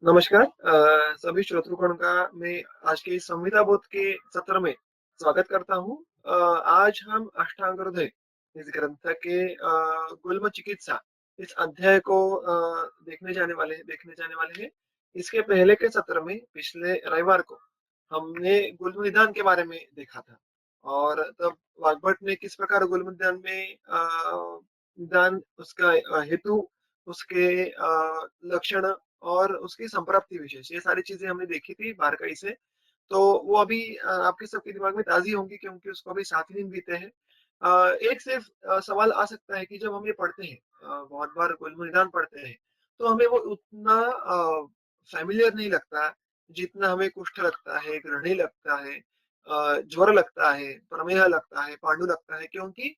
नमस्कार सभी श्रोतृगण का मैं आज के इस संहिता बोध के सत्र में स्वागत करता हूँ। आज हम अष्टांग हृदय इस ग्रंथ के गुल्म चिकित्सा इस अध्याय को देखने जाने वाले हैं। इसके पहले के सत्र में पिछले रविवार को हमने गुल्म निदान के बारे में देखा था और तब वाग्भट ने किस प्रकार गुल्म निदान में निदान उसका हेतु उसके लक्षण और उसकी संप्राप्ति विशेष ये सारी चीजें हमने देखी थी बारकाई से। तो वो अभी आपके सबके दिमाग में ताज़ी होंगी क्योंकि उसको अभी 7 ही दिन बीते हैं। एक सिर्फ सवाल आ सकता है कि जब हम ये पढ़ते हैं बहुत बार गुल्म निदान पढ़ते हैं, तो हमें वो उतना फ़ैमिलियर नहीं लगता, जितना हमें कुष्ठ लगता है, ग्रहणी लगता है, ज्वर लगता है, प्रमेह लगता है, पांडु लगता है क्योंकि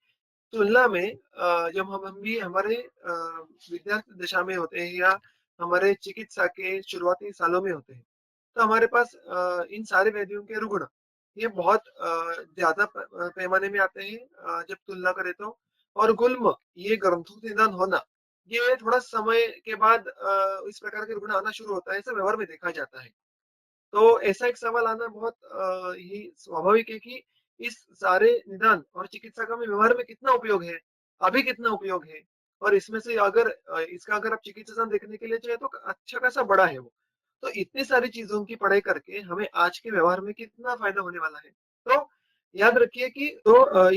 तुलना में जब हम भी हमारे विद्यार्थी दशा में होते हैं या हमारे चिकित्सा के शुरुआती सालों में होते हैं, तो हमारे पास इन सारे व्याधियों के रुग्ण ये बहुत ज़्यादा पैमाने में आते हैं जब तुलना करें तो। और गुल्म ये ग्रंथों से निदान होना, ये थोड़ा समय के बाद इस प्रकार के रुग्ण आना शुरू होता है, ऐसा व्यवहार में देखा जाता है। तो ऐसा एक सवाल आना बहुत ही स्वाभाविक है कि इस सारे निदान और चिकित्सा का में व्यवहार में कितना उपयोग है, अभी कितना उपयोग है और इसमें से अगर इसका अगर आप चिकित्सा देखने के लिए चाहे तो अच्छा खासा बड़ा है वो। तो इतनी सारी चीज़ों की पढ़ाई करके हमें आज के व्यवहार में कितना फ़ायदा होने वाला है। तो याद रखिए कि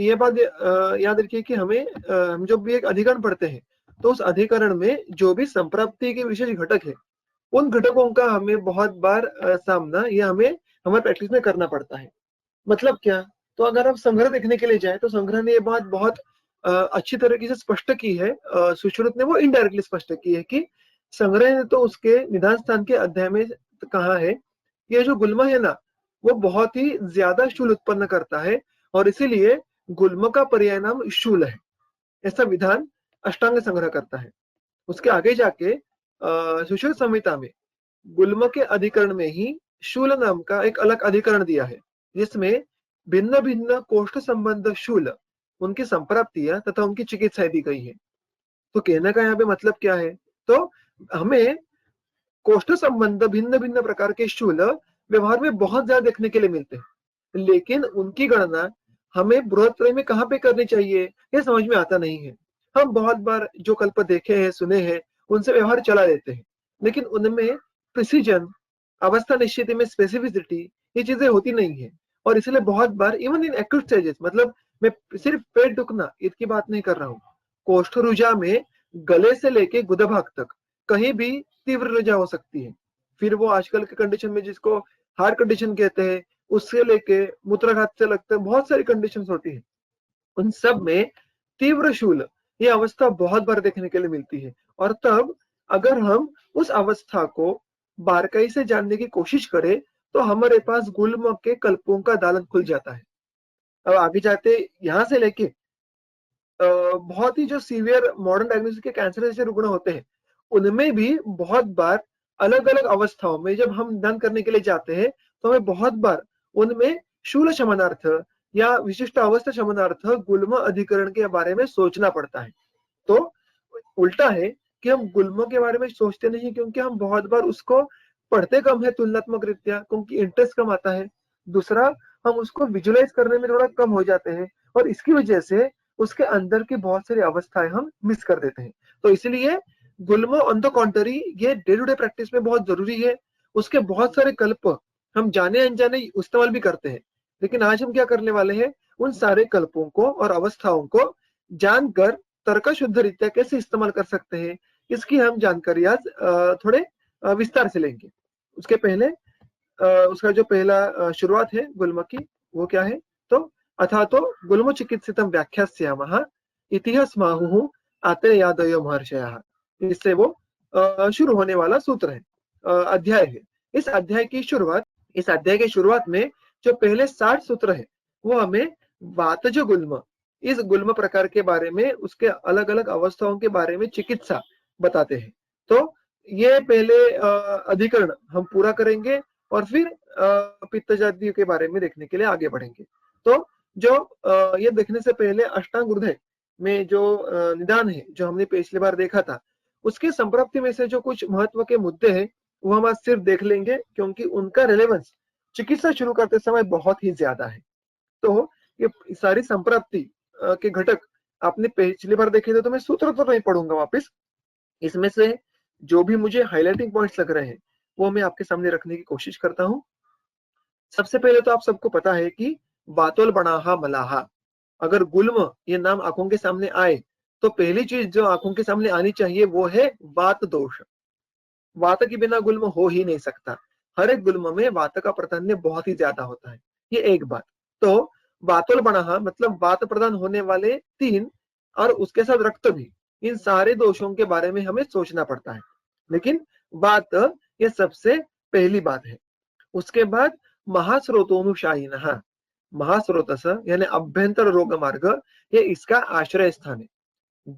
ये बात याद रखिए कि हम जब भी एक अधिकरण पढ़ते हैं, तो उस अधिकरण में जो भी संप्राप्ति के विशेष घटक है, उन घटकों का हमें बहुत बार सामना या हमें हमारे प्रैक्टिस में करना पड़ता है। मतलब क्या? तो अगर आप संग्रह देखने के लिए जाएँ, तो संग्रह ने ये बात बहुत अच्छी तरीके से स्पष्ट की है। सुश्रुत ने वो इनडायरेक्टली स्पष्ट की है कि संग्रह ने तो उसके निदान स्थान के अध्याय में कहा है, ये जो गुल्म है ना, वो बहुत ही ज़्यादा शूल उत्पन्न करता है और इसीलिए गुल्म का पर्याय नाम शूल है। ऐसा विधान अष्टांग संग्रह करता है। उसके आगे जाके सुश्रुत संहिता में गुल्म के अधिकरण में ही शूल नाम का एक अलग अधिकरण दिया है, जिसमें भिन्न-भिन्न कोष्ठ संबंध शूल, उनकी संप्राप्तियाँ तथा उनकी चिकित्साएँ दी गई है। तो कहने का यहाँ पे मतलब क्या है? तो हमें कोष्ठ संबंध भिन्न-भिन्न प्रकार के शूल व्यवहार में बहुत ज़्यादा देखने के लिए मिलते हैं, लेकिन उनकी गणना हमें बृहत्त्रयी में कहाँ पे करनी चाहिए, ये समझ में आता नहीं है। हम बहुत बार जो कल्प देखे हैं, सुने हैं, उनसे व्यवहार चला लेते हैं, लेकिन उनमें प्रिसिजन, अवस्था निश्चिति में स्पेसिफिसिटी ये चीज़ें होती नहीं है और इसलिए बहुत बार इवन इन एक्यूट स्टेजेस मतलब मैं सिर्फ पेट दुखना इसकी बात नहीं कर रहा हूँ। कोष्ठरुजा में गले से लेके गुदा भाग तक कहीं भी तीव्र रुझा हो सकती है। फिर वो आजकल के कंडीशन में जिसको हार्ट कंडीशन कहते हैं, उससे लेके मूत्राघात से लगते बहुत सारी कंडीशंस होती है। उन सब में तीव्र शूल ये अवस्था बहुत बार देखने के लिए मिलती है और तब अगर हम उस अवस्था को बारकाई से जानने की कोशिश करें, तो हमारे पास गुल्म के कल्पों का दालन खुल जाता है। अब आगे जाते यहाँ से लेके बहुत ही जो सीवियर मॉडर्न डायग्नोसिस के कैंसर जैसे रुग्ण होते हैं, उनमें भी बहुत बार अलग-अलग अवस्थाओं में जब हम निदान करने के लिए जाते हैं, तो हमें बहुत बार उनमें शूल शमनार्थ या विशिष्ट अवस्था शमनार्थ गुल्म अधिकरण के बारे में सोचना पड़ता है। तो उल्टा है कि हम गुल्म के बारे में सोचते नहीं क्योंकि हम बहुत बार उसको पढ़ते कम है तुलनात्मक रीत्या क्योंकि इंटरेस्ट कम आता है। दूसरा हम उसको विजुअलाइज़ करने में थोड़ा कम हो जाते हैं और इसकी वजह से उसके अंदर की बहुत सारी अवस्थाएँ हम मिस कर देते हैं। तो इसलिए गुल्म ऑन द कॉन्ट्ररी ये डे टू डे प्रैक्टिस में बहुत ज़रूरी है। उसके बहुत सारे कल्प हम जाने-अनजाने इस्तेमाल भी करते हैं। लेकिन आज हम क्या करने वाले हैं, उन सारे कल्पों को और अवस्थाओं को जानकर तर्कशुद्ध रीत्या कैसे इस्तेमाल कर सकते हैं, इसकी हम जानकारी आज थोड़े विस्तार से लेंगे। उसके पहले उसका जो पहला शुरुआत है गुल्म की, वो क्या है? तो अथातो गुल्मचिकित्सितं व्याख्यास्यामः इति स्माहुः आत्रेयादयो महर्षयः। इससे वो शुरू होने वाला सूत्र है, अध्याय है। इस अध्याय की शुरुआत में जो पहले 60 सूत्र है, वो हमें वातज गुल्म इस गुल्म प्रकार के बारे में, उसके अलग-अलग अवस्थाओं के बारे में चिकित्सा बताते हैं। तो ये पहले अधिकरण हम पूरा करेंगे और फिर पित्तजादियों के बारे में देखने के लिए आगे बढ़ेंगे। तो जो ये देखने से पहले अष्टांग हृदय में जो निदान है, जो हमने पिछली बार देखा था, उसके संप्राप्ति में से जो कुछ महत्व के मुद्दे हैं, वो हम आज सिर्फ देख लेंगे क्योंकि उनका रेलेवेंस चिकित्सा शुरू करते समय बहुत ही ज्यादा है। तो ये सारी संप्राप्ति के घटक आपने पिछली बार देखे थे, तो मैं सूत्र तो नहीं पढ़ूंगा वापस। इसमें से जो भी मुझे हाइलाइटिंग पॉइंट्स लग रहे हैं वो मैं आपके सामने रखने की कोशिश करता हूँ। सबसे पहले तो आप सबको पता है कि वातोल बनाहा मलाहा, अगर गुल्म ये नाम आंखों के सामने आए तो पहली चीज जो आंखों के सामने आनी चाहिए वो है वात दोष। वात के बिना गुल्म हो ही नहीं सकता। हर एक गुल्म में वात का प्राधान्य बहुत ही ज्यादा होता है। ये एक बात। तो वातोल बनाहा मतलब वात प्रदान होने वाले 3 और उसके साथ रक्त भी, इन सारे दोषों के बारे में हमें सोचना पड़ता है। लेकिन वात ये सबसे पहली बात है। उसके बाद महास्रोतोनुशायिनः, महास्रोतस यानी अभ्यंतर रोग मार्ग, ये इसका आश्रय स्थान है।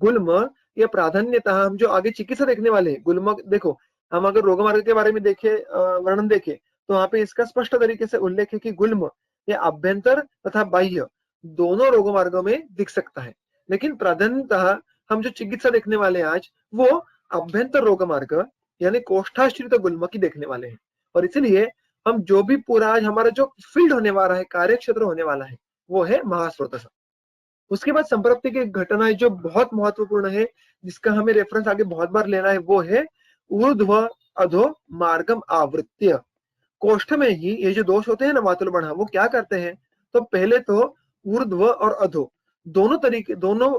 गुल्म ये प्राधान्यतः हम जो आगे चिकित्सा देखने वाले हैं, गुल्म देखो, हम अगर रोग मार्ग के बारे में देखे वर्णन देखे तो वहां पे इसका स्पष्ट तरीके से उल्लेख है कि गुल्म ये अभ्यंतर तथा बाह्य दोनों रोग मार्गों में दिख सकता है। लेकिन प्राधान्यतः हम जो चिकित्सा देखने वाले हैं आज, वो अभ्यंतर रोग मार्ग यानी कोष्ठाश्रित गुल्म की देखने वाले हैं। और इसलिए हम जो भी पूरा आज हमारा जो फील्ड होने वाला है, कार्य क्षेत्र होने वाला है, वो है महास्रोत। उसके बाद संप्राप्ति की घटनाएं जो बहुत महत्वपूर्ण है, जिसका हमें रेफरेंस आगे बहुत बार लेना है, वो है ऊर्ध्व अधो मार्गम आवृत्य। कोष्ठ में ही ये जो दोष होते हैं ना वातुल बढ़ा, वो क्या करते हैं, तो पहले तो ऊर्ध्व और अधो दोनों तरीके, दोनों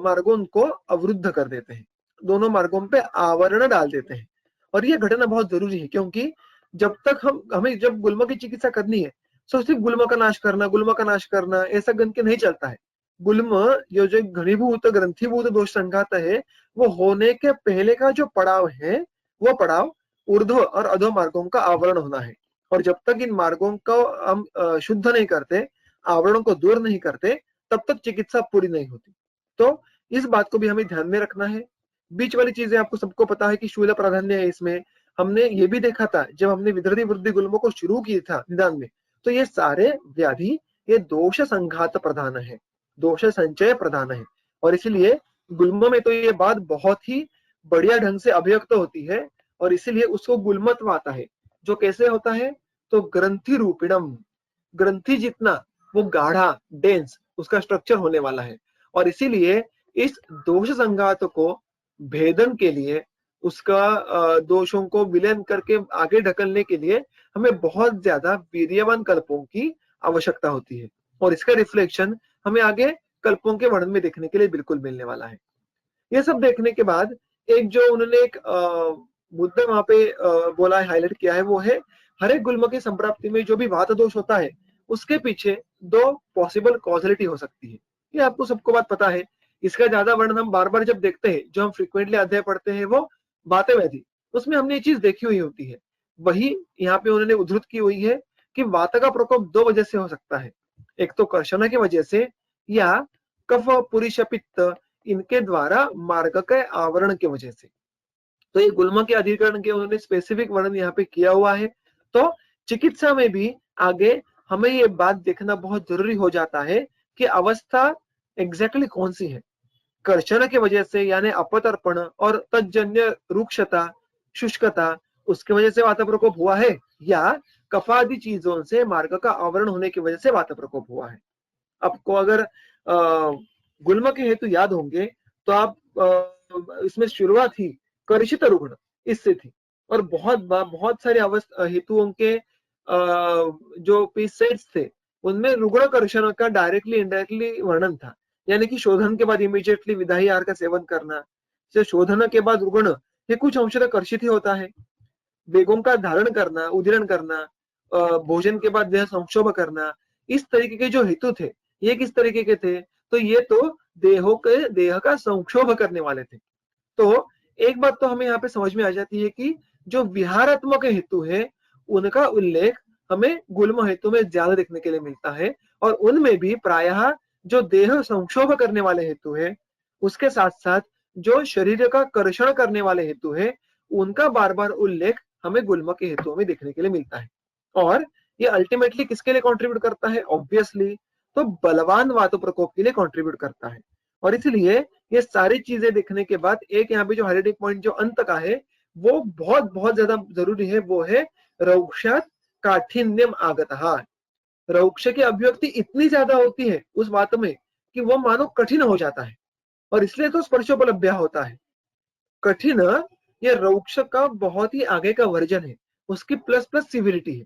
मार्गों को अवरुद्ध कर देते हैं, दोनों मार्गों पे आवरण डाल देते हैं। और ये घटना बहुत जरूरी है क्योंकि जब तक हमें जब गुल्म की चिकित्सा करनी है तो सिर्फ गुल्म का नाश करना, गुल्म का नाश करना ऐसा गण के नहीं चलता है। गुल्म ये जो घनीभूत ग्रंथीभूत दोष संघात है, वो होने के पहले का जो पड़ाव है, वो पड़ाव ऊर्ध्व और अधो मार्गों का आवरण होना है। और जब तक इन मार्गों को हम शुद्ध नहीं करते, आवरणों को दूर नहीं करते, तब तक चिकित्सा पूरी नहीं होती। तो इस बात को भी हमें ध्यान में रखना है। बीच वाली चीजें आपको सबको पता है कि शूल प्राधान्य है इसमें। हमने ये भी देखा था जब हमने विदृति वृद्धि गुल्मों को शुरू किया था निदान में, तो ये सारे व्याधि ये दोष संघात प्रधान है, दोष संचय प्रधान है। और इसलिए गुल्म में तो ये बात बहुत ही बढ़िया ढंग से अभिव्यक्त होती है और इसीलिए उसको गुल्मत्व आता है। जो कैसे होता है, तो ग्रंथि रूपिणम, ग्रंथि जितना वो गाढ़ा डेंस उसका स्ट्रक्चर होने वाला है। और इसीलिए इस दोष संघात को भेदन के लिए, उसका दोषों को विलयन करके आगे ढकलने के लिए हमें बहुत ज्यादा वीर्यवान कल्पों की आवश्यकता होती है। और इसका रिफ्लेक्शन हमें आगे कल्पों के वर्णन में देखने के लिए बिल्कुल मिलने वाला है। ये सब देखने के बाद एक जो उन्होंने एक मुद्दा वहां पे बोला है, हाईलाइट किया है, वो है हर एक गुल्म की संप्राप्ति में जो भी वात दोष होता है उसके पीछे 2 पॉसिबल कॉजलिटी हो सकती है। ये आपको सबको बात पता है। इसका ज्यादा वर्णन हम बार बार जब देखते हैं, जो हम फ्रिक्वेंटली अध्याय पढ़ते हैं, वो वात व्याधि, उसमें हमने ये चीज देखी हुई होती है। वही यहाँ पे उन्होंने उद्धृत की हुई है कि वात का प्रकोप 2 वजह से हो सकता है। एक तो कर्षण की वजह से, या कफ पुरुष पित्त इनके द्वारा मार्ग के आवरण की वजह से। तो ये गुल्म के अधिकरण के उन्होंने स्पेसिफिक वर्णन यहाँ पे किया हुआ है। तो चिकित्सा में भी आगे हमें ये बात देखना बहुत जरूरी हो जाता है कि अवस्था एग्जैक्टली कौन सी है। कर्षण की वजह से यानी अपतर्पण और तजन्य रुक्षता, शुष्कता, उसकी वजह से वात प्रकोप हुआ है, या कफादि चीजों से मार्ग का आवरण होने की वजह से वात प्रकोप हुआ है। आपको अगर गुल्म के हेतु याद होंगे तो आप इसमें शुरुआत ही कर्षित रुग्ण इससे थी। और बहुत सारे हेतुओं के जो सेट्स थे उनमें रुग्ण कर्षण का डायरेक्टली इनडायरेक्टली वर्णन था। यानी कि शोधन के बाद इमीडिएटली विदाई आहार का सेवन करना, शोधन के बाद रुग्ण, ये कुछ अंशतः कर्षित ही होता है। वेगों का धारण करना, उदीरण करना, भोजन के बाद देह संक्षोभ करना, इस तरीके के जो हेतु थे, ये किस तरीके के थे, तो ये तो देह का संक्षोभ करने वाले थे। तो एक बात तो हमें यहाँ पे समझ में आ जाती है कि जो विहारात्मक हेतु है उनका उल्लेख हमें गुल्म हेतु में ज्यादा देखने के लिए मिलता है। और उनमें भी प्रायः जो देह संक्षोभ करने वाले हेतु है, उसके साथ साथ जो शरीर का कर्षण करने वाले हेतु है, उनका बार बार उल्लेख हमें गुल्म के हेतुओं में देखने के लिए मिलता है। और ये अल्टीमेटली किसके लिए कॉन्ट्रीब्यूट करता है, ऑब्वियसली तो बलवान वातु प्रकोप के लिए कॉन्ट्रीब्यूट करता है। और इसलिए ये सारी चीजें देखने के बाद एक यहाँ पे जो हाइलाइटिंग पॉइंट जो अंत का है, वो बहुत बहुत ज्यादा जरूरी है, वो है रौक्षात काठिन्यम आगतः। रौक्ष की अभिव्यक्ति इतनी ज्यादा होती है उस बात में कि वो मानो कठिन हो जाता है, और इसलिए तो स्पर्शोपलभ्य होता है। कठिन, ये रौक्ष का बहुत ही आगे का वर्जन है, उसकी प्लस प्लस सिविलिटी है।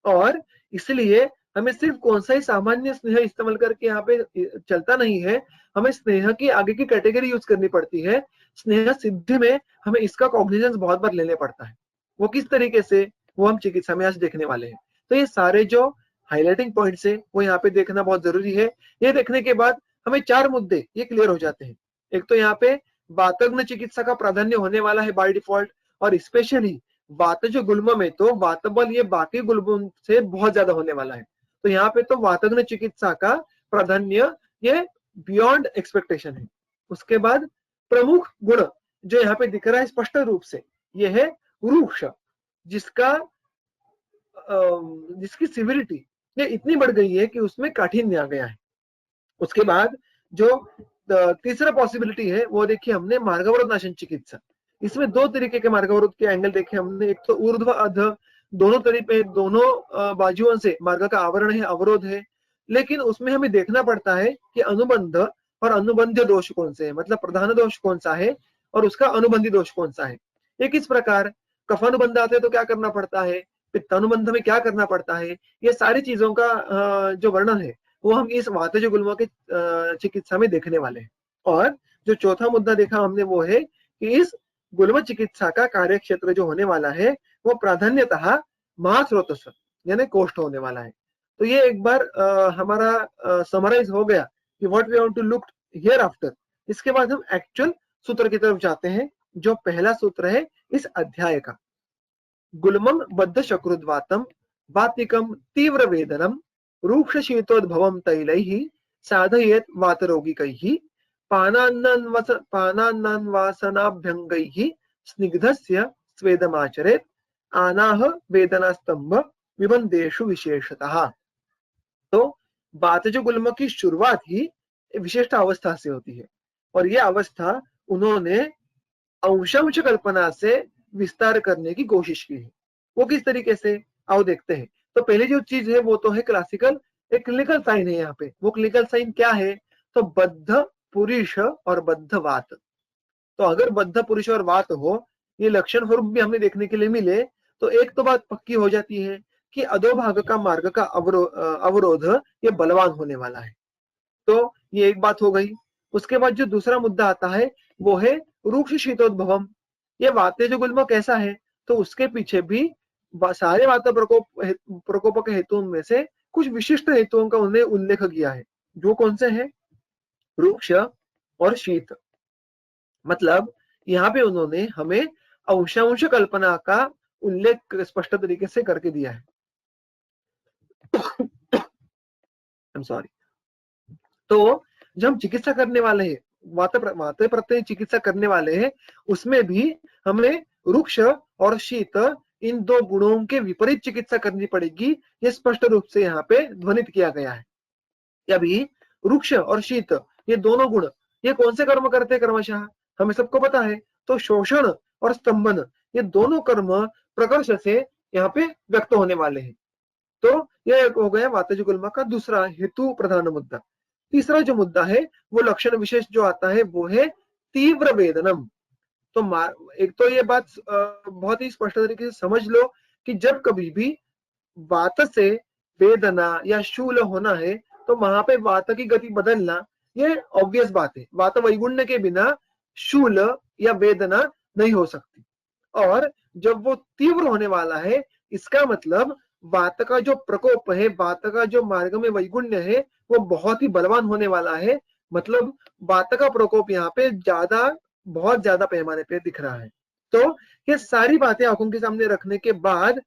और इसलिए हमें सिर्फ कौन सा ही सामान्य स्नेह इस्तेमाल करके यहाँ पे चलता नहीं है, हमें स्नेह की आगे की कैटेगरी यूज करनी पड़ती है। स्नेह सिद्धि में हमें इसका कॉग्निजेंस बहुत बार लेने पड़ता है। वो किस तरीके से, वो हम चिकित्सा में आज देखने वाले हैं। तो ये सारे जो हाईलाइटिंग पॉइंट्स है वो यहाँ पे देखना बहुत जरूरी है। ये देखने के बाद हमें 4 मुद्दे ये क्लियर हो जाते हैं। एक तो यहाँ पे वातज्ञ चिकित्सा का प्राधान्य होने वाला है बाय डिफॉल्ट, और स्पेशली वातज गुल्म में तो वात बल ये बाकी गुल्म से बहुत ज्यादा होने वाला है। तो यहाँ पे तो वातज्ञ चिकित्सा का प्राधान्य ये बियॉन्ड एक्सपेक्टेशन है। उसके बाद प्रमुख गुण जो यहाँ पे दिख रहा है स्पष्ट रूप से, ये है रूक्ष, जिसका जिसकी सिविलिटी ये इतनी बढ़ गई है कि उसमें काठिन्य आ गया है। उसके बाद जो तीसरा पॉसिबिलिटी है वो देखिए हमने मार्गावरोध नाशन चिकित्सा। इसमें 2 तरीके के मार्गावरोध के एंगल देखे हमने। एक तो ऊर्ध्व अध, दोनों तरीके, दोनों बाजुओं से मार्ग का आवरण है, अवरोध है। लेकिन उसमें हमें देखना पड़ता है कि अनुबंध और अनुबंध्य दोष कौन से है, मतलब प्रधान दोष कौन सा है और उसका अनुबंधी दोष कौन सा है। ये किस प्रकार कफानुबंध आते हैं तो क्या करना पड़ता है, पित्तानुबंध में क्या करना पड़ता है, ये सारी चीजों का जो वर्णन है वो हम इस वातज गुल्म के चिकित्सा में देखने वाले हैं। और जो चौथा मुद्दा देखा हमने वो है कि इस गुल्म चिकित्सा का कार्य क्षेत्र जो होने वाला है वो प्राधान्यतः महास्रोतस्व यानी कोष्ठ होने वाला है। तो ये एक बार हमारा समराइज हो गया कि what we want to look here after. इसके बाद हम एक्चुअल सूत्र की तरफ जाते हैं। जो पहला सूत्र है इस अध्याय का, गुल्मम बद्ध शकृद्वातम वातिकम तीव्र वेदनम रूक्ष शीतोद्भवम तैलैः साधयेत् वातरोगिकैः पानान्नान्वासनाभ्यङ्गैः स्निग्धस्य स्वेदमाचरेत् आनाह वेदनास्तंभ विबंधेषु विशेषतः। तो वातज गुल्म की शुरुआत ही विशिष्ट अवस्था से होती है, और यह अवस्था उन्होंने अंशांश कल्पना से विस्तार करने की कोशिश की है। वो किस तरीके से, आओ देखते हैं। तो पहली जो चीज है वो तो है क्लासिकल, एक क्लिनिकल साइन है यहाँ पे। वो क्लिनिकल साइन क्या है, तो बद्ध पुरुष और बद्ध वात। तो अगर बद्ध पुरुष और वात हो, ये लक्षण स्वरूप भी हमें देखने के लिए मिले, तो एक तो बात पक्की हो जाती है कि अधोभाग का मार्ग का अवरोध ये बलवान होने वाला है। तो ये एक बात हो गई। उसके बाद जो दूसरा मुद्दा आता है वो है रूक्ष शीतोद्भवम। ये वातेज गुल्म कैसा है, तो उसके पीछे भी सारे वात प्रकोप के हेतुओं में से कुछ विशिष्ट हेतुओं का उन्होंने उल्लेख किया है। जो कौन से हैं, रूक्ष और शीत। मतलब यहाँ पे उन्होंने हमें अंशांश कल्पना का उल्लेख स्पष्ट तरीके से करके दिया है। I am sorry. तो जब हम चिकित्सा करने वाले हैं, वात प्रत्यय चिकित्सा करने वाले हैं, उसमें भी हमें रूक्ष और शीत इन 2 गुणों के विपरीत चिकित्सा करनी पड़ेगी। ये स्पष्ट रूप से यहाँ पे ध्वनित किया गया है। अभी रूक्ष और शीत ये दोनों गुण ये कौन से कर्म करते हैं क्रमशः, हमें सबको पता है। तो शोषण और स्तंभन ये दोनों कर्म प्रकर्ष से यहाँ पे व्यक्त होने वाले हैं। तो यह हो गया वातज गुल्म का दूसरा हेतु प्रधान मुद्दा। तीसरा जो मुद्दा है वो लक्षण विशेष जो आता है वो है तीव्र वेदनम। तो एक तो ये बात बहुत ही स्पष्ट तरीके से समझ लो कि जब कभी भी वात से वेदना या शूल होना है तो वहां पे वात की गति बदलना ये ऑब्वियस बात है। वात वैगुण्य के बिना शूल या वेदना नहीं हो सकती। और जब वो तीव्र होने वाला है, इसका मतलब वात का जो प्रकोप है, वात का जो मार्ग में वैगुण्य है वो बहुत ही बलवान होने वाला है। मतलब वात का प्रकोप यहाँ पे बहुत ज्यादा पैमाने पे दिख रहा है। तो ये सारी बातें आंखों के सामने रखने के बाद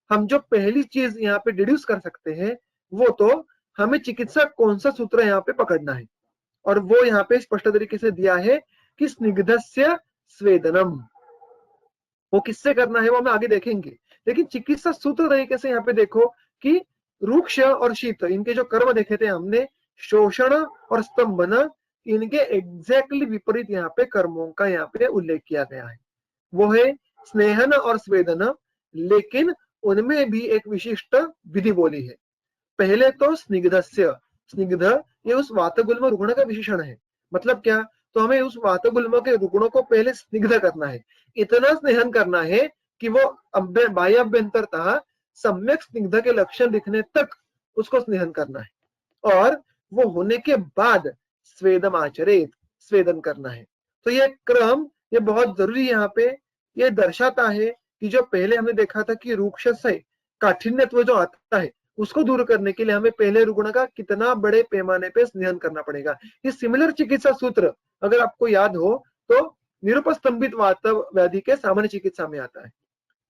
हम जो पहली चीज यहाँ पे डिड्यूस कर सकते हैं वो तो हमें चिकित्सा कौन सा सूत्र यहाँ पे पकड़ना है, और वो यहाँ पे स्पष्ट तरीके से दिया है कि स्निग्धस्य स्वेदनम। वो किससे करना है वो हम आगे देखेंगे। लेकिन चिकित्सा सूत्र तरीके से यहाँ पे देखो कि रूक्ष और शीत इनके जो कर्म देखे थे हमने, शोषण और स्तंभन, इनके एग्जैक्टली विपरीत यहाँ पे कर्मों का यहाँ पे उल्लेख किया गया है। वो है स्नेहन और स्वेदन, लेकिन उनमें भी एक विशिष्ट विधि बोली है। पहले तो स्निग्धस्य, स्निग्ध ये उस वातगुल्म रुग्ण का विशेषण है। मतलब क्या? तो हमें उस वातगुल्म के रुग्णों को पहले स्निग्ध करना है, इतना स्नेहन करना है कि वो बाह्याभ्यंतरतः सम्यक स्निग्ध के लक्षण दिखने तक उसको स्नेहन करना है, और वो होने के बाद स्वेदम आचरेत, स्वेदन करना है। तो ये क्रम ये बहुत जरूरी यहाँ पे ये दर्शाता है कि जो पहले हमने देखा था कि रूक्ष से काठिन्यत्व जो आता है उसको दूर करने के लिए हमें पहले रुग्ण का कितना बड़े पैमाने पे स्नेहन करना पड़ेगा। ये सिमिलर चिकित्सा सूत्र अगर आपको याद हो तो निरुपस्तंभित वात व्याधि के सामान्य चिकित्सा में आता है।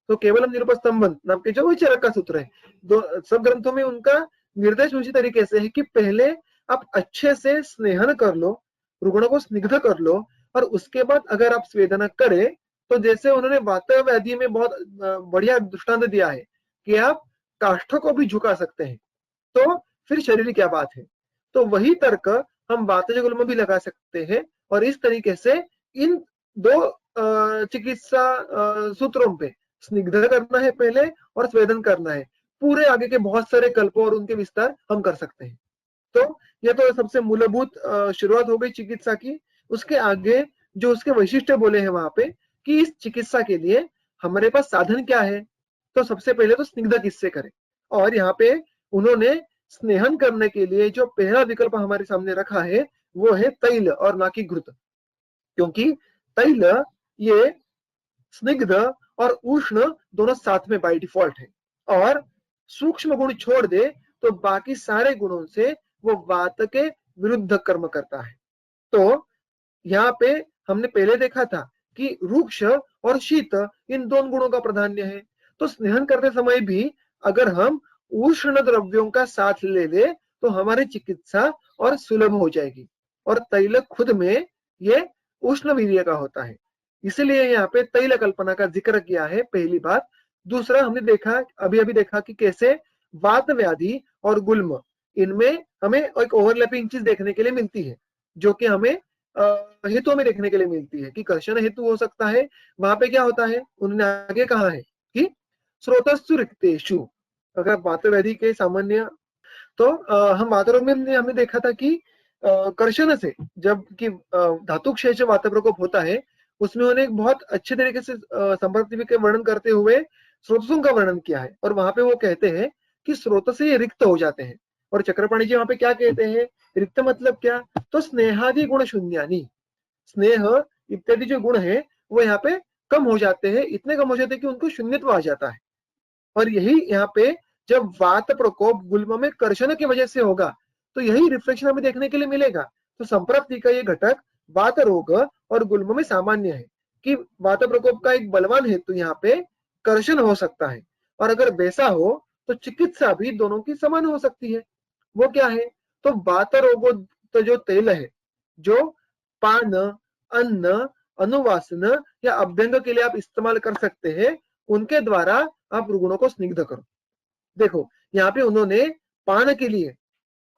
तो केवलम निरुपस्तंभन नाम के जो विचारक का सूत्र है, दो सब ग्रंथों में उनका निर्देश उसी तरीके से है कि पहले आप अच्छे से स्नेहन कर लो, रुग्ण को स्निग्ध कर लो, और उसके बाद अगर आप स्वेदना करें तो जैसे उन्होंने वात व्याधि में बहुत बढ़िया दृष्टांत दिया है कि आप काष्ठों को भी झुका सकते हैं, तो फिर शरीर की क्या बात है। तो वही तर्क हम वातजगुल में भी लगा सकते हैं, और इस तरीके से इन दो चिकित्सा सूत्रों पे स्निग्ध करना है पहले और स्वेदन करना है, पूरे आगे के बहुत सारे कल्पों और उनके विस्तार हम कर सकते हैं। तो यह तो सबसे मूलभूत शुरुआत हो गई चिकित्सा की। उसके आगे जो उसके वैशिष्ट्य बोले हैं वहां पे कि इस चिकित्सा के लिए हमारे पास साधन क्या है, तो सबसे पहले तो स्निग्ध किससे करें, और यहाँ पे उन्होंने स्नेहन करने के लिए जो पहला विकल्प हमारे सामने रखा है वो है तैल और ना कि घृत, क्योंकि तैल ये स्निग्ध और उष्ण दोनों साथ में बाय डिफॉल्ट है, और सूक्ष्म गुण छोड़ दे तो बाकी सारे गुणों से वो वात के विरुद्ध कर्म करता है। तो यहाँ पे हमने पहले देखा था कि रुक्ष और शीत इन दोनों गुणों का प्राधान्य है। तो स्नेहन करते समय भी अगर हम उष्ण द्रव्यों का साथ ले ले तो हमारी चिकित्सा और सुलभ हो जाएगी, और तैल खुद में ये उष्ण वीर्य का होता है, इसलिए यहाँ पे तैल कल्पना का जिक्र किया है, पहली बात। दूसरा हमने देखा अभी देखा कि कैसे वात व्याधि और गुल्म इनमें हमें एक ओवरलैपिंग चीज देखने के लिए मिलती है, जो कि हमें हेतु में देखने के लिए मिलती है कि कर्षण हेतु हो सकता है। वहां पे क्या होता है उन्होंने आगे कहा है कि स्रोतस्सु रिक्तेषु, अगर वात व्याधि के सामान्य तो हम वातरोग में हमने देखा था कि कर्षण से जब कि धातु क्षय से वात प्रकोप होता है उसमें उन्होंने एक बहुत अच्छे तरीके से संप्रति के वर्णन करते हुए स्रोतों का वर्णन किया है, और वहां पे वो कहते हैं कि स्रोत से ये रिक्त हो जाते हैं। और चक्रपाणी जी वहां पे क्या कहते हैं, रिक्त मतलब क्या, तो स्नेहादि गुण शून्यानी, स्नेह इत्यादि जो गुण है वो यहाँ पे कम हो जाते हैं, इतने कम हो जाते हैं कि उनको शून्यत्व आ जाता है। और यही यहाँ पे जब वात प्रकोप गुल्म में कर्षण की वजह से होगा तो यही रिफ्लेक्शन हमें देखने के लिए मिलेगा। तो संप्राप्ति का ये घटक वात रोग और गुल्म में सामान्य है कि वात प्रकोप का एक बलवान हेतु यहाँ पे कर्षण हो सकता है, और अगर वैसा हो तो चिकित्सा भी दोनों की समान हो सकती है। वो क्या है, तो वात रोगो तो जो तेल है जो पान, अन्न, अनुवासन या अभ्यंग के लिए आप इस्तेमाल कर सकते हैं, उनके द्वारा आप रुग्णों को स्निग्ध करो। देखो यहाँ पे उन्होंने पान के लिए,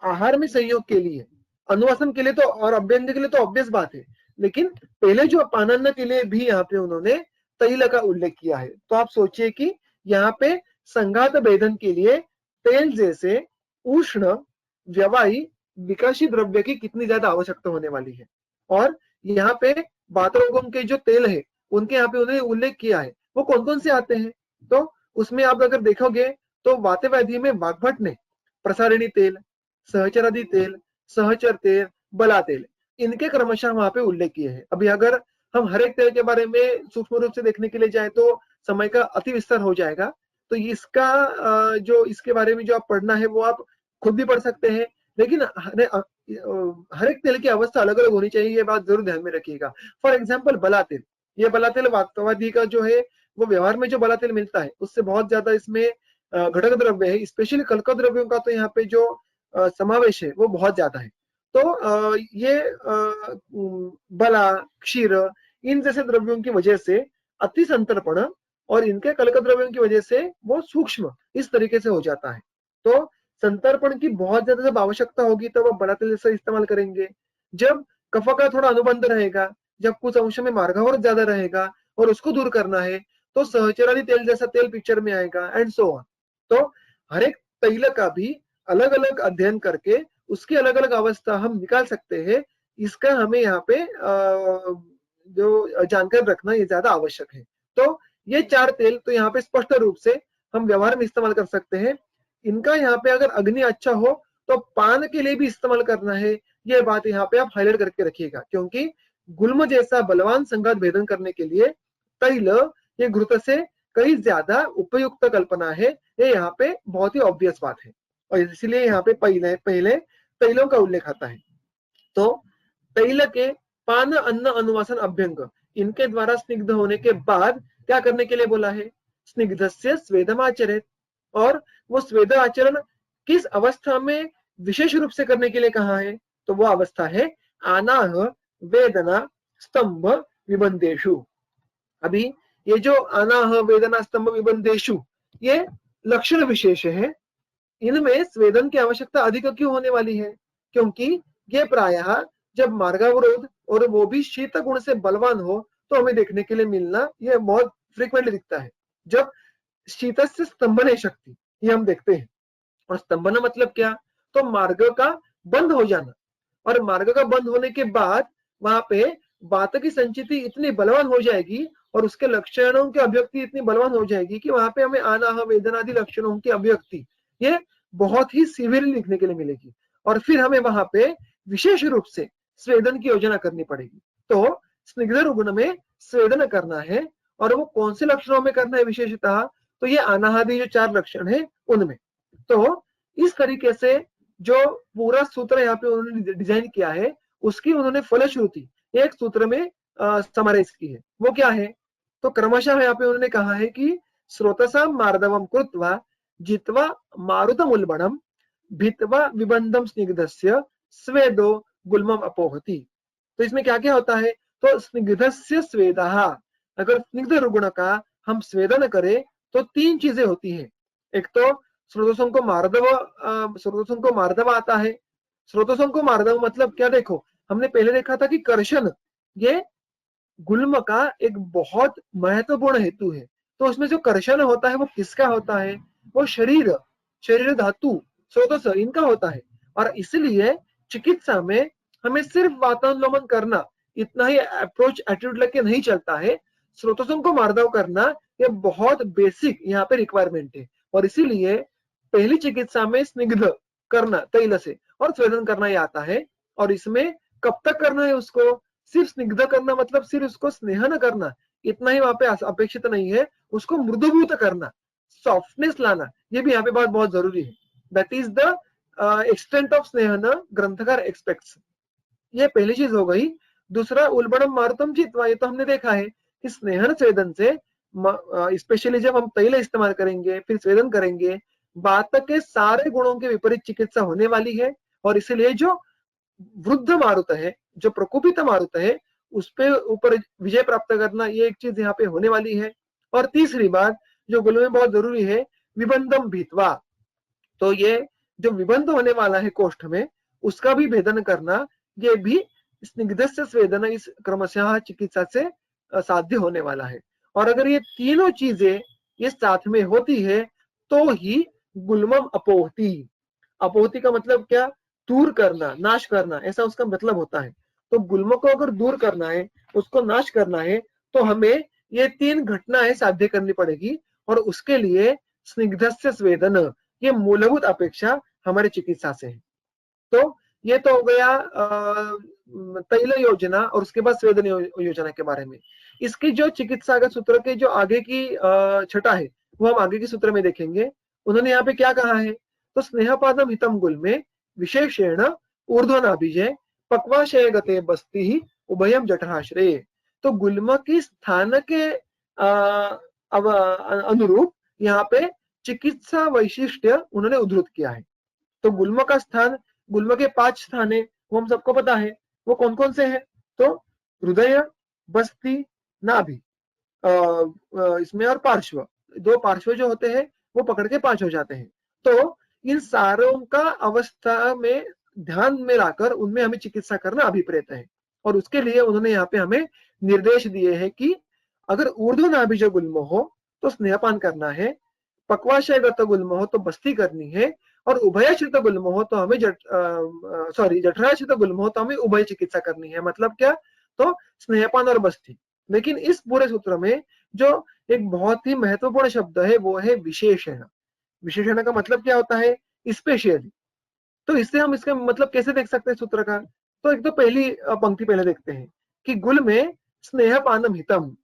आहार में संयोग के लिए, अनुवासन के लिए तो और अभ्यंग के लिए तो ऑब्वियस बात है, लेकिन पहले जो पानन के लिए भी यहाँ पे उन्होंने तैल का उल्लेख किया है। तो आप सोचिए कि यहाँ पे संघात भेदन के लिए तेल जैसे उष्ण व्यवाही विकासी द्रव्य की कितनी ज्यादा आवश्यकता होने वाली है। और यहाँ पे वातरोगम के जो तेल है उनके यहाँ पे उन्होंने उल्लेख किया है, वो कौन कौन से आते हैं, तो उसमें आप अगर देखोगे तो वात व्याधि में वाग्भट ने प्रसारिणी तेल, सहचरादि तेल, सहचर तेल, बला तेल, इनके क्रमशः वहां पे उल्लेख किए हैं। अभी अगर हम हर एक तेल के बारे में सूक्ष्म रूप से देखने के लिए जाए तो समय का अति विस्तार हो जाएगा, तो इसका जो इसके बारे में जो आप पढ़ना है वो आप खुद भी पढ़ सकते हैं, लेकिन हर एक तेल की अवस्था अलग अलग होनी चाहिए, ये बात जरूर ध्यान में रखिएगा। फॉर एग्जाम्पल बला तेल, ये बला तेल वातवादी का जो है वो व्यवहार में जो बला तेल मिलता है उससे बहुत ज्यादा इसमें घटक द्रव्य है, स्पेशली कल्क द्रव्यों का तो यहाँ पे जो समावेश है वो बहुत ज्यादा है। तो ये बला, क्षीर, इन जैसे द्रव्यों की वजह से अति संतर्पण और इनके कल्क द्रव्यों की वजह से वो सूक्ष्म इस तरीके से हो जाता है। तो संतर्पण की बहुत ज्यादा जब आवश्यकता होगी तब आप बला तेल से इस्तेमाल करेंगे। जब कफ का थोड़ा अनुबंध रहेगा, जब कुछ अंश में मार्गावर ज्यादा रहेगा और उसको दूर करना है तो सहचरादी तेल जैसा तेल पिक्चर में आएगा एंड सो ऑन। तो हर एक तैल का भी अलग अलग अध्ययन करके उसकी अलग अलग अवस्था हम निकाल सकते हैं। इसका हमें यहाँ पे जो जानकारी रखना ये ज्यादा आवश्यक है। तो ये 4 तेल तो यहाँ पे स्पष्ट रूप से हम व्यवहार में इस्तेमाल कर सकते हैं। इनका यहाँ पे अगर अग्नि अच्छा हो तो पान के लिए भी इस्तेमाल करना है, ये बात यहाँ पे आप हाईलाइट करके रखिएगा, क्योंकि गुल्म जैसा बलवान संघात भेदन करने के लिए तैल ये घृत से कई ज्यादा उपयुक्त कल्पना है। ये यहाँ पे बहुत ही ऑब्वियस बात है और इसलिए यहाँ पे पहले तैलों का उल्लेख आता है। तो तैल के पान अन्न अनुवासन अभ्यंग, इनके द्वारा स्निग्ध होने के बाद क्या करने के लिए बोला है? स्निग्धस्य स्वेदम आचरेत। और वो स्वेद आचरण किस अवस्था में विशेष रूप से करने के लिए कहा है? तो वो अवस्था है आनाह वेदना स्तंभ विबंधेषु। अभी ये जो आनाह वेदना स्तंभ विबंधेषु ये लक्षण विशेष है, इनमें स्वेदन की आवश्यकता अधिक क्यों होने वाली है? क्योंकि ये प्रायः जब मार्गावरोध और वो भी शीत गुण से बलवान हो तो हमें देखने के लिए मिलना ये बहुत फ्रीक्वेंटली दिखता है। जब शीत से स्तंभने शक्ति ये हम देखते हैं। और स्तंभना मतलब क्या? तो मार्ग का बंद हो जाना। और मार्ग का बंद होने के बाद वहां पे वात की संचिति इतनी बलवान हो जाएगी और उसके लक्षणों की अभिव्यक्ति इतनी बलवान हो जाएगी कि वहां पे हमें आनाह वेदना आदि लक्षणों की अभिव्यक्ति ये बहुत ही सीवियरली लिखने के लिए मिलेगी। और फिर हमें वहां पे विशेष रूप से स्वेदन की योजना करनी पड़ेगी। तो स्निग्ध रुग्ण में स्वेदन करना है और वो कौन से लक्षणों में करना है विशेषतः? तो ये अनादि जो 4 लक्षण है उनमें। तो इस तरीके से जो पूरा सूत्र यहाँ पे उन्होंने डिजाइन किया है उसकी उन्होंने फलश्रुति एक सूत्र में समराइज की है। वो क्या है? तो क्रमशः यहाँ पे उन्होंने कहा है कि स्रोतसा मार्दवम कृत्वा जित्वा मारुतम उल्बणम भित्वा विबंधम स्निग्धस्य स्वेदो गुल्मम अपोहति। तो इसमें क्या क्या होता है? तो स्निग्धस्य स्वेदः, अगर स्निग्ध रुग्ण का हम स्वेदन करें तो 3 चीजें होती है। एक तो स्रोतों को मार्दव आता है। स्रोतों को मार्दव मतलब क्या? देखो हमने पहले देखा था कि कर्षण ये गुल्म का एक बहुत महत्वपूर्ण हेतु है। तो उसमें जो कर्षण होता है वो किसका होता है? वो शरीर धातु स्रोतों से इनका होता है। और इसलिए चिकित्सा में हमें सिर्फ वातानुलोमन करना इतना ही अप्रोच एटीट्यूड लेके नहीं चलता है। स्रोतों को मार्दव करना ये बहुत बेसिक यहाँ पे रिक्वायरमेंट है। और इसीलिए पहली चिकित्सा में स्निग्ध करना तैल से और स्वेदन करना ही आता है। और इसमें कब तक करना है उसको? सिर्फ स्निग्ध करना मतलब सिर्फ उसको स्नेहन करना इतना ही वहां पे अपेक्षित नहीं है। उसको मृदुभूत करना, सॉफ्टनेस लाना, ये भी यहाँ पे बात बहुत जरूरी है। That is the extent of स्नेहन ग्रंथकार एक्सपेक्ट्स। ये पहली चीज हो गई। दूसरा उल्बणम मारुतम जित्वा, ये तो हमने देखा है कि स्नेहन स्वेदन से स्पेशली जब हम तैल इस्तेमाल करेंगे फिर स्वेदन करेंगे वात के सारे गुणों के विपरीत चिकित्सा होने वाली है। और इसलिए जो वृद्ध मारुत है, जो प्रकोपित मारुत है, उस पे ऊपर विजय प्राप्त करना ये एक चीज यहाँ पे होने वाली है। और तीसरी बात जो गुल्म में बहुत जरूरी है, विबंधम भित्वा। तो ये जो विबंध होने वाला है कोष्ठ में उसका भी भेदन करना, ये भी स्निग्धस्य स्वेदन इस क्रमशः चिकित्सा से साध्य होने वाला है। और अगर ये तीनों चीजें ये साथ में होती है तो ही गुल्मम अपोहति। अपोहति का मतलब क्या? दूर करना, नाश करना, ऐसा उसका मतलब होता है। तो गुल्म को अगर दूर करना है, उसको नाश करना है, तो हमें ये 3 घटनाएं साध्य करनी पड़ेगी। और उसके लिए स्निग्धस्य स्वेदन ये मूलभूत अपेक्षा हमारे चिकित्सा से है। तो ये तो हो गया तैल योजना और उसके बाद स्वेदन योजना के बारे में। इसकी जो चिकित्सा का सूत्र के जो आगे की छटा है वो हम आगे के सूत्र में देखेंगे। उन्होंने यहाँ पे क्या कहा है? तो स्नेहपादम हितम गुल्मे विशेषेण ऊर्ध्वनाभिजय पक्वाशय गते बस्ती उभयम जठराश्रय। तो गुल्म की स्थान के अनुरूप यहाँ पे चिकित्सा वैशिष्ट्य उन्होंने उद्धृत किया है। तो गुल्म का स्थान, गुल्म के 5 स्थान है वो हम सबको पता है। वो कौन कौन से हैं? तो हृदय, बस्ती, नाभि, इसमें और पार्श्व, 2 पार्श्व जो होते हैं वो पकड़ के 5 हो जाते हैं। तो इन सारों का अवस्था में ध्यान में लाकर उनमें हमें चिकित्सा करना अभिप्रेत है। और उसके लिए उन्होंने यहाँ पे हमें निर्देश दिए हैं कि अगर ऊर्ध्वनाभिज गुल्म हो तो स्नेहपान करना है, पक्वाशयगत गुल्म हो तो बस्ती करनी है, और उभयाश्रित गुल्म हो तो हमें जठराश्रित गुल्म हो तो हमें उभय चिकित्सा करनी है। मतलब क्या? तो स्नेहपान और बस्ती। लेकिन इस पूरे सूत्र में जो एक बहुत ही महत्वपूर्ण शब्द है वो है विशेषण। विशेषण का मतलब क्या होता है? स्पेशली। तो इससे हम इसका मतलब कैसे देख सकते हैं सूत्र का? तो एक तो पहली पंक्ति पहले देखते हैं कि गुल में स्नेहपानम हितम,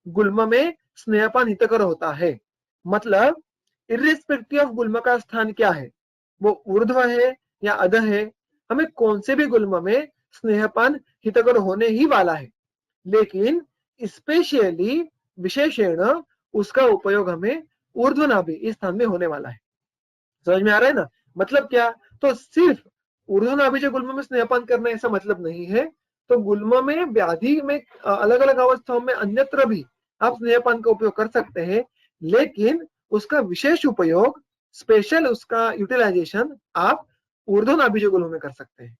गुल्म में स्नेहपान हितकर होता है। मतलब इर्रिस्पेक्टिव ऑफ गुल्म का स्थान क्या है, वो ऊर्ध्व है या अध है, हमें कौन से भी गुल्म में स्नेहपान हितकर होने ही वाला है। लेकिन स्पेशली विशेषण उसका उपयोग हमें ऊर्ध्वनाभि इस स्थान में होने वाला है। समझ में आ रहा है ना? मतलब क्या? तो सिर्फ ऊर्ध्वनाभिज गुल्म में स्नेहपान करना ऐसा मतलब नहीं है। तो गुल्म में व्याधि में अलग अलग अवस्थाओं में अन्यत्र भी आप स्नेहपान का उपयोग कर सकते हैं, लेकिन उसका विशेष उपयोग, स्पेशल उसका यूटिलाइजेशन आप ऊर्ध्वनाभिज गुल्म में कर सकते हैं।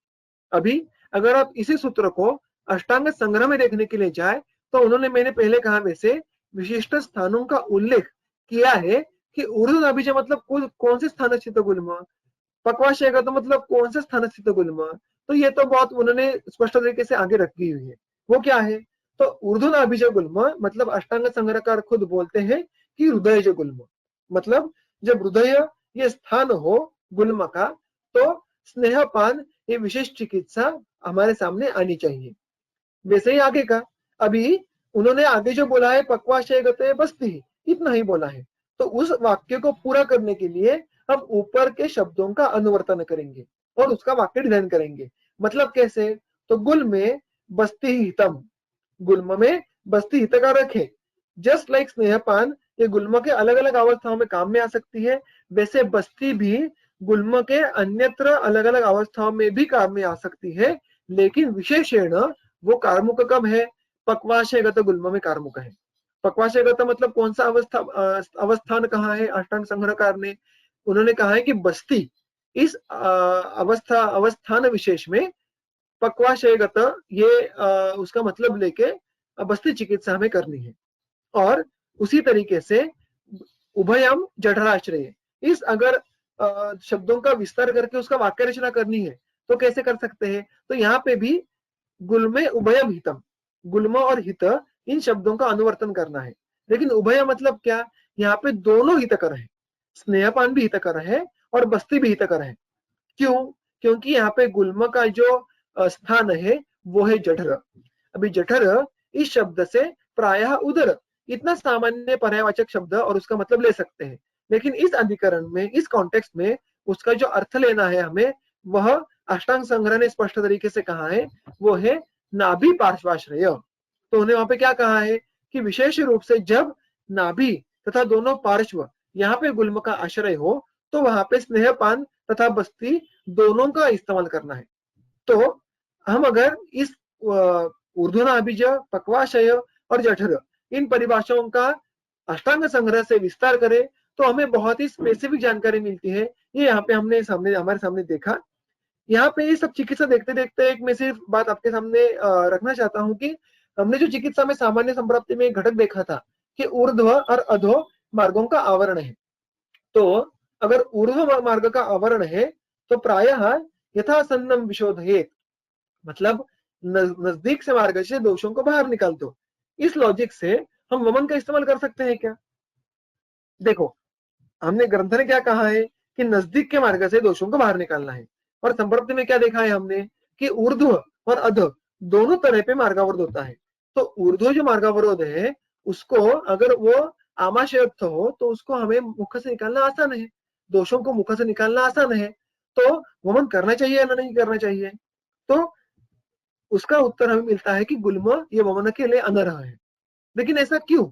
अभी अगर आप इसी सूत्र को अष्टांग संग्रह में देखने के लिए जाए तो उन्होंने, मैंने पहले कहा वैसे, विशिष्ट स्थानों का उल्लेख किया है कि ऊर्ध्वनाभिज मतलब कौन से स्थान स्थित गुल्म, पक्वाशय का तो मतलब कौन से स्थान स्थित गुल्म। तो ये तो बहुत उन्होंने स्पष्ट तरीके से आगे रखी हुई है। वो क्या है? तो ऊर्ध्वनाभिज गुल्म मतलब अष्टांग संग्रहकार खुद बोलते हैं कि हृदयज गुल्म। मतलब जब हृदय ये स्थान हो गुल्म का, तो स्नेहपान ये विशेष चिकित्सा हमारे सामने आनी चाहिए। वैसे ही आगे का, अभी उन्होंने आगे जो बोला है पक्वाशय गते बस्ती, इतना ही बोला है। तो उस वाक्य को पूरा करने के लिए हम ऊपर के शब्दों का अनुवर्तन करेंगे और उसका वाक्य डिजाइन करेंगे। मतलब कैसे? तो गुल में बस्ती हितम, गुल्म में बस्ती हितकारक है। जस्ट लाइक स्नेहपान ये गुल्म के अलग अलग अवस्थाओं में काम में आ सकती है, वैसे बस्ती भी गुल्म के अन्यत्र अलग अलग अवस्थाओं में भी काम में आ सकती है। लेकिन विशेषण वो कारमुक कब है? पक्वाशयगत गुल्म में कारमुक है। पक्वाशयगत मतलब कौन सा अवस्थान कहाँ है? अष्टांग संग्रहकार ने उन्होंने कहा है कि बस्ती इस अवस्थान विशेष में पक्वाशयगत ये उसका मतलब लेके बस्ती चिकित्सा हमें करनी है। और उसी तरीके से उभयम जठराश्रय, इस अगर शब्दों का विस्तार करके उसका वाक्य रचना करनी है तो कैसे कर सकते हैं? तो यहाँ पे भी गुल्मे उभयम हितम, गुल्म और हित इन शब्दों का अनुवर्तन करना है। लेकिन उभय मतलब क्या? यहाँ पे दोनों हितकर है, स्नेहपान भी हितकर है और बस्ती भी हितकर है। क्यों? क्योंकि यहाँ पे गुल्म का जो स्थान है वो है जठर। अभी जठर इस शब्द से प्रायः उदर इतना सामान्य पर्यायवाचक शब्द और उसका मतलब ले सकते हैं, लेकिन इस अधिकरण में, इस कॉन्टेक्स्ट में उसका जो अर्थ लेना है हमें, वह अष्टांग संग्रह ने स्पष्ट तरीके से कहा है, वो है नाभि पार्श्वाश्रय। तो उन्हें वहां पे क्या कहा है कि विशेष रूप से जब नाभि तथा दोनों पार्श्व यहाँ पे गुल्म का आश्रय हो तो वहां पे स्नेहपान तथा बस्ती दोनों का इस्तेमाल करना है। तो हम अगर इस ऊर्ध्वनाभिज, पक्वाशय और जठर इन परिभाषाओं का अष्टांग संग्रह से विस्तार करें तो हमें बहुत ही स्पेसिफिक जानकारी मिलती है। ये यहाँ पे हमने हमारे सामने देखा। यहाँ पे ये सब चिकित्सा देखते देखते एक मैं सिर्फ बात आपके सामने रखना चाहता हूँ कि हमने जो चिकित्सा में सामान्य संप्राप्ति में एक घटक देखा था कि ऊर्ध्व और अधो मार्गों का आवरण है। तो अगर ऊर्ध्व मार्ग का आवरण है तो प्रायः यथासन्नम विशोधयेत, मतलब नजदीक से मार्ग से दोषों को बाहर निकाल दो। इस लॉजिक से हम वमन का इस्तेमाल कर सकते हैं क्या? देखो, हमने ग्रंथ ने क्या कहा है कि नजदीक के मार्ग से दोषों को बाहर निकालना है, और संप्रति में क्या देखा है हमने कि ऊर्ध्व और अध दोनों तरह पे मार्गावरोध होता है। तो ऊर्ध्व जो मार्गावरोध है उसको अगर वो आमाशयुक्त हो तो उसको हमें मुख से निकालना आसान है, दोषों को मुख से निकालना आसान है। तो वमन करना चाहिए या नहीं करना चाहिए? तो उसका उत्तर हमें मिलता है कि गुल्म ये वमन के लिए अनर्ह है। लेकिन ऐसा क्यों?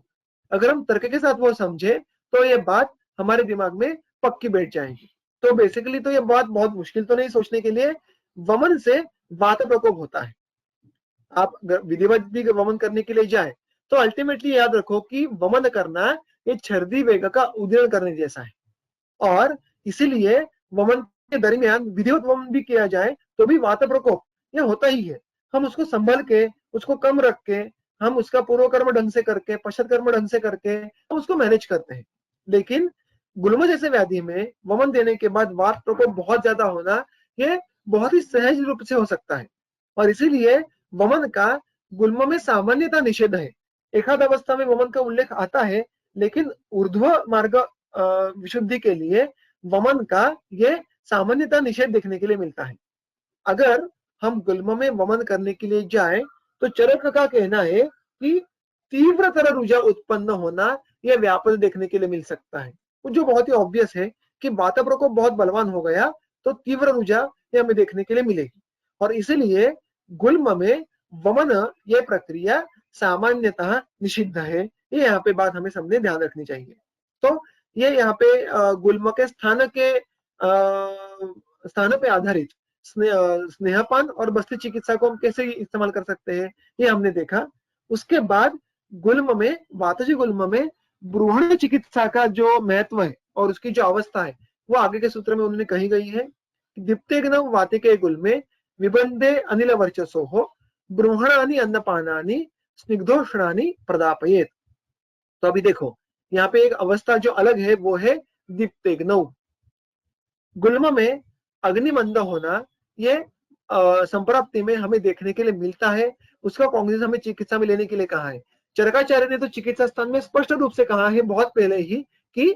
अगर हम तर्क के साथ वो समझे तो ये बात हमारे दिमाग में पक्की बैठ जाएगी। तो बेसिकली तो ये बात बहुत मुश्किल तो नहीं सोचने के लिए। वमन से वात प्रकोप होता है। आप विधिवत भी वमन करने के लिए जाए तो अल्टीमेटली याद रखो कि वमन करना ये छर्दी वेग का उदीर्ण करने जैसा है, और इसीलिए वमन के दरमियान विधिवत वमन भी किया जाए तो भी वात प्रकोप ये होता ही है। हम उसको संभल के, उसको कम रख के, हम उसका पूर्व कर्म ढंग से करके, पश्चात कर्म ढंग से करके हम उसको मैनेज करते हैं। लेकिन गुल्म जैसे व्याधि में वमन देने के बाद वात प्रकोप बहुत ज्यादा होना, ये बहुत ही सहज रूप से हो सकता है, और इसीलिए वमन का गुल्म में सामान्यता निषेध है। एकाध अवस्था में वमन का उल्लेख आता है, लेकिन ऊर्ध्व मार्ग विशुद्धि के लिए वमन का ये सामान्यता निषेध देखने के लिए मिलता है। अगर हम गुल्म में वमन करने के लिए जाए तो चरक का कहना है कि तीव्रतर रुझा उत्पन्न होना यह व्यापक देखने के लिए मिल सकता है, जो बहुत ही ऑब्वियस है कि वात प्रकोप बहुत बलवान हो गया तो तीव्र रुझा ये हमें देखने के लिए मिलेगी, और इसलिए गुल्म में वमन यह प्रक्रिया सामान्यतः निषिद्ध है। ये यहाँ पे बात हमें सबने ध्यान रखनी चाहिए। तो ये यहाँ पे गुल्म के स्थान पे आधारित स्नेहपान और बस्ती चिकित्सा को हम कैसे इस्तेमाल कर सकते हैं, ये हमने देखा। उसके बाद गुल्म में, वातज गुल्म में ब्रूहण चिकित्सा का जो महत्व है और उसकी जो अवस्था है वो आगे के सूत्र में उन्होंने कही गई है। दीप्तेग्नम वातिके गुल्मे विबंधे अनिल वर्चसो हो ब्रूहणानि अन्नपानानि स्निग्धोष्णानि प्रदापयेत। तो अभी देखो यहाँ पे एक अवस्था जो अलग है वो है दीप्तेग्नौ। गुल्म में अग्निमंद होना ये संप्राप्ति में हमें देखने के लिए मिलता है। उसका कॉग्निजेंस हमें चिकित्सा में लेने के लिए कहा है। चरकाचार्य ने तो चिकित्सा स्थान में स्पष्ट रूप से कहा है बहुत पहले ही कि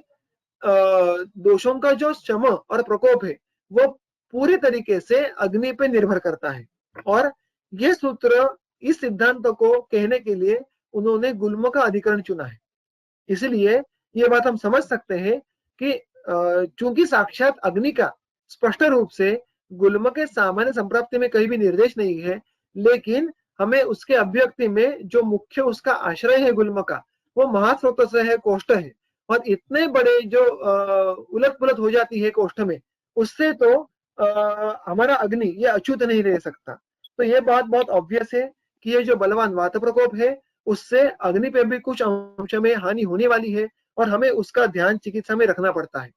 दोषों का जो शम और प्रकोप है वो पूरी तरीके से अग्नि पे निर्भर करता है, और ये सूत्र इस सिद्धांत को कहने के लिए उन्होंने गुल्म का अधिकरण चुना है। इसलिए ये बात हम समझ सकते हैं कि चूंकि साक्षात अग्नि का स्पष्ट रूप से गुल्म के सामान्य संप्राप्ति में कहीं भी निर्देश नहीं है, लेकिन हमें उसके अभिव्यक्ति में जो मुख्य उसका आश्रय है गुल्म का, वो महास्रोत से है, कोष्ठ है, और इतने बड़े जो उलट पुलट हो जाती है कोष्ठ में, उससे तो हमारा अग्नि ये अछूत नहीं रह सकता। तो ये बात बहुत ऑब्वियस है कि ये जो बलवान वात प्रकोप है उससे अग्नि पे भी कुछ अंश में हानि होने वाली है, और हमें उसका ध्यान चिकित्सा में रखना पड़ता है।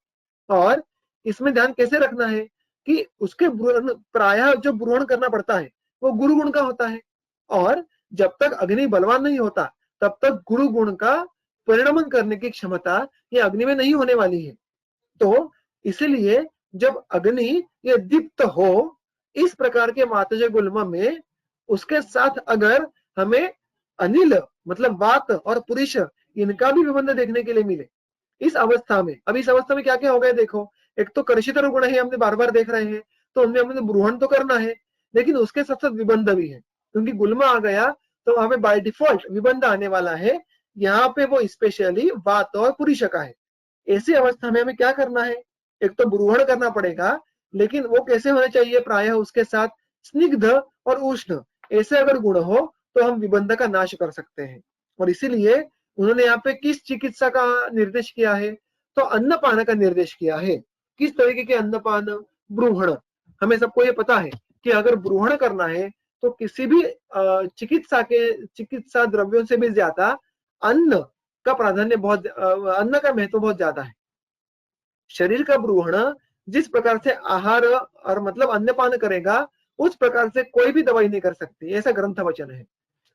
और इसमें ध्यान कैसे रखना है कि उसके प्रायः जो ब्रूहण करना पड़ता है वो गुरु गुण का होता है, और जब तक अग्नि बलवान नहीं होता तब तक गुरु गुण का परिणमन करने की क्षमता ये अग्नि में नहीं होने वाली है। तो इसलिए जब अग्नि ये दीप्त हो इस प्रकार के वातज गुल्म में, उसके साथ अगर हमें अनिल मतलब वात और पुरुष इनका भी विबंध देखने के लिए मिले इस अवस्था में, अब इस अवस्था में क्या क्या हो गया देखो, एक तो कर्षित गुण है, हमने बार बार देख रहे हैं, तो हमने ब्रूहण तो करना है, लेकिन उसके साथ साथ विबंध भी है, क्योंकि गुल्म आ गया तो हमें बाय डिफॉल्ट विबंध आने वाला है। यहाँ पे वो स्पेशली वात और पुरुष का है। ऐसी अवस्था में हमें क्या करना है, एक तो ब्रूहण करना पड़ेगा, लेकिन वो कैसे होने चाहिए, प्रायः उसके साथ स्निग्ध और उष्ण ऐसे अगर गुण हो तो हम विबंध का नाश कर सकते हैं। और इसीलिए उन्होंने यहाँ पे किस चिकित्सा का निर्देश किया है, तो अन्नपान का निर्देश किया है। किस तरीके के अन्नपान, ब्रूहण। हमें सबको ये पता है कि अगर ब्रूहण करना है तो किसी भी चिकित्सा द्रव्यों से भी ज्यादा अन्न का प्राधान्य अन्न का महत्व बहुत ज्यादा है। शरीर का ब्रूहण जिस प्रकार से आहार और मतलब अन्नपान करेगा उस प्रकार से कोई भी दवाई नहीं कर सकती, ऐसा ग्रंथ वचन है।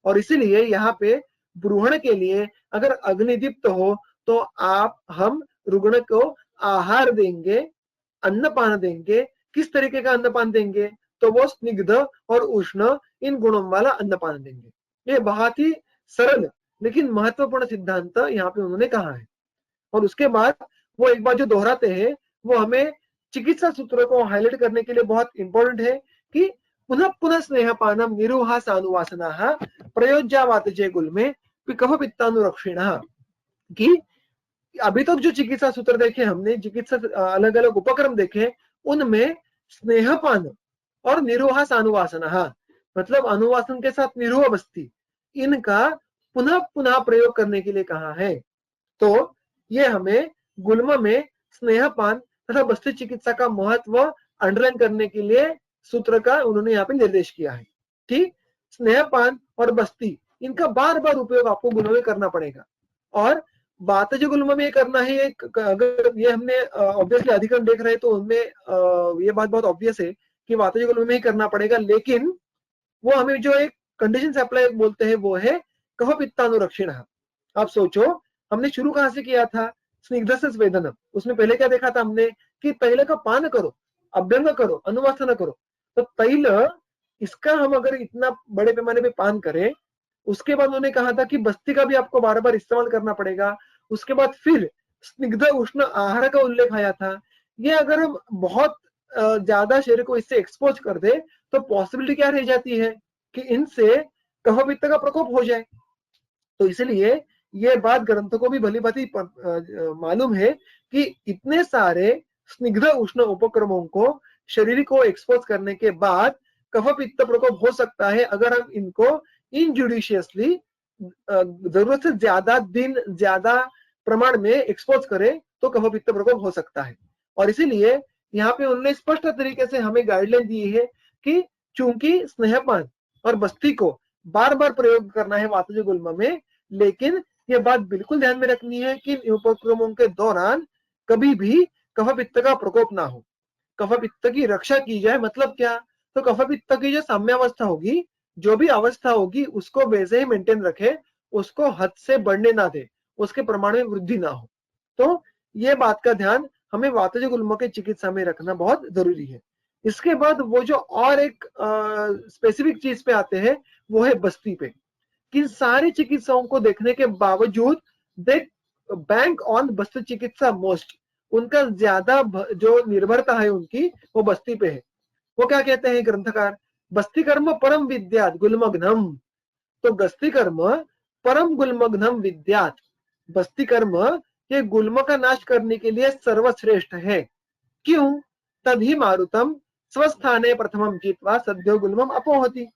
और इसीलिए यहाँ पे ब्रूहण के लिए अगर अग्निदीप्त हो तो हम रुग्ण को आहार देंगे, अन्नपान देंगे। किस तरीके का अन्नपान देंगे, तो वो स्निग्ध और उष्ण इन गुणों वाला अन्नपान देंगे। ये बहुत ही सरल लेकिन महत्वपूर्ण सिद्धांत यहाँ पे उन्होंने कहा है। और उसके बाद वो एक बार जो दोहराते हैं वो हमें चिकित्सा सूत्रों को हाईलाइट करने के लिए बहुत इंपॉर्टेंट है कि पुनः पुनः स्नेहपानम निरुहा सानुवासना प्रयोज्यावातजे गुल्मे कफ पित्तानुरक्षिणः। कि अभी तक जो चिकित्सा सूत्र देखे हमने, चिकित्सा अलग अलग उपक्रम देखे, उनमें स्नेहपान और निरोहा सानुवासना मतलब अनुवासन के साथ निरोह बस्ती, इनका पुनः पुनः प्रयोग करने के लिए कहा है। तो ये हमें गुल्म में स्नेहपान तथा बस्ती चिकित्सा का महत्व अंडरलाइन करने के लिए सूत्र का उन्होंने यहाँ पे निर्देश किया है। ठीक, स्नेहपान और बस्ती इनका बार बार उपयोग आपको गुल्म में करना पड़ेगा। और बात जो गुल्म में करना है, अगर ये हमने ऑब्वियसली अधिकरण देख रहे हैं तो उनमें ये बात बहुत ऑब्वियस है कि बात जो गुल्म में ही करना पड़ेगा, लेकिन वो हमें जो एक कंडीशन से अप्लाई बोलते हैं वो है कफ पित्तानुरक्षिणः। आप सोचो, हमने शुरू कहां से किया था? स्निग्धस्य स्वेदनम। उसमें पहले क्या देखा था हमने कि तैल का पान करो, अभ्यंग करो, अनुवासन करो। तो तैल, इसका हम अगर इतना बड़े पैमाने पे पान करें, उसके बाद उन्होंने कहा था कि बस्ती का भी आपको बार बार इस्तेमाल करना पड़ेगा। उसके बाद फिर स्निग्ध उष्ण आहार का उल्लेख आया था। ये अगर हम बहुत ज्यादा शरीर को इससे एक्सपोज कर दे तो पॉसिबिलिटी क्या रह जाती है कि इनसे कफ पित्त का प्रकोप हो जाए। तो इसलिए ये बात ग्रंथों को भी भली भांति मालूम है कि इतने सारे स्निग्ध उष्ण उपक्रमों को शरीर को एक्सपोज करने के बाद कफ पित्त प्रकोप हो सकता है अगर हम इनको इनजुडिशियसली जरूरत से ज्यादा दिन, ज्यादा प्रमाण में एक्सपोज करें तो कफ पित्त प्रकोप हो सकता है। और इसीलिए यहाँ पे उन्होंने स्पष्ट तरीके से हमें गाइडलाइन दी है कि चूंकि स्नेहपान और बस्ती को बार बार प्रयोग करना है वातज गुल्म में, लेकिन यह बात बिल्कुल ध्यान में रखनी है कि उपक्रमों के दौरान कभी भी कफ पित्त का प्रकोप ना हो, कफ पित्त की रक्षा की जाए। मतलब क्या? तो कफ पित्त की जो साम्यावस्था होगी, जो भी अवस्था होगी उसको वैसे ही मेंटेन रखे, उसको हद से बढ़ने ना दे, उसके प्रमाण में वृद्धि ना हो। तो ये बात का ध्यान हमें वातज गुल्म के चिकित्सा में रखना बहुत जरूरी है। इसके बाद वो जो और एक स्पेसिफिक चीज पे आते हैं वो है बस्ती पे। कि सारी चिकित्साओं को देखने के बावजूद दे बैंक ऑन बस्ती चिकित्सा मोस्ट, उनका ज्यादा जो निर्भरता है उनकी वो बस्ती पे है। वो क्या कहते हैं ग्रंथकार? बस्ती कर्म परम विद्यात गुल्मग्नम। तो बस्ती कर्म परम गुल्मग्नम विद्यात, बस्ती कर्म ये गुल्म का नाश करने के लिए सर्वश्रेष्ठ है। क्यों? तभी मारुतम स्वस्थाने प्रथमम जीतवा सद्यो गुल्मम अपोहति।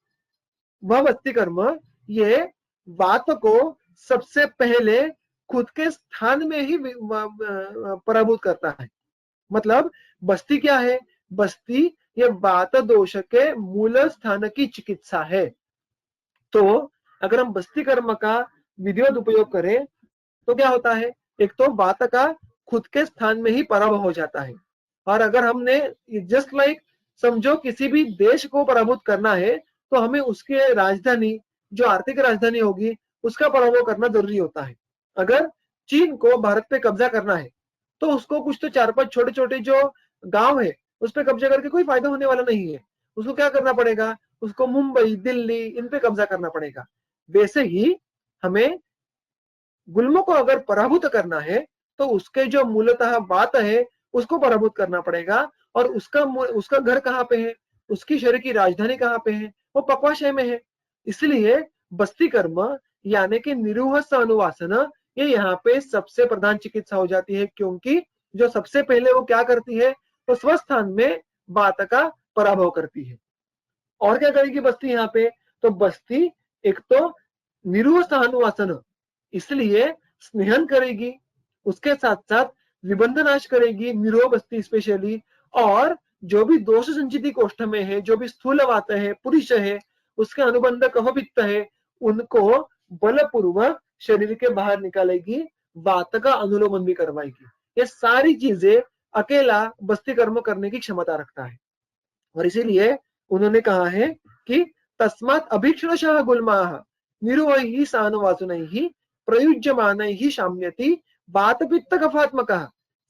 वह बस्ती कर्म ये वात को सबसे पहले खुद के स्थान में ही पराभूत करता है। मतलब बस्ती क्या है? बस्ती ये वात दोष के मूल स्थान की चिकित्सा है। तो अगर हम बस्ती कर्म का विधिवत उपयोग करें तो क्या होता है? एक तो वात का खुद के स्थान में ही पराभव हो जाता है। और अगर हमने जस्ट लाइक समझो किसी भी देश को पराभूत करना है तो हमें उसके राजधानी, जो आर्थिक राजधानी होगी, उसका पराभव करना जरूरी होता है। अगर चीन को भारत पे कब्जा करना है तो उसको कुछ तो 4-5 छोटे छोटे जो गांव है उस पर कब्जा करके कोई फायदा होने वाला नहीं है। उसको क्या करना पड़ेगा? उसको मुंबई, दिल्ली, इन पे कब्जा करना पड़ेगा। वैसे ही हमें गुल्मों को अगर पराभूत करना है तो उसके जो मूलतः बात है उसको पराभूत करना पड़ेगा। और उसका घर कहाँ पे है, उसकी शरीर की राजधानी कहाँ पे है? वो पक्वाशय में है। इसलिए बस्ती कर्म यानी कि निरूह अनुवासन ये यहाँ पे सबसे प्रधान चिकित्सा हो जाती है, क्योंकि जो सबसे पहले वो क्या करती है तो स्वस्थान में बात का पराभव करती है। और क्या करेगी बस्ती यहाँ पे? तो बस्ती एक तो निरूह अनुवासन, इसलिए स्नेहन करेगी, उसके साथ साथ विबंध नाश करेगी, निरोग बस्ती स्पेशली। और जो भी दोष संचिति कोष्ठ में है, जो भी स्थूल वात है, पुरुष है, उसके अनुबंध कफ पित्त है, उनको बलपूर्वक शरीर के बाहर निकालेगी, वात का अनुलोमन भी करवाएगी। ये सारी चीजें अकेला बस्ती कर्म करने की क्षमता रखता है। और इसीलिए उन्होंने कहा है कि तस्मात् अभीक्ष्णशः गुल्माः निरुवैः सानुवासुनैः प्रयुज्यमानैः शाम्यति वात पित्त कफात्मकः।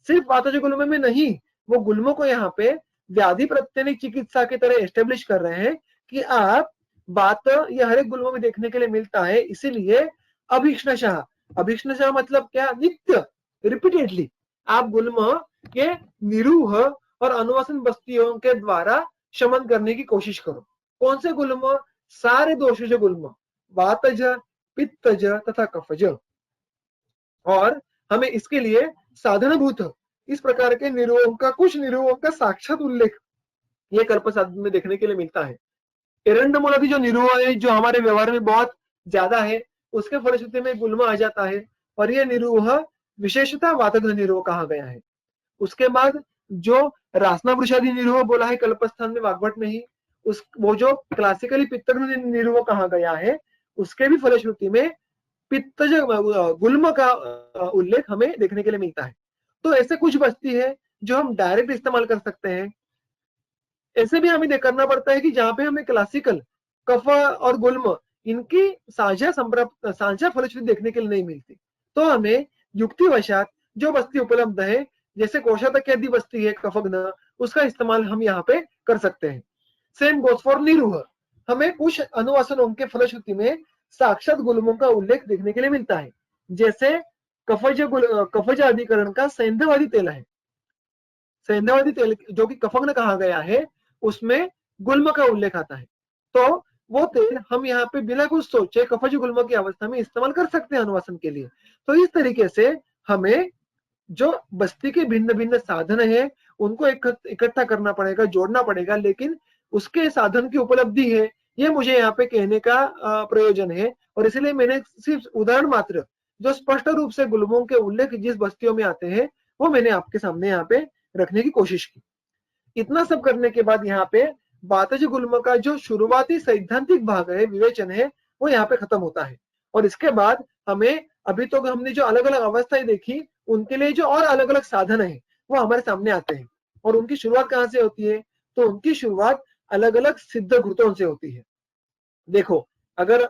सिर्फ वातज गुल्म में नहीं, वो गुल्मों को यहाँ पे व्याधि प्रत्यनिक चिकित्सा की तरह एस्टेब्लिश कर रहे हैं कि आप बात ये हर एक गुल्मों में देखने के लिए मिलता है। इसीलिए अभीक्ष्णशः, अभीक्ष्णशः मतलब क्या? नित्य, रिपीटेडली आप गुल्म के निरूह और अनुवासन बस्तियों के द्वारा शमन करने की कोशिश करो। कौन से गुल्म? सारे दोषज गुल्म, वातज, पित्तज तथा कफज। और हमें इसके लिए साधनभूत इस प्रकार के निरोगों का, कुछ निरोगों का साक्षात उल्लेख ये कल्प साधन में देखने के लिए मिलता है। एरंडमूलादि जो निरोग है, जो हमारे व्यवहार में बहुत ज्यादा है, उसके फलश्रुति में गुल्म आ जाता है और ये निरोह विशेषता वातग्न निरोह कहा गया है। उसके बाद जो रासना वृषादि निरोह बोला है कल्पस्थान में वाग्भट में ही, उस वो जो क्लासिकली पित्तग्न निरोह कहा गया है, उसके भी फलश्रुति में पित्तज गुल्म का उल्लेख हमें देखने के लिए मिलता है। तो ऐसे कुछ बस्ती है जो हम डायरेक्ट इस्तेमाल कर सकते हैं। ऐसे भी हमें करना पड़ता है कि जहां पे हमें क्लासिकल कफ और गुल्म इनकी साझा फलश्रुति देखने के लिए नहीं मिलती। तो हमें युक्तिवशात जो बस्ती उपलब्ध है, जैसे कोशातक आदि बस्ती है कफग्न, उसका इस्तेमाल हम यहाँ पे कर सकते हैं। सेम गोज फॉर निरूह। हमें कुछ अनुवासनों के फलश्रुति में साक्षात गुल्मों का उल्लेख देखने के लिए मिलता है, जैसे कफज अधिकरण का सैंधवादी तेल है। सैंधवादी तेल जो कि कफग्न कहा गया है, उसमें गुल्म का उल्लेख आता है। तो वो तेल हम यहाँ पे बिना कुछ सोचे कफज गुल्म की अवस्था में इस्तेमाल कर सकते हैं अनुवासन के लिए। तो इस तरीके से हमें जो बस्ती के भिन्न भिन्न साधन है उनको इकट्ठा करना पड़ेगा, जोड़ना पड़ेगा, लेकिन उसके साधन की उपलब्धि है, ये मुझे यहाँ पे कहने का प्रयोजन है। और इसलिए मैंने सिर्फ उदाहरण मात्र जो स्पष्ट रूप से गुल्मों के उल्लेख जिस बस्तियों में आते हैं वो मैंने आपके सामने यहाँ पे रखने की कोशिश की। इतना सब करने के बाद यहाँ पे बातज गुल्म का जो शुरुआती सैद्धांतिक भाग है, विवेचन है, वो यहाँ पे खत्म होता है। और इसके बाद हमें अभी तो हमने जो अलग अलग अवस्थाएं देखी, उनके लिए जो और अलग अलग साधन है वो हमारे सामने आते हैं। और उनकी शुरुआत कहाँ से होती है? तो उनकी शुरुआत अलग अलग सिद्ध घृतों से होती है। देखो, अगर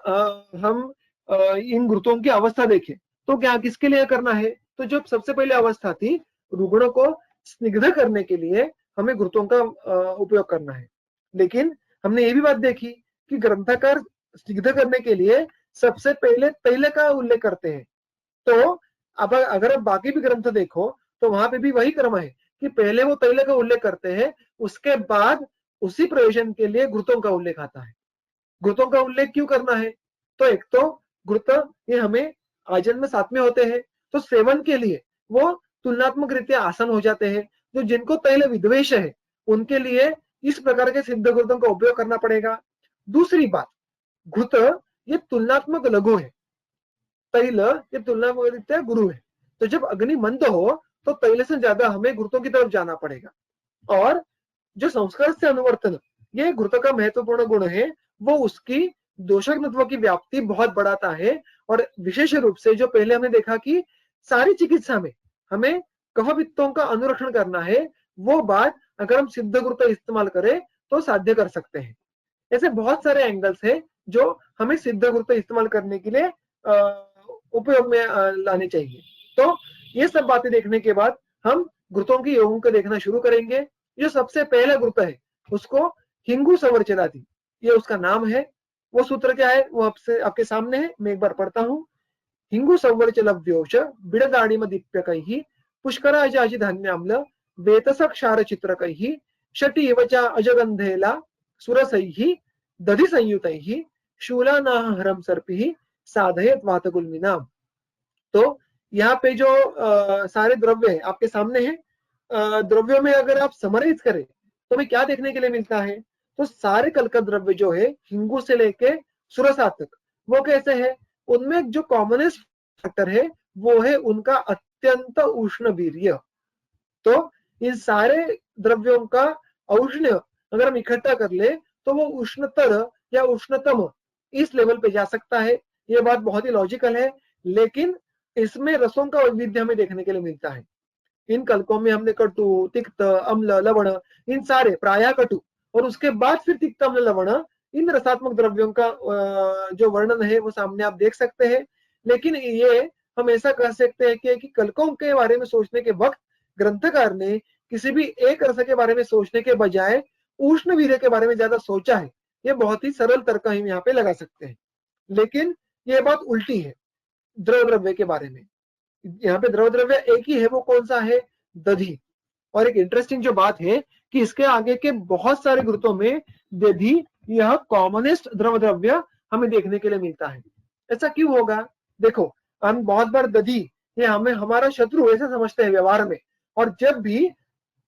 हम इन घृतों की अवस्था देखें तो क्या किसके लिए करना है? तो जो सबसे पहले अवस्था थी, रुग्ण को स्निग्ध करने के लिए हमें घृतों का उपयोग करना है। लेकिन हमने ये भी बात देखी कि ग्रंथकार स्निग्ध करने के लिए सबसे पहले तैल का उल्लेख करते हैं। तो अब अगर आप बाकी भी ग्रंथ देखो तो वहां पे भी वही क्रम है कि पहले वो तैल का उल्लेख करते हैं, उसके बाद उसी प्रयोजन के लिए घृतों का उल्लेख आता है। घृतों का उल्लेख क्यों करना है? तो एक तो घृत ये हमें आजन में साथ में होते हैं, तो सेवन के लिए वो तुलनात्मक रीत्या आसान हो जाते हैं। जो जिनको तैल विद्वेष है उनके लिए इस प्रकार के सिद्ध घृतों का उपयोग करना पड़ेगा। दूसरी बात, घृत ये तुलनात्मक लघु है, तैल ये तुलनात्मक रीत्या गुरु है। तो जब अग्नि मंद हो तो तैल से ज्यादा हमें घृतों की तरफ जाना पड़ेगा। और जो संस्कार से अनुवर्तन, ये घृत का महत्वपूर्ण गुण है, वो उसकी दोषज्ञत्व की व्याप्ति बहुत बढ़ाता है। और विशेष रूप से जो पहले हमने देखा कि सारी चिकित्सा में हमें कफ पित्तों का अनुरक्षण करना है, वो बात अगर हम सिद्ध घृत इस्तेमाल करें तो साध्य कर सकते हैं। ऐसे बहुत सारे एंगल्स है जो हमें सिद्ध घृत इस्तेमाल करने के लिए उपयोग में लाने चाहिए। तो ये सब बातें देखने के बाद हम घृतों की योगों को देखना शुरू करेंगे। जो सबसे पहला घृत है उसको हिंगू संवर्चलाति, ये उसका नाम है। वो सूत्र क्या है वो आपके सामने है, मैं एक बार पढ़ता हूँ। हिंगू संवर्चलव्योच बिडदाणिमदीप्यकैः पुष्कराजाजि धान्याम्ल वेतस क्षार चित्रकैः शटी एव च अजगंधेला सुरसैः दधि संयुतैः शूलानाह हरम सर्पिः साधयत वातगुल्मिनाम। तो यहाँ पे जो सारे द्रव्य है आपके सामने है। द्रव्यों में अगर आप समराइज करें तो हमें क्या देखने के लिए मिलता है? तो सारे कलका द्रव्य जो है हिंगू से लेके सुरसा तक, वो कैसे है? उनमें जो कॉमनेस्ट फैक्टर है वो है उनका अत्यंत उष्ण वीर्य। तो इन सारे द्रव्यों का औष्ण्य अगर हम इकट्ठा कर ले तो वो उष्णतर या उष्णतम इस लेवल पे जा सकता है। ये बात बहुत ही लॉजिकल है, लेकिन इसमें रसों का वैविध्य हमें देखने के लिए मिलता है। इन कलकों में हमने कटु, तिक्त, अम्ल, लवण, इन सारे प्रायः कटु और उसके बाद फिर तिक्त, अम्ल, लवण, इन रसात्मक द्रव्यों का जो वर्णन है वो सामने आप देख सकते हैं। लेकिन ये हम ऐसा कह सकते हैं कि कलकों के बारे में सोचने के वक्त ग्रंथकार ने किसी भी एक रस के बारे में सोचने के बजाय उष्ण वीर्य के बारे में ज्यादा सोचा है। ये बहुत ही सरल तर्क हम यहाँ पे लगा सकते हैं। लेकिन ये बात उल्टी है द्रव द्रव्य के बारे में। यहाँ पे द्रव द्रव्य एक ही है, वो कौन सा है? दधि। और एक इंटरेस्टिंग जो बात है कि इसके आगे के बहुत सारे घृतों में दधि यह कॉमनेस्ट द्रव द्रव्य हमें देखने के लिए मिलता है। ऐसा क्यों होगा? देखो, हम बहुत बार दधि ये हमें हमारा शत्रु ऐसे समझते हैं व्यवहार में। और जब भी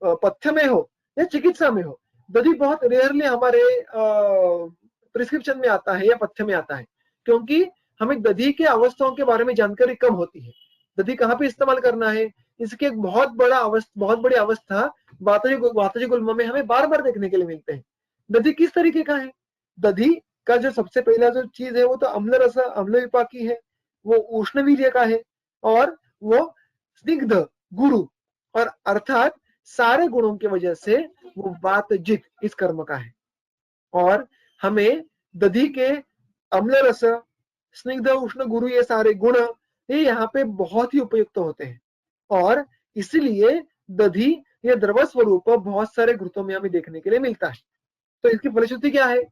पथ्य में हो या चिकित्सा में हो, दधि बहुत रेयरली हमारे प्रिस्क्रिप्शन में आता है या पथ्य में आता है, क्योंकि हमें दधि के अवस्थाओं के बारे में जानकारी कम होती है। दधि कहाँ पे इस्तेमाल करना है, इसके एक बहुत बड़ी अवस्था वातज गुल्म में हमें बार बार देखने के लिए मिलते हैं। दधि किस तरीके का है? दधि का जो सबसे पहला जो चीज है वो तो अम्ल रस अम्ल विपाकी है, वो उष्ण वीर्य का है और वो स्निग्ध गुरु और अर्थात सारे गुणों की वजह से वो वातजित इस कर्म का है। और हमें दधि के अम्ल रस, स्निग्ध उष्ण गुरु, ये सारे गुण ये यहाँ पे बहुत ही उपयुक्त होते हैं। और इसलिए दधि ये द्रव स्वरूप बहुत सारे घृतों में हमें देखने के लिए मिलता है। तो इसकी फलश्रुति क्या है?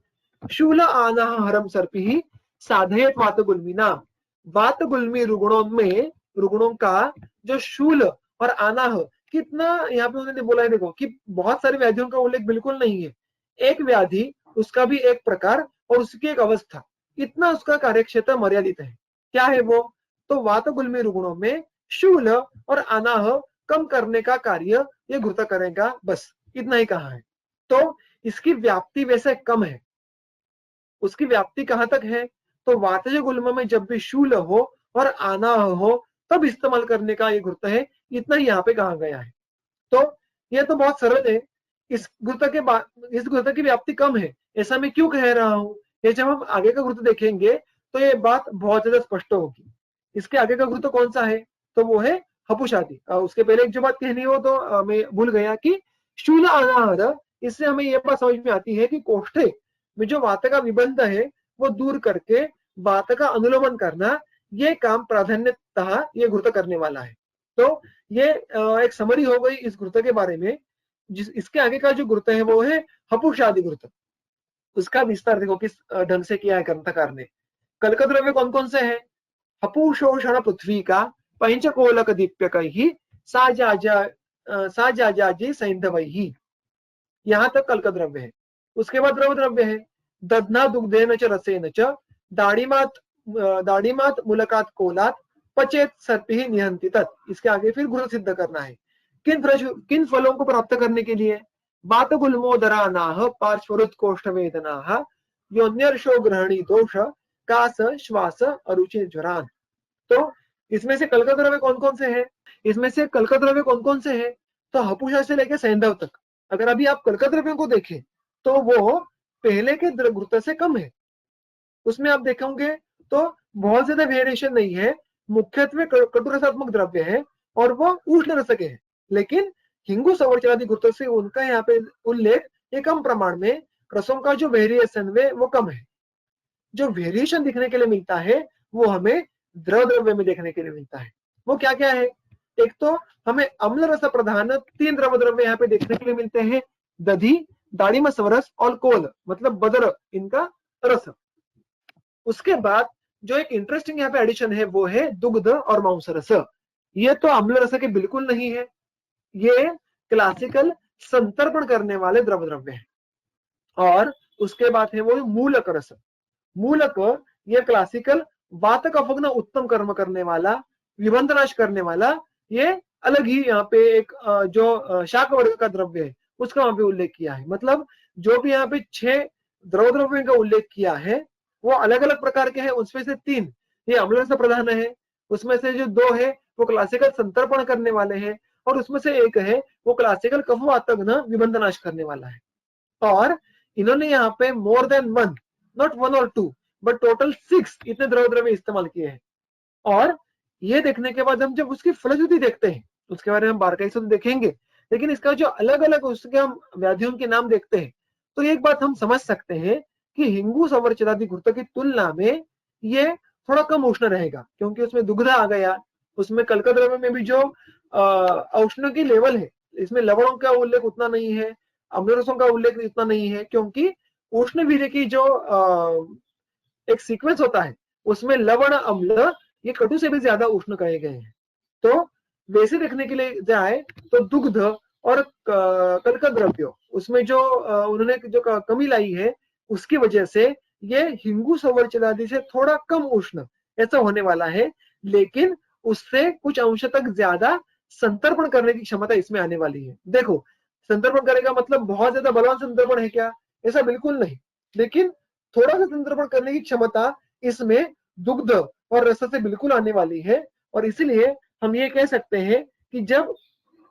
शूल आनाहरम सर्पि साधयत वातगुल्मी नाम। वातगुल्मी रुग्णों में, रुग्णों का जो शूल और आनाह, कितना यहाँ पे उन्होंने बोला है, देखो कि बहुत सारी व्याधियों का उल्लेख बिल्कुल नहीं है। एक व्याधि, उसका भी एक प्रकार और उसकी एक अवस्था, इतना उसका कार्यक्षेत्र मर्यादित है। क्या है वो? तो वातगुल्मी रुग्णों में शूल और अनाह कम करने का कार्य ये घृत करेगा, बस इतना ही कहा है। तो इसकी व्याप्ति वैसे कम है। उसकी व्याप्ति कहां तक है? तो वातज गुल्म में जब भी शूल हो और अनाह हो तब इस्तेमाल करने का ये घृत है, इतना ही यहाँ पे कहा गया है। तो ये तो बहुत सरल है। इस घृत की व्याप्ति कम है, ऐसा मैं क्यों कह रहा हूं? ये जब हम आगे का घृत देखेंगे तो ये बात बहुत ज्यादा स्पष्ट होगी। इसके आगे का घृत कौन सा है? तो वो है हपुषादि। उसके पहले एक जो बात कहनी हो तो मैं भूल गया कि शूल अनाहर, इससे हमें यह बात समझ में आती है कि कोष्ठे में जो वात का विबंध है वो दूर करके वात का अनुलोमन करना, ये काम प्राधान्यतः ये घृत करने वाला है। तो ये एक समरी हो गई इस घृत के बारे में। इसके आगे का जो घृत है वो है हपुषादि घृत। उसका विस्तार देखो किस ढंग से किया है ग्रंथकार ने। कल्क द्रव्य कौन कौन से हैं? हपुषोषण पृथ्वी का पंचकोलक दीप्यकैः साजाजी सैंधवैः, यहाँ तक कल्क द्रव्य है। उसके बाद द्रव द्रव्य है दध्ना दुग्धेन च रसेन च दाढ़ीमात मूलकात कोलात पचेत सर्पि निहंति तत्। इसके आगे फिर घृत सिद्ध करना है। किन फलों को प्राप्त करने के लिए? बात गुल्मोदरानाह पार्श्वरुत्कोष्ठ वेदनाः योन्यर्षो ग्रहणी दोष कास श्वास अरुचि ज्वरान। तो इसमें से कल्क द्रव्य कौन कौन से हैं? इसमें से कल्क द्रव्य कौन कौन से हैं? तो हपुषा से लेकर सैंधव तक अगर अभी आप कल्क द्रव्यों को देखें तो वो पहले के घृत से कम है। उसमें आप देखोगे तो बहुत ज्यादा वेरिएशन नहीं है। मुख्यत्वे कटुरसात्मक द्रव्य है और वो उष्ण रस के है। लेकिन हिंगु संवरचनादि घृतों से उनका यहाँ पे उल्लेख ये कम प्रमाण में, रसों का जो वेरिएशन वे वो कम है। जो वेरिएशन दिखने के लिए मिलता है वो हमें द्रव द्रव्य में देखने के लिए मिलता है। वो क्या क्या है? एक तो हमें अम्ल रस प्रधान 3 द्रव द्रव्य यहाँ पे देखने के लिए मिलते हैं, दधि, दाड़िम स्वरस और कोल, मतलब बदर, इनका रस। उसके बाद जो एक इंटरेस्टिंग यहाँ पे एडिशन है वो है दुग्ध और मांस रस। ये तो अम्ल रस के बिल्कुल नहीं है, ये क्लासिकल संतर्पण करने वाले द्रव द्रव्य है। और उसके बाद है वो मूलक रस। मूलक ये क्लासिकल वात कफग्न उत्तम कर्म करने वाला, विबंधनाश करने वाला, ये अलग ही यहाँ पे एक जो शाक वर्ग का द्रव्य है उसका वहां पे उल्लेख किया है। मतलब जो भी यहाँ पे 6 द्रव द्रव्यों का उल्लेख किया है वो अलग अलग प्रकार के हैं। उसमें से 3 ये अम्ल रस प्रधान है, उसमें से जो 2 है वो क्लासिकल संतर्पण करने वाले हैं, और उसमें से एक है वो क्लासिकल कफ वातग्न विबंधनाश करने वाला है। और इन्होंने यहाँ पे मोर देन 1, नॉट 1 और 2 बट टोटल 6 इतने द्रव द्रव्य इस्तेमाल किए हैं। और ये देखने के बाद हम जब उसकी फलश्रुति देखते हैं, उसके बारे में हम बारकाई से तो देखेंगे, लेकिन इसका जो अलग अलग उसके हम व्याधियों के नाम देखते हैं तो एक बात हम समझ सकते हैं कि हिंगू संवरचनादि घृत की तुलना में ये थोड़ा कम उष्ण रहेगा, क्योंकि उसमें दुग्ध आ गया। उसमें कल्क द्रव्य में भी जो औष्ण की लेवल है, इसमें लवणों का उल्लेख उतना नहीं है, अम्ल रसों का उल्लेख इतना नहीं है, क्योंकि उष्ण वीर्य की जो एक सीक्वेंस होता है उसमें लवण अम्ल ये कटु से भी ज्यादा उष्ण कहे गए हैं। तो वैसे देखने के लिए जाए तो दुग्ध और कल्क द्रव्य उसमें जो उन्होंने जो कमी लाई है उसकी वजह से ये हिंगू संवरचनादि से थोड़ा कम उष्ण ऐसा होने वाला है। लेकिन उससे कुछ अंश तक ज्यादा संतर्पण करने की क्षमता इसमें आने वाली है। देखो, संतर्पण करेगा मतलब बहुत ज्यादा बलवान संतर्पण है क्या? ऐसा बिल्कुल नहीं, लेकिन थोड़ा सा संतर्पण करने की क्षमता इसमें दुग्ध और रस से बिल्कुल आने वाली है। और इसीलिए हम ये कह सकते हैं कि जब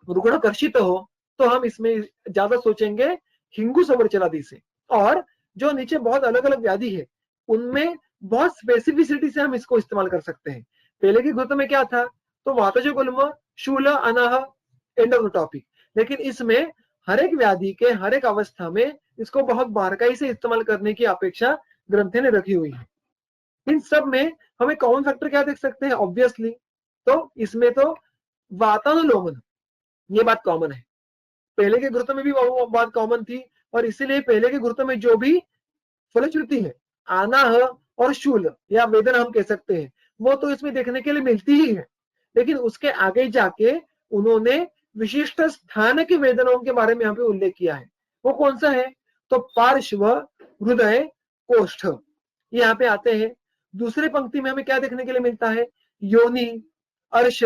रुग्ण कर्षित हो तो हम इसमें ज्यादा सोचेंगे हिंगू संवरचनादि से। और जो नीचे बहुत अलग अलग व्याधि है उनमें बहुत स्पेसिफिसिटी से हम इसको इस्तेमाल कर सकते हैं। पहले की घृत में क्या था? तो वातज गुल्म, शूल, Ana, end of the topic. लेकिन इसमें हर एक व्याधि के हर एक अवस्था में इसको बहुत बारकाई से इस्तेमाल करने की अपेक्षा ग्रंथ ने रखी हुई है। इन सब में हमें कॉमन फैक्टर क्या देख सकते हैं ऑब्वियसली, तो इसमें तो वातानुलोमन, ये बात कॉमन है। पहले के गुरुत्व में भी वो बात कॉमन थी, और इसीलिए पहले के गुरुत्व में जो भी फलश्रुति है, आनाह और शूल या वेदन हम कह सकते हैं, वो तो इसमें देखने के लिए मिलती ही है। लेकिन उसके आगे जाके उन्होंने विशिष्ट स्थान के वेदनों के बारे में यहाँ पे उल्लेख किया है। वो कौन सा है? तो पार्श्व, हृदय, कोष्ठ, यहाँ पे आते हैं। दूसरी पंक्ति में हमें क्या देखने के लिए मिलता है? योनि, अर्श,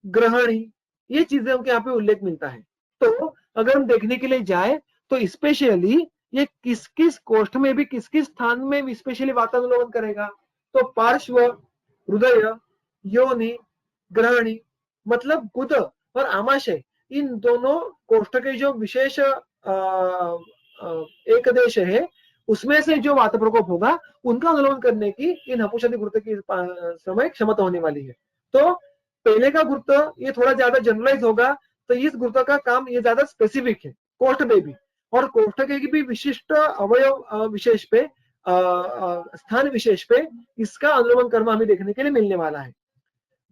ग्रहणी, ये चीजें के यहाँ पे उल्लेख मिलता है। तो अगर हम देखने के लिए जाए तो स्पेशली ये किस किस कोष्ठ में भी किस किस स्थान में स्पेशली वातानुलोमन करेगा? तो पार्श्व, हृदय, योनि, ग्रहणी, मतलब गुद और आमाशय, इन दोनों कोष्ठ के जो विशेष एक देश है, उसमें से जो वात प्रकोप होगा उनका अनुलोमन करने की इन हपुषादि गुरुत्व की समय क्षमता होने वाली है। तो पहले का गुरुत्व ये थोड़ा ज्यादा जनरलाइज होगा, तो इस गुरुत्व का काम ये ज्यादा स्पेसिफिक है कोष्ठ में भी, और कोष्ठ के भी विशिष्ट अवयव विशेष पे स्थान विशेष पे इसका अनुलोमन कर्म हमें देखने के लिए मिलने वाला है।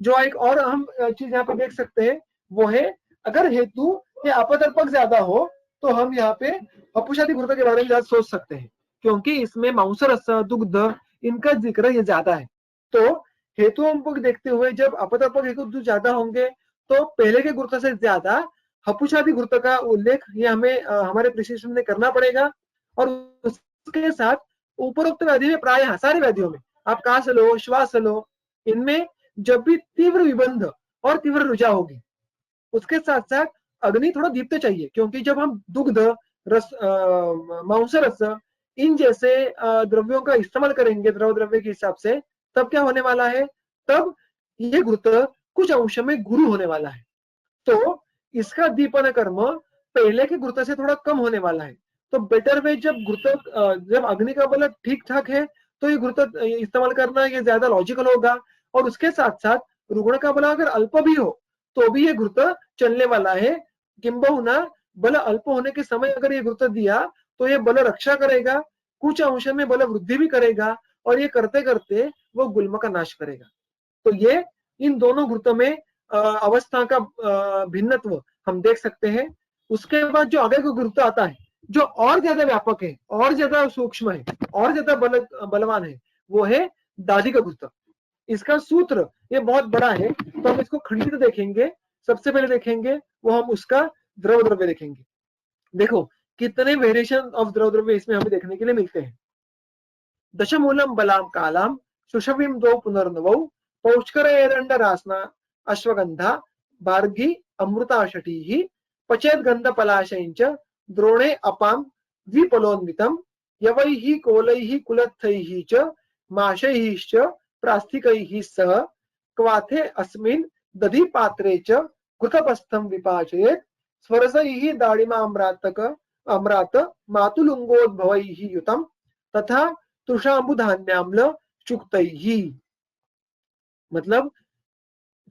जो एक और हम चीज यहाँ पे देख सकते हैं वो है, अगर हेतु या अपतर्पक ज्यादा हो तो हम यहाँ पे अपुषादि गुरुत्व के बारे में ज्यादा सोच सकते हैं, क्योंकि इसमें मांसरस, दुग्ध, इनका जिक्र ये ज्यादा है। तो हेतु हम देखते हुए जब अपतर्पक हेतु ज्यादा होंगे तो पहले के गुरुत्व से ज्यादा हपुषादि गुरुत्व का उल्लेख ये हमें हमारे प्रिसिशन में करना पड़ेगा। और उसके साथ उपरोक्त व्याधि में प्राय सारे व्याधियों में, आप काश लो, श्वास लो, इनमें जब भी तीव्र विबंध और तीव्र रुझा होगी, उसके साथ साथ अग्नि थोड़ा दीप्त चाहिए, क्योंकि जब हम दुग्ध, रस, मांस रस, इन जैसे द्रव्यों का इस्तेमाल करेंगे द्रव द्रव्य के हिसाब से, तब क्या होने वाला है? तब ये गुरुत्व कुछ अंश में गुरु होने वाला है। तो इसका दीपन कर्म पहले के गुरुत्व से थोड़ा कम होने वाला है। तो बेटर वे जब गुरुत्व, जब अग्नि का बल ठीक ठाक है तो ये गुरुत्व इस्तेमाल करना ये ज्यादा लॉजिकल होगा। और उसके साथ साथ रुग्ण का बल अगर अल्प भी हो तो भी ये गुरुत्व चलने वाला है। किंबहुना बल अल्प होने के समय अगर ये गुरुत्व दिया तो ये बल रक्षा करेगा, कुछ अंश में बल वृद्धि भी करेगा, और ये करते करते वो गुल्म का नाश करेगा। तो ये इन दोनों गुरुत्व में अवस्था का भिन्नत्व हम देख सकते हैं। उसके बाद जो आगे का गुरुत्व आता है, जो और ज्यादा व्यापक है, और ज्यादा सूक्ष्म है, और ज्यादा बलवान है, वो है दादी का गुरुत्व। इसका सूत्र ये बहुत बड़ा है, तो हम इसको खंडित देखेंगे। सबसे पहले देखेंगे वो हम उसका द्रव द्रव्य देखेंगे। देखो कितने वेरिएशन ऑफ द्रव द्रव्य इसमें हमें देखने के लिए मिलते हैं। दशमूलम बलाम कालाम सुषविम दो पुनर्नवौ पौष्कर एरंडरासना अश्वगंधा भार्गी अमृताशटी पचेद गंध पलाशंच द्रोणे अपाम द्विपलोन्वितम यवैः कोलैः कुलत्थैः च माशैश्च प्रास्थिकैः सह क्वाथे अस्मिन् दधि पात्रे च घृतपस्थं विपाचयेत् स्वरसैः दाडिमाम्रातक अम्रात मातुलुंगोद्भवैः युतम तथा तुषाम्बुधान्याम्ल चुक्तैः। मतलब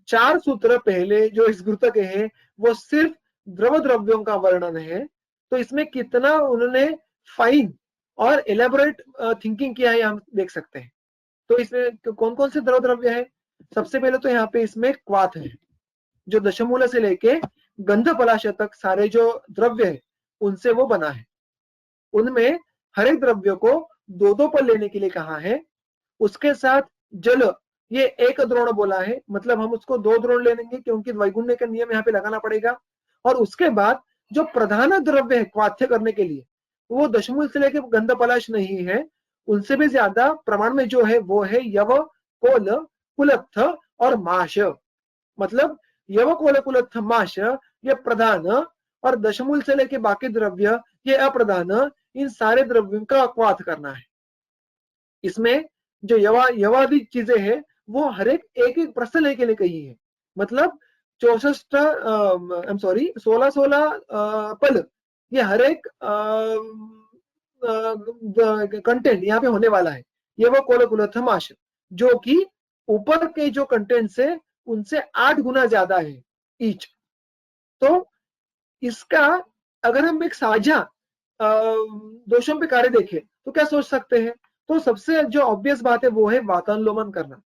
4 सूत्र पहले जो इस गुरुत्व के हैं वो सिर्फ द्रव द्रव्यों का वर्णन है। तो इसमें कितना उन्होंने फाइन और एलेबोरेट थिंकिंग किया है हम देख सकते हैं। तो इसमें कौन कौन से द्रव द्रव्य है? सबसे पहले तो यहाँ पे इसमें क्वाथ है, जो दशमूल से लेके गंध पलाश तक सारे जो द्रव्य है उनसे वो बना है। उनमें हर एक द्रव्य को दो दो पल लेने के लिए कहा है। उसके साथ जल, ये एक द्रोण बोला है, मतलब हम उसको 2 द्रोण ले लेंगे क्योंकि द्विगुण्य का नियम यहाँ पे लगाना पड़ेगा। और उसके बाद जो प्रधान द्रव्य है क्वाथ्य करने के लिए, वो दशमूल से लेकर गंध पलाश नहीं है, उनसे भी ज्यादा प्रमाण में जो है वो है यव, कोल, कुलत्थ और माश। मतलब यव, कोल, कुलत्थ, माश ये प्रधान, और दशमूल से लेके बाकी द्रव्य ये अप्रधान, इन सारे द्रव्यों का क्वाथ करना है। इसमें जो यवादी चीजें हैं वो हर एक एक प्रश्न लेने के लिए कही है। मतलब 16 पल ये हर एक कंटेंट यहाँ पे होने वाला है। ये वो कोलकुलथमाश जो कि ऊपर के जो कंटेंट से उनसे 8 गुना ज्यादा है ईच। तो इसका अगर हम एक साझा दोषों पे कार्य देखें तो क्या सोच सकते हैं? तो सबसे जो ऑब्वियस बात है वो है वातानुलोमन करना।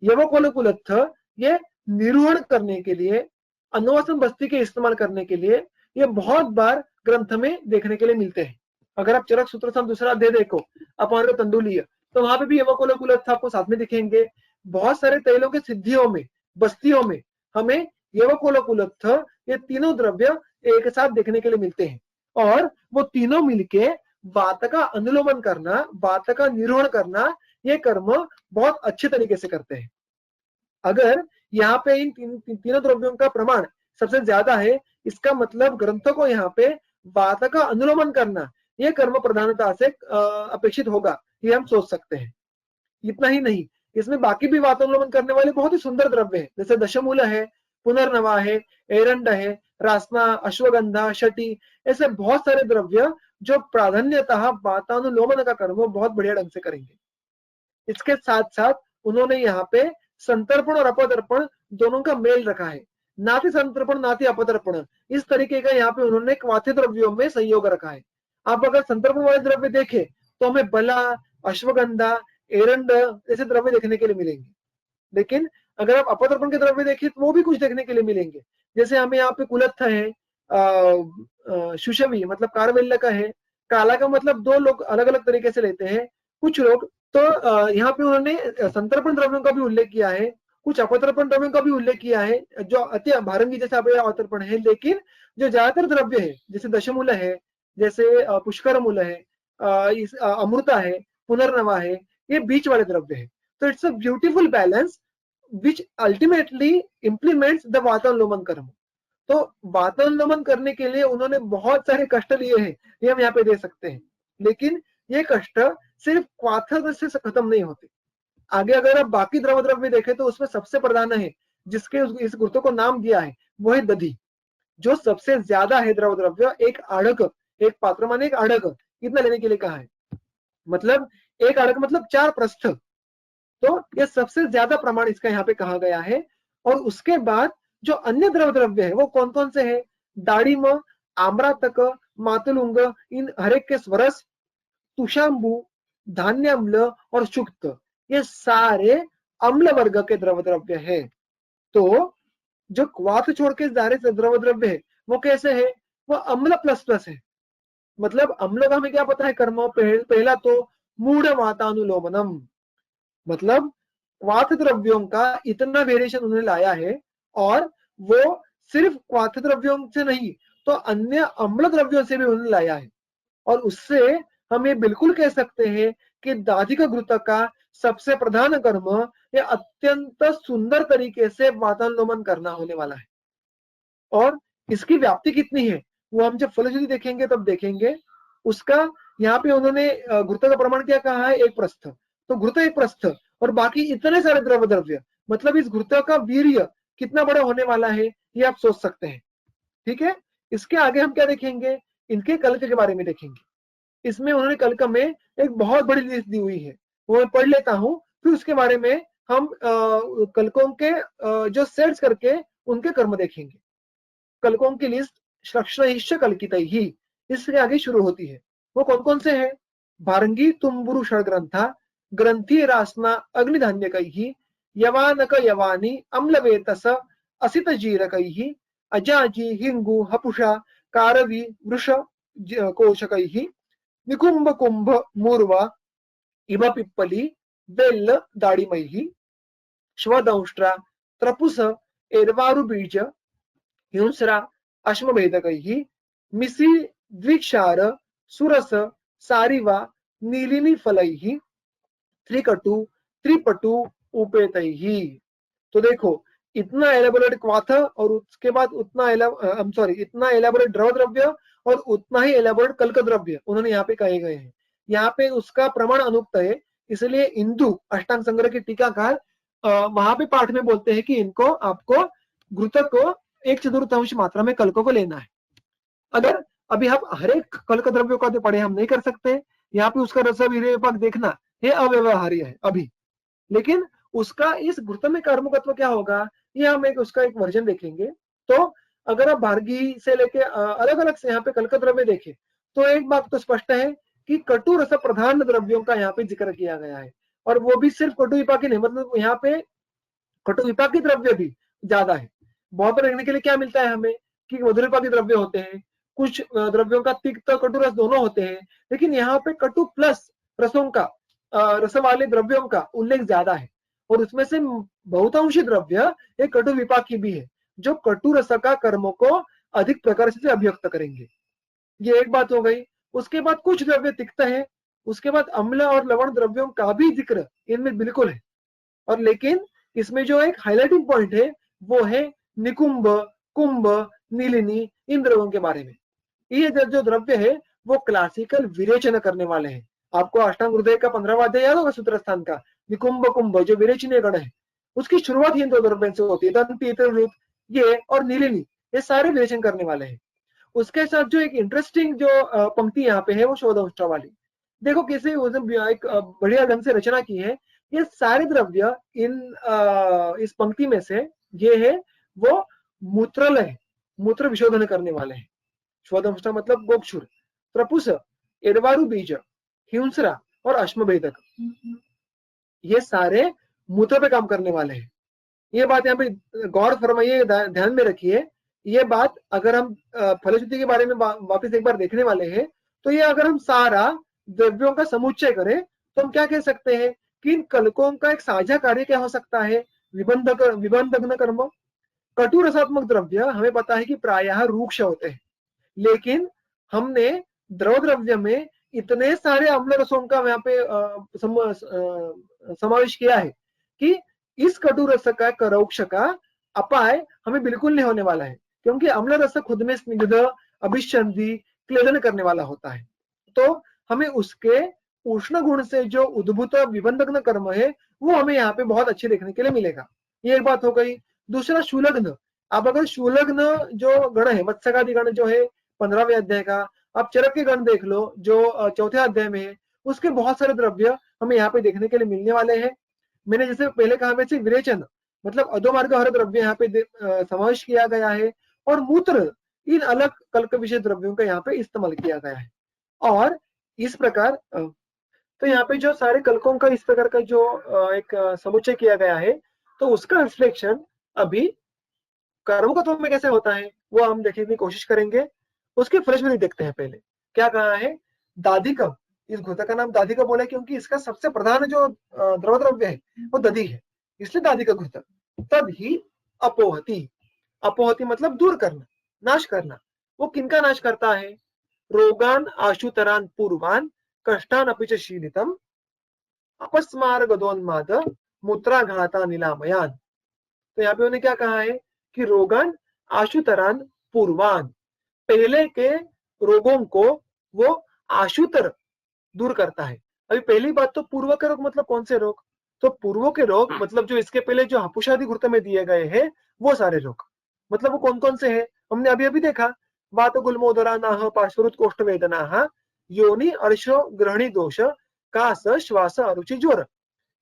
यवकोलकुलत्थ ये निरूहण करने के लिए, अन्नवासम बस्ती के इस्तेमाल करने के लिए ये बहुत बार ग्रंथ में देखने के लिए मिलते हैं। अगर आप चरक सूत्र सम दूसरा दे देखो अपवर्ग तंडुलीय, तो वहां पे भी यवकोलकुलत्थ आपको साथ में दिखेंगे। बहुत सारे तैलों के सिद्धियों में, बस्तियों में हमें यवकोलकुलत्थ ये तीनों द्रव्य एक साथ देखने के लिए मिलते हैं, और वो तीनों मिलके वात का अनुलोमन करना, वात का निरोहण करना, ये कर्म बहुत अच्छे तरीके से करते हैं। अगर यहाँ पे इन तीनों द्रव्यों का प्रमाण सबसे ज्यादा है, इसका मतलब ग्रंथों को यहाँ पे वात का अनुलोमन करना ये कर्म प्रधानता से अपेक्षित होगा, ये हम सोच सकते हैं। इतना ही नहीं, इसमें बाकी भी वातानुलोमन करने वाले बहुत ही सुंदर द्रव्य है, जैसे दशमूल है, पुनर्नवा है, एरंड है, रासना, अश्वगंधा, शटी, ऐसे बहुत सारे द्रव्य जो प्राधान्यतः वातानुलोमन का कर्म बहुत बढ़िया ढंग से करेंगे। इसके साथ साथ उन्होंने यहाँ पे संतर्पण और अपतर्पण दोनों का मेल रखा है, नाति संतर्पण नाति अपतर्पण, इस तरीके का यहाँ पे उन्होंने क्वाथ्य द्रव्यों में संयोग रखा है। आप अगर संतर्पण वाले द्रव्य देखें तो हमें बला, अश्वगंधा, एरंड ऐसे द्रव्य देखने के लिए मिलेंगे, लेकिन अगर आप अपतर्पण के द्रव्य देखें तो वो भी कुछ देखने के लिए मिलेंगे। जैसे हमें यहाँ पे कुलत्थ है, शुशवी मतलब कारवेल्य का है, काला का मतलब दो लोग अलग अलग तरीके से लेते हैं कुछ लोग, तो यहाँ पे उन्होंने संतर्पण द्रव्यों का भी उल्लेख किया है, कुछ अपतर्पण द्रव्यों का भी उल्लेख किया है, जो अति भारंगी जैसे अवतर्पण है, लेकिन जो ज्यादातर द्रव्य है जैसे दशमूल है, जैसे पुष्कर मूल है, अमृता है, पुनर्नवा है, ये बीच वाले द्रव्य है। तो it's a beautiful balance which ultimately implements the वातानुलोमन कर्म। तो वातानुलोमन करने के लिए उन्होंने बहुत सारे कष्ट लिए हैं, ये हम यहाँ पे दे सकते हैं, लेकिन ये कष्ट सिर्फ क्वाथर से खत्म नहीं होते। आगे अगर आप बाकी द्रव द्रव्य देखें तो उसमें सबसे प्रधान है, जिसके इस गुरुत्व को नाम दिया है, वो है दधि, जो सबसे ज्यादा है द्रव द्रव्य। एक आड़क, एक पात्र माने एक आड़क इतना लेने के लिए कहा है, मतलब एक आड़क मतलब 4 प्रस्थ, तो ये सबसे ज्यादा प्रमाण इसका यहाँ पे कहा गया है। और उसके बाद जो अन्य द्रव द्रव्य है वो कौन कौन से है, दाड़िम, आम्रातक, मातुलुंग, इन हरेक के स्वरस, तुषांबु, धान्याम्ल और शुक्त, ये सारे अम्ल वर्ग के द्रव द्रव्य है। तो जो क्वाथ छोड़ के सारे द्रव द्रव्य है वो कैसे है, वो अम्ल प्लस प्लस है। मतलब अम्ल का हमें क्या पता है कर्म, पहला तो मूढ़ वातानुलोमनम, मतलब क्वाथ द्रव्यों का इतना वेरिएशन उन्होंने लाया है, और वो सिर्फ क्वाथ द्रव्यों से नहीं तो अन्य अम्ल द्रव्यों से भी उन्होंने लाया है। और उससे हम ये बिल्कुल कह सकते हैं कि दाधिक घृत का सबसे प्रधान कर्म ये अत्यंत सुंदर तरीके से वातानुलोमन करना होने वाला है। और इसकी व्याप्ति कितनी है वो हम जब फलश्रुति देखेंगे तब देखेंगे। उसका यहाँ पे उन्होंने घृत का प्रमाण क्या कहा है, एक प्रस्थ, तो घृत एक प्रस्थ और बाकी इतने सारे द्रव द्रव्य, मतलब इस घृत का वीर्य कितना बड़ा होने वाला है ये आप सोच सकते हैं। ठीक है, इसके आगे हम क्या देखेंगे, इनके कल्क के बारे में देखेंगे। इसमें उन्होंने कल्क में एक बहुत बड़ी लिस्ट दी हुई है, वो मैं पढ़ लेता हूं, फिर उसके बारे में हम कल्कों के जो सेट्स करके उनके कर्म देखेंगे। कल्कों की लिस्ट श्रक्षणैश्च कल्कितैः इससे आगे शुरू होती है। वो कौन कौन से हैं, भारंगी तुम्बुरु षड्ग्रंथा, ग्रंथि रासना अग्निधान्यकैः, यवानक यवानी अम्लवेतस असित जीरकैः, अजाजी हिंगु हपुषा कारवी वृष कोशकैः, निकुंभ कुंभ मूर्वा इव पिप्पली वेल्ल दाड़िमैः, श्वदंष्ट्रा त्रपुस एर्वारु बीज हिंस्रा अश्मभेदकैः, मिसि द्विक्षार सुरस सारिवा नीलिनी फलैः, त्रिकटु त्रिपटु उपेतैः। तो देखो इतना एलेबोरेट क्वाथ और उसके बाद उतना इतना एलेबोरेट द्रव द्रव्य और उतना ही एलेबोरेट कल्क द्रव्य उन्होंने यहाँ पे कहे गए हैं। यहाँ पे उसका प्रमाण अनुक्त है, इसलिए इंदु अष्टांग संग्रह की टीकाकार वहां पे पाठ में बोलते हैं कि इनको आपको घृत को 1/4 मात्रा में कल्कों को लेना है। अगर अभी हम हर एक कल्क द्रव्यों का पढ़े हम नहीं कर सकते, यहाँ पे उसका रस विपाक देखना ये अव्यवहार्य है अभी, लेकिन उसका इस घृत में कर्मकत्व क्या होगा ये हम उसका एक वर्जन देखेंगे। तो अगर आप भारगी से लेके अलग अलग से यहाँ पे कल्क द्रव्य देखें तो एक बात तो स्पष्ट है कि कटु रस प्रधान द्रव्यों का यहाँ पे जिक्र किया गया है, और वो भी सिर्फ कटु विपाकी नहीं, मतलब यहाँ पे कटु विपाकी द्रव्य भी ज्यादा है। बहुत बार देखने के लिए क्या मिलता है हमें कि मधुर विपाकी द्रव्य होते हैं, कुछ द्रव्यों का तिक्त कटु रस दोनों होते हैं, लेकिन यहाँ पे कटु प्लस रसों का रस वाले द्रव्यों का उल्लेख ज्यादा है, और उसमें से बहुतांशी द्रव्य एक कटु विपाकी भी है, जो कटु रस का कर्मों को अधिक प्रकार से अभिव्यक्त करेंगे। ये एक बात हो गई। उसके बाद कुछ द्रव्य तिक्त है, उसके बाद अम्ल और लवण द्रव्यों का भी जिक्र इनमें बिल्कुल है, और लेकिन इसमें जो एक हाईलाइटिंग पॉइंट है वो है निकुंभ, कुंभ, नीलिनी, इन द्रव्यों के बारे में। ये जो द्रव्य है वो क्लासिकल विरेचन करने वाले हैं। आपको अष्टांग हृदय का 15वां अध्याय याद होगा, सूत्र स्थान का निकुंभ कुंभ जो विरेचनीय गण है, उसकी शुरुआत ही इन दो द्रव्यों से होती है, दंती, त्रिवृत, ये और नीलिनी, ये सारे विरेचन करने वाले हैं। उसके साथ जो एक इंटरेस्टिंग जो पंक्ति यहाँ पे है वो शोधअष्टा वाली, देखो कैसे उसने एक बढ़िया ढंग से रचना की है। ये सारे द्रव्य इस पंक्ति में से ये है वो मूत्रलय, मूत्र विशोधन करने वाले हैं। शोधअष्टा मतलब गोक्षुर, प्रपुस, एरवारु बीज, हिंसरा और अश्मभेदक, ये सारे मूत्र पे काम करने वाले हैं। ये बात यहाँ पे गौर फरमाइए, ध्यान में रखिए। ये बात अगर हम फलश्रुति के बारे में वापस एक बार देखने वाले हैं, तो ये अगर हम सारा द्रव्यों का समुच्चय करें तो हम क्या कह सकते हैं कि इन कलकों का एक साझा कार्य क्या हो सकता है, विबंधन कर्म। कटु रसात्मक द्रव्य हमें पता है कि प्रायः रूक्ष होते हैं, लेकिन हमने द्रव द्रव्य में इतने सारे अम्ल रसों का यहाँ पे समावेश किया है कि इस कटु रस का करोक्ष का अपाय हमें बिल्कुल नहीं होने वाला है, क्योंकि अम्ल रस खुद में स्निग्ध, अभिसंधि, क्लेदन करने वाला होता है। तो हमें उसके उष्ण गुण से जो उद्भूत विबंधन कर्म है वो हमें यहाँ पे बहुत अच्छे देखने के लिए मिलेगा। ये एक बात हो गई। दूसरा शूलग्न, आप अगर शूलग्न जो गण है, मत्स्यकादि गण जो है 15वें अध्याय का, आप चरक के गण देख लो जो चौथे अध्याय में है, उसके बहुत सारे द्रव्य हमें यहाँ पे देखने के लिए मिलने वाले हैं। मैंने जैसे पहले कहा वैसे विरेचन मतलब अधोमार्ग हर द्रव्य यहाँ पे समावेश किया गया है, और मूत्र इन अलग कल्क विषय द्रव्यों का यहाँ पे इस्तेमाल किया गया है। और इस प्रकार तो यहाँ पे जो सारे कल्कों का इस प्रकार का जो एक समुच्चय किया गया है, तो उसका रिफ्लेक्शन अभी कर्मकत्व में कैसे होता है वो हम देखने की कोशिश करेंगे। उसके फलश्रुति देखते हैं। पहले क्या कहा है, दाधिकम, इस घृत का नाम दाधिका बोला क्योंकि इसका सबसे प्रधान जो द्रव द्रव्य है वो दधि है, इसलिए दाधिका घृत। तद ही अपोहति, अपोहति मतलब दूर करना, नाश करना। वो किनका नाश करता है, रोगान आशुतरान पूर्वान कष्टान अपि च शीलितम अपस्मारगदोन्माद मूत्राघाता निलामयान। तो यहाँ पे उन्होंने क्या कहा है कि रोगान आशुतरान पूर्वान, पहले के रोगों को वो आशुतर दूर करता है। अभी पहली बात तो पूर्व के रोग मतलब कौन से रोग, तो पूर्व के रोग मतलब जो इसके पहले जो हपुषादि घृत में दिए गए हैं वो सारे रोग, मतलब वो कौन कौन से हैं हमने अभी अभी देखा, वात गुल्मोदरा नाह पार्श्वरूत कोष्ठ वेदना, योनि अर्शो ग्रहणी दोष, कास श्वास अरुचि ज्वर,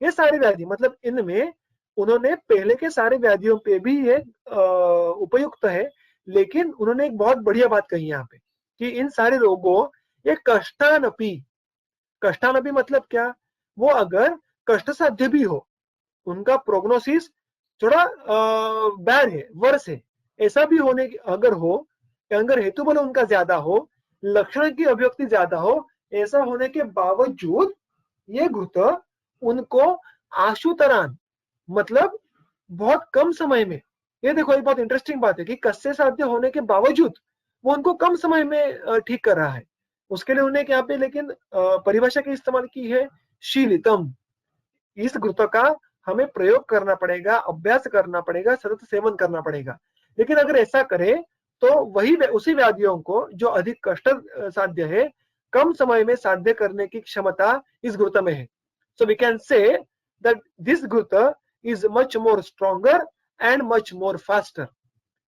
ये सारे व्याधि, मतलब इनमें उन्होंने पहले के सारे व्याधियों पे भी ये उपयुक्त है, लेकिन उन्होंने एक बहुत बढ़िया बात कही यहाँ पे कि इन सारे रोगों ये कष्टानपि, कष्टानपि मतलब क्या, वो अगर कष्ट साध्य भी हो, उनका प्रोग्नोसिस थोड़ा बैड है, वर्स है, ऐसा भी होने अगर हो, अगर हेतु बल उनका ज्यादा हो, लक्षण की अभिव्यक्ति ज्यादा हो, ऐसा होने के बावजूद ये घृत उनको आशुतरान मतलब बहुत कम समय में, ये देखो एक बहुत इंटरेस्टिंग बात है कि कष्ट साध्य होने के बावजूद वो उनको कम समय में ठीक कर रहा है। उसके लिए उन्हें यहाँ पे लेकिन परिभाषा की इस्तेमाल की है शीलितम। इस घृत का हमें प्रयोग करना पड़ेगा, अभ्यास करना पड़ेगा, सतत सेवन करना पड़ेगा। लेकिन अगर ऐसा करे तो वही उसी व्याधियों को जो अधिक कष्ट साध्य है कम समय में साध्य करने की क्षमता इस घृत में है। So we can say that this घृत is much more stronger and much more faster.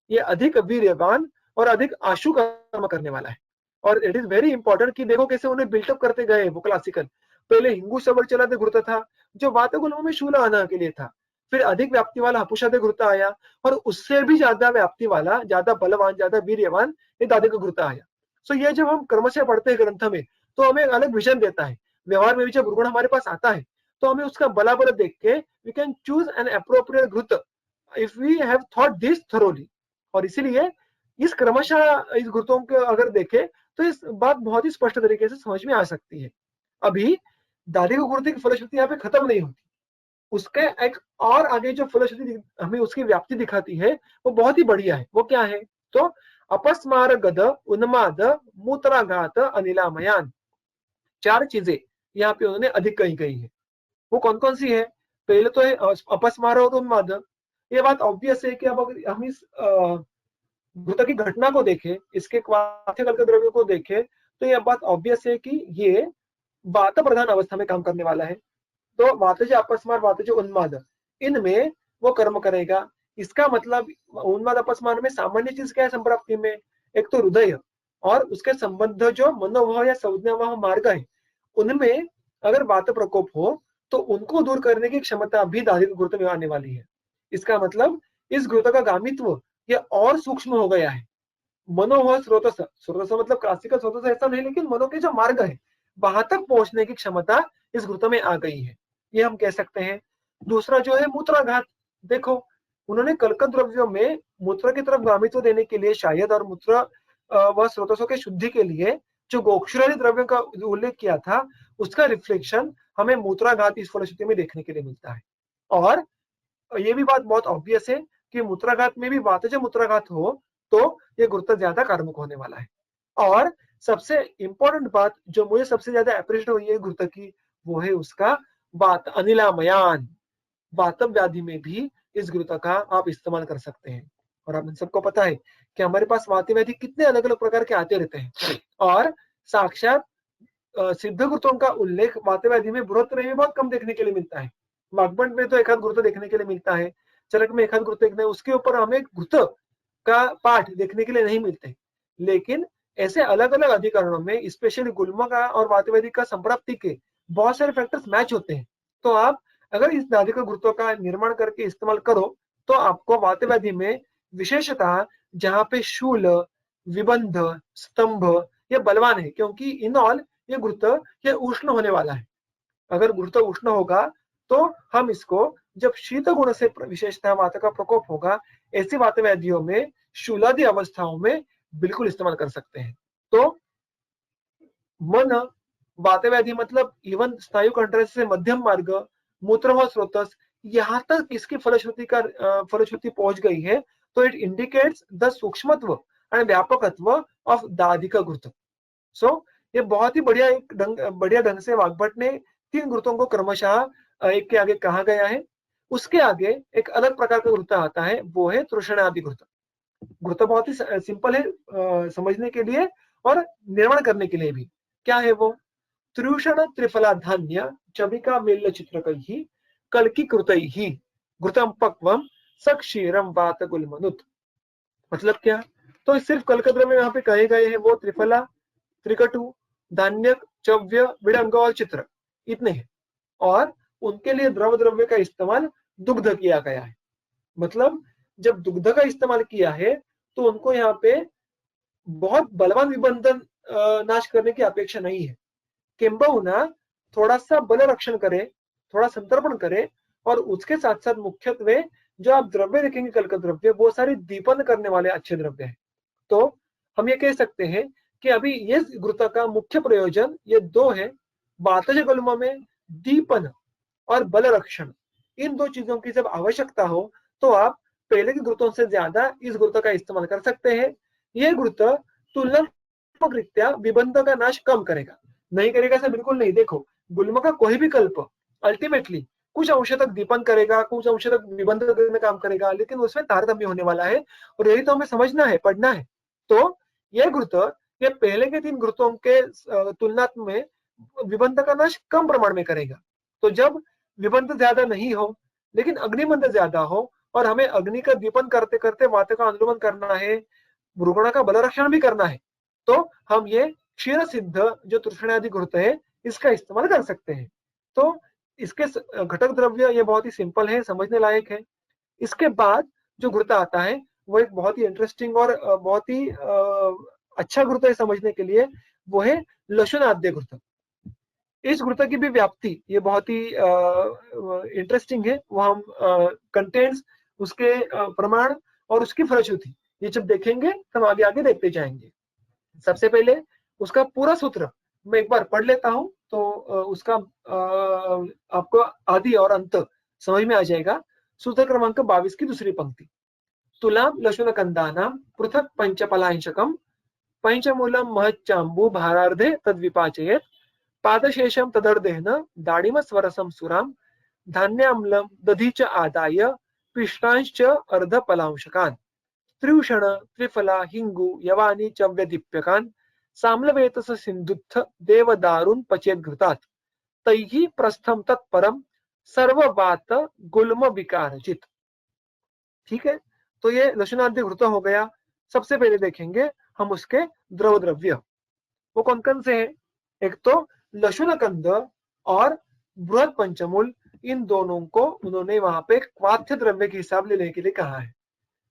ये अधिक वीर्यवान और अधिक आशु कर्म करने वाला है। और इट इज वेरी इंपॉर्टेंट कि देखो कैसे उन्हें बिल्टअप करते गए वो क्लासिकल। पहले हिंगू शबर चलाते घृत था जो वातगुल्म में शूला आना के लिए था, फिर अधिक व्याप्ति वाला हपुषादे घृत आया, और उससे भी ज्यादा व्याप्ति वाला, ज्यादा बलवान, ज्यादा वीर्यवान ये दादे का घृत आया। सो ये जब हम क्रमशः पढ़ते हैं ग्रंथ में तो हमें अलग विजन देता है। व्यवहार में भी जब गुण हमारे पास आता है तो हमें उसका बलाबल देख के we can choose an appropriate घृत if we have thought this thoroughly. और इसीलिए इस क्रमशः इस घृतों को अगर देखें तो इस बात बहुत ही स्पष्ट तरीके से समझ में आ सकती है। अभी दादी को घृत की फलश्रुति यहाँ पे खत्म नहीं होती, उसके एक और आगे जो फलश्रुति हमें उसकी व्याप्ति दिखाती है वो बहुत ही बढ़िया है। वो क्या है? तो अपस्मार गद उन्माद मूत्राघात अनिलामयान, चार चीजें यहाँ पे उन्होंने अधिक कही है। वो कौन कौन सी है? पहले तो है अपस्मार और उन्माद। ये बात ऑब्वियस है कि अब अगर हम इस घृत की घटना को देखें, इसके क्वाथ्यकल्प द्रव्य को देखें, तो यह बात ऑब्वियस है कि ये वात प्रधान अवस्था में काम करने वाला है। तो वातज अपस्मार वातज उन्माद, इनमें वो कर्म करेगा। इसका मतलब उन्माद अपस्मार में सामान्य चीज क्या है संप्राप्ति में? एक तो हृदय और उसके संबंध जो मनोवह या संज्ञावह मार्ग है, उनमें अगर वात प्रकोप हो तो उनको दूर करने की क्षमता भी दादिक घृत में आने वाली है। इसका मतलब इस घृत का गामित्व ये और सूक्ष्म हो गया है। मनोवह स्रोतस, स्रोतस मतलब क्लासिकल स्रोतस ऐसा नहीं, लेकिन मनो के जो मार्ग है वहां तक पहुंचने की क्षमता इस घृत में आ गई है, ये हम कह सकते हैं। दूसरा जो है मूत्राघात, देखो उन्होंने कल्क द्रव्यों में मूत्र की तरफ गामित्व देने के लिए शायद, और मूत्र व स्रोतसों के शुद्धि के लिए जो गोक्षुरादि द्रव्यों का उल्लेख किया था, उसका रिफ्लेक्शन हमें मूत्राघात इस फलश्रुति में देखने के लिए मिलता है। और ये भी बात बहुत ऑब्वियस है कि मूत्राघात में भी वातज मूत्राघात हो तो ये घृत ज्यादा कार्मुक होने वाला है। और सबसे इंपॉर्टेंट बात जो मुझे सबसे ज्यादा अप्रिशिएट हुई है घृत की, वो है उसका वात अनिलामयान। वातव व्याधि में भी इस घृत का आप इस्तेमाल कर सकते हैं। और आप सबको पता है कि हमारे पास वात व्याधि कितने अलग अलग प्रकार के आते रहते हैं, और साक्षात सिद्ध घृतों का उल्लेख वात व्याधि में बृहत्तर में बहुत कम देखने के लिए मिलता है। वाग्भट में तो एक आध घृत देखने के लिए मिलता है, चरक में एक आध घृत देखने, उसके ऊपर हमें घृत का पाठ देखने के लिए नहीं मिलते। लेकिन ऐसे अलग अलग अधिकरणों में स्पेशली गुल्म का और वातव्याधि का संप्राप्ति के बहुत सारे फैक्टर्स मैच होते हैं। तो आप अगर इस दादी का घृतों का निर्माण करके इस्तेमाल करो तो आपको वातव्याधि में विशेषतः जहाँ पे शूल, विबंध, स्तंभ ये बलवान है, क्योंकि इन ऑल ये घृत ये उष्ण होने वाला है। अगर घृत उष्ण होगा तो हम इसको जब शीत गुण से विशेषतः वात का प्रकोप होगा, ऐसी वात व्याधियों में शूलादि अवस्थाओं में बिल्कुल इस्तेमाल कर सकते हैं। तो मन वात व्याधि मतलब इवन स्नायु कंट्रेस से मध्यम मार्ग, मूत्र व स्रोतस, यहाँ तक इसकी फलश्रुति पहुंच गई है, तो इट इंडिकेट्स द सूक्ष्मत्व एंड व्यापकत्व ऑफ दादिक घृत। सो ये बहुत ही बढ़िया ढंग से वाग्भट ने तीन घृतों को क्रमशः एक के आगे कहा गया है। उसके आगे एक अलग प्रकार का घृत आता है, वो है तृष्णादि घृत। घृत बहुत ही सिंपल है समझने के लिए और निर्माण करने के लिए भी। क्या है वो? त्रिषण त्रिफला धान्य चविका मेल्ल चित्रकैः कल्कीकृतैः घृतं पक्वं सक्षीरं वात गुल्मनुत। मतलब क्या? तो सिर्फ कलकद्र में यहाँ पे कहे गए हैं वो त्रिफला, त्रिकटु, धान्य, चव्य, विडंग और चित्र, इतने हैं। और उनके लिए द्रव द्रव्य का इस्तेमाल दुग्ध किया गया है। मतलब जब दुग्ध का इस्तेमाल किया है तो उनको यहाँ पे बहुत बलवान विबंधन नाश करने की अपेक्षा नहीं है। किंबहुना थोड़ा सा बल रक्षण करे, थोड़ा संतर्पण करे, और उसके साथ साथ मुख्यत्वे जो आप द्रव्य देखेंगे कल का द्रव्य, वो सारे दीपन करने वाले अच्छे द्रव्य हैं। तो हम ये कह सकते हैं कि अभी ये घृत का मुख्य प्रयोजन ये दो है, वातज गुल्म में दीपन और बल रक्षण। इन दो चीजों की जब आवश्यकता हो तो आप पहले के घृतों से ज्यादा इस घृत का इस्तेमाल कर सकते हैं। यह घृत तुलनात्मक रीत्या विबंध का नाश कम करेगा, नहीं करेगा ऐसा बिल्कुल नहीं। देखो गुल्म का कोई भी कल्प अल्टीमेटली कुछ अंश तक दीपन करेगा, कुछ अंश तक विबंध में काम करेगा, लेकिन उसमें तारतम्य होने वाला है, और यही तो हमें समझना है, पढ़ना है। तो यह घृत ये पहले के तीन घृतों के तुलनात्मक में विबंध का नाश कम प्रमाण में करेगा। तो जब विबंध ज्यादा नहीं हो लेकिन अग्निबंध ज्यादा हो, और हमें अग्नि का दीपन करते करते वात का अनुलोमन करना है, भ्रूगुण का बल रक्षण भी करना है, तो हम ये क्षीर सिद्ध जो तृष्णादि घृत है इसका इस्तेमाल कर सकते हैं। तो इसके घटक द्रव्य ये बहुत ही सिंपल है, समझने लायक है। इसके बाद जो घृत आता है वो एक बहुत ही इंटरेस्टिंग और बहुत ही अच्छा घृत है समझने के लिए, वो है लशुनाद्य घृत। इस घृत की भी व्याप्ति ये बहुत ही इंटरेस्टिंग है। वो हम कंटेंट्स, उसके प्रमाण और उसकी फलश्रुति ये जब देखेंगे तब आगे आगे देखते जाएंगे। सबसे पहले उसका पूरा सूत्र मैं एक बार पढ़ लेता हूं, तो उसका आपको आदि और अंत समझ में आ जाएगा। सूत्र क्रमांक 22 की दूसरी पंक्ति। तुलां लशुनकन्दानां पृथक् पंचफलांशकं पंचमूलं महच्चाम्बु भारार्धे तद्विपाचयेत् पादशेषं तदर्धेन दाडिमस्वरसं सुरां धान्याम्लं दधि च आदाय पिष्टांश्च अर्धफलांशकान् त्रिवृषण त्रिफला हिंगु यवानी च व्यदीप्यकान् साम्लवेतस सिन्धुत्थ देवदारुन् पचेत् घृतात् तैः प्रस्थं तत्परं सर्ववात गुल्म विकारजित। ठीक है, तो ये लशुनाद्य घृत हो गया। सबसे पहले देखेंगे हम उसके द्रव द्रव्य, वो कौन कौन से हैं। एक तो लशुनकंद और बृहद पंचमूल, इन दोनों को उन्होंने वहां पे क्वाथ्य द्रव्य के हिसाब लेने के लिए कहा है।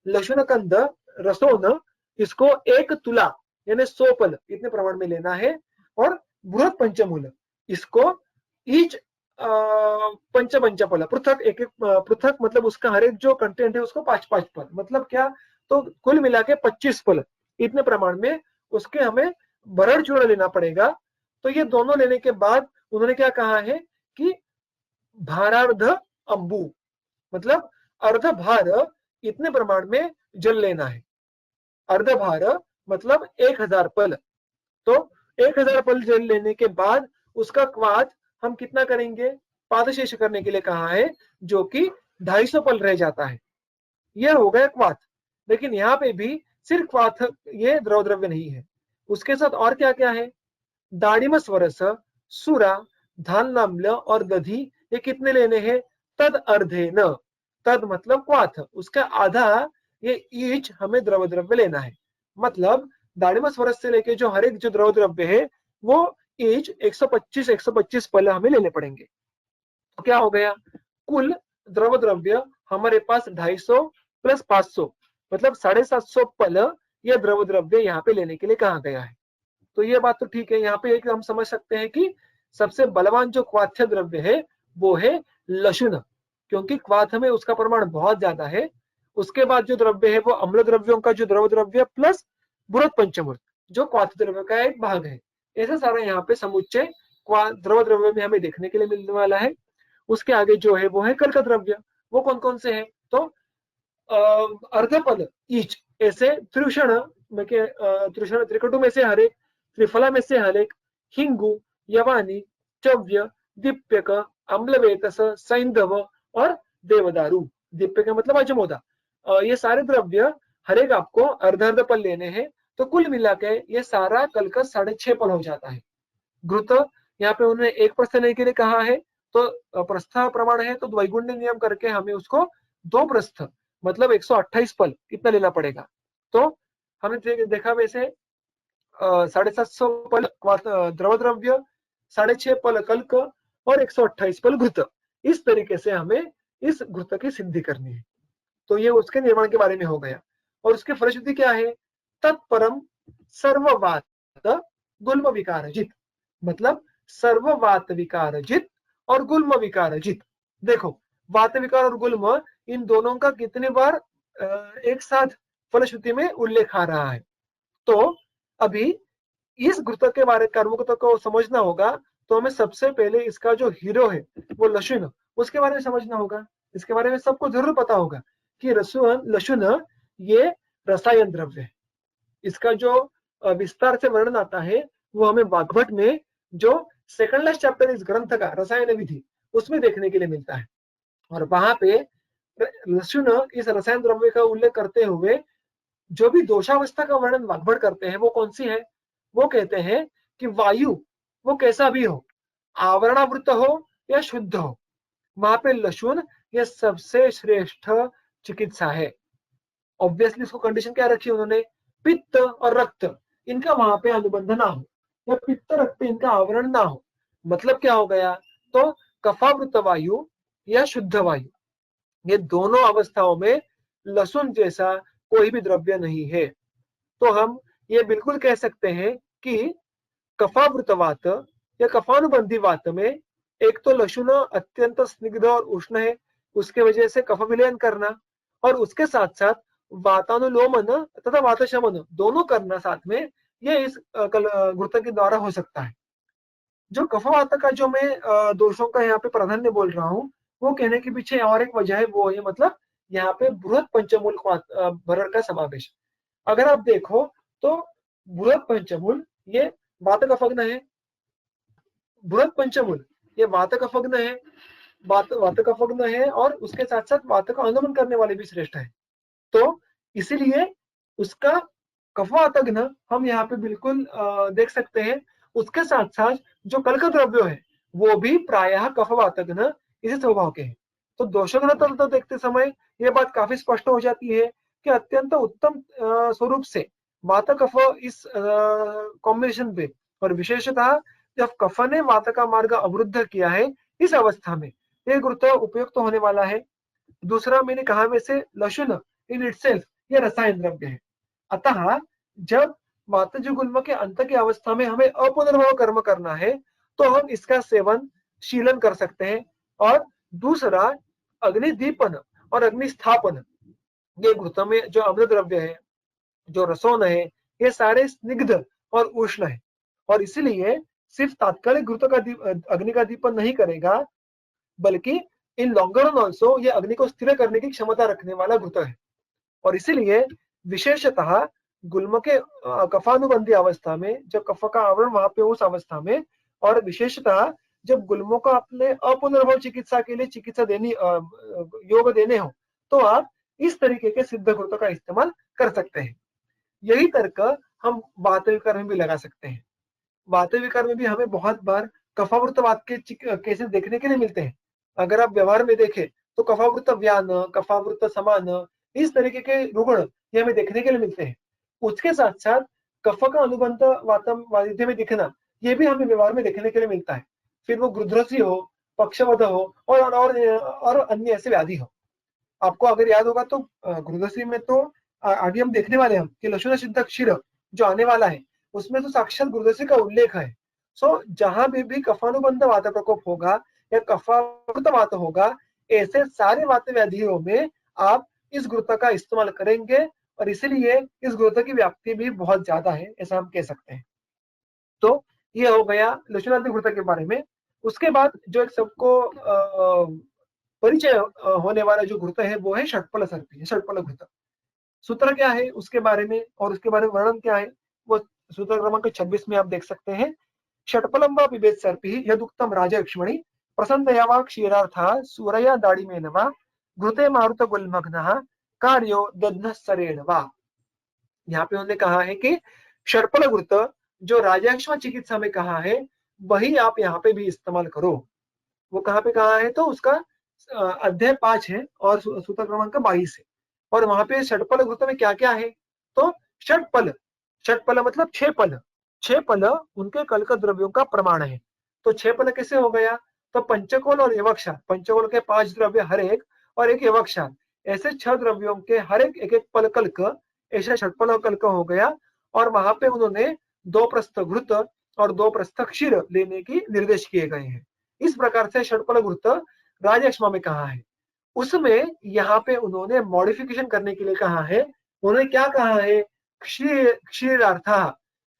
लशुनकंद रसोन, इसको 1 तुला यानी 100 पल इतने प्रमाण में लेना है। और बृहद पंचमूल, इसको ईच पंच पंचफल पृथक एक एक पृथक, मतलब उसका हर एक जो कंटेंट है उसको 5-5 पल, मतलब क्या, तो कुल मिला के 25 पल इतने प्रमाण में उसके हमें भरण चूर्ण लेना पड़ेगा। तो ये दोनों लेने के बाद उन्होंने क्या कहा है कि भारार्ध अंबु, मतलब अर्ध भार इतने प्रमाण में जल लेना है। अर्ध भार मतलब 1000 पल। तो 1000 पल जल लेने के बाद उसका क्वाथ हम कितना करेंगे, पादशेष करने के लिए कहा है, जो कि 250 पल रह जाता है। यह हो गया क्वाथ। लेकिन यहाँ पे भी सिर्फ क्वाथ ये द्रव द्रव्य नहीं है, उसके साथ और क्या क्या है। दाड़िम स्वरस, सुरा, धान्याम्ल और दधि, ये कितने लेने हैं, तद अर्धे न, तद मतलब क्वाथ, उसका आधा ये ईच हमें द्रव द्रव्य लेना है। मतलब दाड़िम स्वरस से लेके जो हर एक जो द्रव द्रव्य है वो ईच 125 पल हमें लेने पड़ेंगे। तो क्या हो गया, कुल द्रव द्रव्य हमारे पास 250 प्लस 500 मतलब 750 पल यह द्रव द्रव्य यहाँ पे लेने के लिए कहा गया है। तो ये बात तो ठीक है। यहाँ पे एक हम समझ सकते हैं कि सबसे बलवान जो क्वाथ्य द्रव्य है वो है लशुन, क्योंकि क्वाथ में उसका प्रमाण बहुत ज्यादा है। उसके बाद जो द्रव्य है वो अम्ल द्रव्यों का जो द्रव द्रव्य प्लस बृहद पंचमूल जो क्वाथ्य द्रव्य का एक भाग है। ऐसा सारा यहाँ पे समुच्चय द्रव द्रव्य में हमें देखने के लिए मिलने वाला है। उसके आगे जो है वो है कल का द्रव्य। वो कौन कौन से हैं, तो अर्धपल ईच, ऐसे त्रिषण में के त्रिषण त्रिकटु में से हर एक, त्रिफला में से हर एक, हिंगु, यवानी, चव्य, दीप्यक, अम्लवेतस, सैंधव और देवदारू। दीप्यक मतलब अजमोदा। ये सारे द्रव्य हर एक आपको अर्ध अर्ध पल लेने हैं। तो कुल मिला के ये सारा कल का 6.5 पल हो जाता है। घृत यहाँ पे उन्होंने 1 लेने के लिए कहा है, तो प्रस्थ प्रमाण है तो द्वैगुण्य नियम करके हमें उसको 2 प्रस्थ मतलब 128 पल कितना लेना पड़ेगा। तो हमने देखा वैसे 750 पल द्रव द्रव्य, 6.5 पल कल्क और 128 पल घृत। इस तरीके से हमें इस घृत की सिद्धि करनी है। तो ये उसके निर्माण के बारे में हो गया। और उसके फलश्रुति क्या है, तत्परम सर्ववात गुल्म विकारजित, मतलब सर्ववात विकारजित और गुल्म विकारजित। देखो वात विकार और गुल्म इन दोनों का कितने बार एक साथ फलश्रुति में उल्लेख आ रहा है। तो अभी इस घृत के बारे कर्मकता को समझना होगा, तो हमें सबसे पहले इसका जो हीरो है वो लशुन, उसके बारे में समझना होगा। इसके बारे में सबको जरूर पता होगा कि लशुन ये रसायन द्रव्य है। इसका जो विस्तार से वर्णन आता है वो हमें वाग्भट में जो सेकंड लास्ट चैप्टर इस ग्रंथ का रसायन विधि उसमें देखने के लिए मिलता है। और वहां पे लशुन इस रसायन द्रव्य का उल्लेख करते हुए जो भी दोषावस्था का वर्णन वाग्भट करते हैं वो कौन सी है, वो कहते हैं कि वायु वो कैसा भी हो, आवरणावृत हो या शुद्ध हो, वहां पे लशुन ये सबसे श्रेष्ठ चिकित्सा है। ऑब्वियसली इसको कंडीशन क्या रखी उन्होंने, पित्त और रक्त इनका वहां पे अनुबंध ना हो या पित्त रक्त इनका आवरण ना हो। मतलब क्या हो गया, तो कफावृत वायु या शुद्ध वायु, ये दोनों अवस्थाओं में लहसुन जैसा कोई भी द्रव्य नहीं है। तो हम ये बिल्कुल कह सकते हैं कि कफावृत वात या कफानुबंधी वात में एक तो लशुन अत्यंत स्निग्ध और उष्ण है, उसके वजह से कफ विलयन करना, और उसके साथ साथ वातानुलोमन तथा वातशमन दोनों करना साथ में, ये इस घृत के द्वारा हो सकता है। जो कफवात का जो मैं दोषों का यहाँ पे प्राधान्य बोल रहा हूँ, वो कहने के पीछे और एक वजह है, वो है मतलब यहाँ पे बृहद पंचमूल भरण का समावेश। अगर आप देखो तो बृहद पंचमूल ये वात कफग्न है, बृहद पंचमूल ये वात कफग्न है, वात कफग्न है, और उसके साथ साथ वात का अनुगमन करने वाले भी श्रेष्ठ है। तो इसीलिए उसका कफवातघ्न हम यहाँ पे बिल्कुल देख सकते हैं। उसके साथ साथ जो कल्क द्रव्य है वो भी प्रायः कफवातघ्न इसी स्वभाव के हैं। तो दोषघ्न तंत्र देखते समय ये बात काफी स्पष्ट हो जाती है कि अत्यंत उत्तम स्वरूप से वात कफ इस कॉम्बिनेशन पे, और विशेषतः जब कफ ने वात का मार्ग अवरुद्ध किया है इस अवस्था में ये घृत उपयुक्त होने वाला है। दूसरा मैंने कहा वैसे लशुन इन इटसेल्फ ये रसायन द्रव्य है, अतः जब वातज गुल्म के अंत की अवस्था में हमें अपुनर्भव कर्म करना है तो हम इसका सेवन शीलन कर सकते हैं। और दूसरा अग्निदीपन और अग्निस्थापन, ये घृत में जो अम्ल द्रव्य है, जो रसोन है, ये सारे स्निग्ध और उष्ण है, और इसलिए सिर्फ तात्कालिक घृत का अग्नि का दीपन नहीं करेगा, बल्कि इन लॉन्गर रन ऑल्सो ये अग्नि को स्थिर करने की क्षमता रखने वाला घृत है। और इसीलिए विशेषतः गुल्म के कफानुबंधी अवस्था में, जब कफ का आवरण वहां पे उस अवस्था में, और विशेषतः जब गुल्मों का अपने अपुनर्भव चिकित्सा के लिए चिकित्सा देनी योग देने हो, तो आप इस तरीके के सिद्ध घृत का इस्तेमाल कर सकते हैं। यही तर्क हम वात विकार में भी लगा सकते हैं। वात विकार में भी हमें बहुत बार कफावृतवात के केसेस देखने के लिए मिलते हैं। अगर आप व्यवहार में देखें तो कफावृत व्यान, कफावृत समान, इस तरीके के रुग्ण ये हमें देखने के लिए मिलते हैं। उसके साथ साथ कफ का अनुबंध वातम वादित्य में दिखना, ये भी हमें व्यवहार में देखने के लिए मिलता है। फिर वो गृध्रसी हो, पक्षवध हो, और अन्य ऐसे व्याधि हो। आपको अगर याद होगा तो गृध्रसी में तो आगे हम देखने वाले हैं कि लशुन सिद्ध क्षीर जो आने वाला है उसमें तो साक्षात गृध्रसी का उल्लेख है। सो जहां भी कफानुबंध वात प्रकोप होगा या कफावृत वात होगा, ऐसे सारे वात व्याधियों में आप इस घृत का इस्तेमाल करेंगे, और इसीलिए इस घृत की व्याप्ति भी बहुत ज्यादा है, ऐसा हम कह सकते हैं। तो ये हो गया लक्षणात्मक घृत के बारे में। उसके बाद जो एक सबको परिचय होने वाला जो घृत है वो है षटफल सर्पी, षटफल घृत। सूत्र क्या है उसके बारे में, और उसके बारे में वर्णन क्या है, वो सूत्र क्रमांक 26 में आप देख सकते हैं। षटफलम वा पिबेत सर्पी यदुक्तम राजलक्ष्मणि प्रसन्नया वा क्षीरार्थः सूरया दाडिमेन वा घृते मारुत गुल्मग्नः कार्यो दध्नः सरेण वा। यहाँ पे उन्होंने कहा है कि षटफल घृत जो राजलक्ष्मण चिकित्सा में कहा है वही आप यहाँ पे भी इस्तेमाल करो। वो कहाँ पे कहा है तो उसका अध्याय 5 है और सूत्र क्रमांक 22 है, और वहां पे षटफल घृत में क्या क्या है तो षटफल, षटफल मतलब 6 फल, 6 फल उनके कल्क द्रव्यों का प्रमाण है। तो 6 फल कैसे हो गया तो पंचकोल और यवक्षार, पंचकोल के 5 द्रव्य हर एक और एक यवक्षार, ऐसे 6 द्रव्यों के हर एक एक फल कल्क, ऐसा षटफल कल्क हो गया। और वहां पे उन्होंने 2 प्रस्थ घृत और 2 प्रस्थ क्षीर लेने की निर्देश किए गए हैं। इस प्रकार से षटफल घृत राजयक्ष्मा में कहा है। उसमें यहाँ पे उन्होंने मॉडिफिकेशन करने के लिए कहा है। उन्होंने क्या कहा है, क्षीरार्था,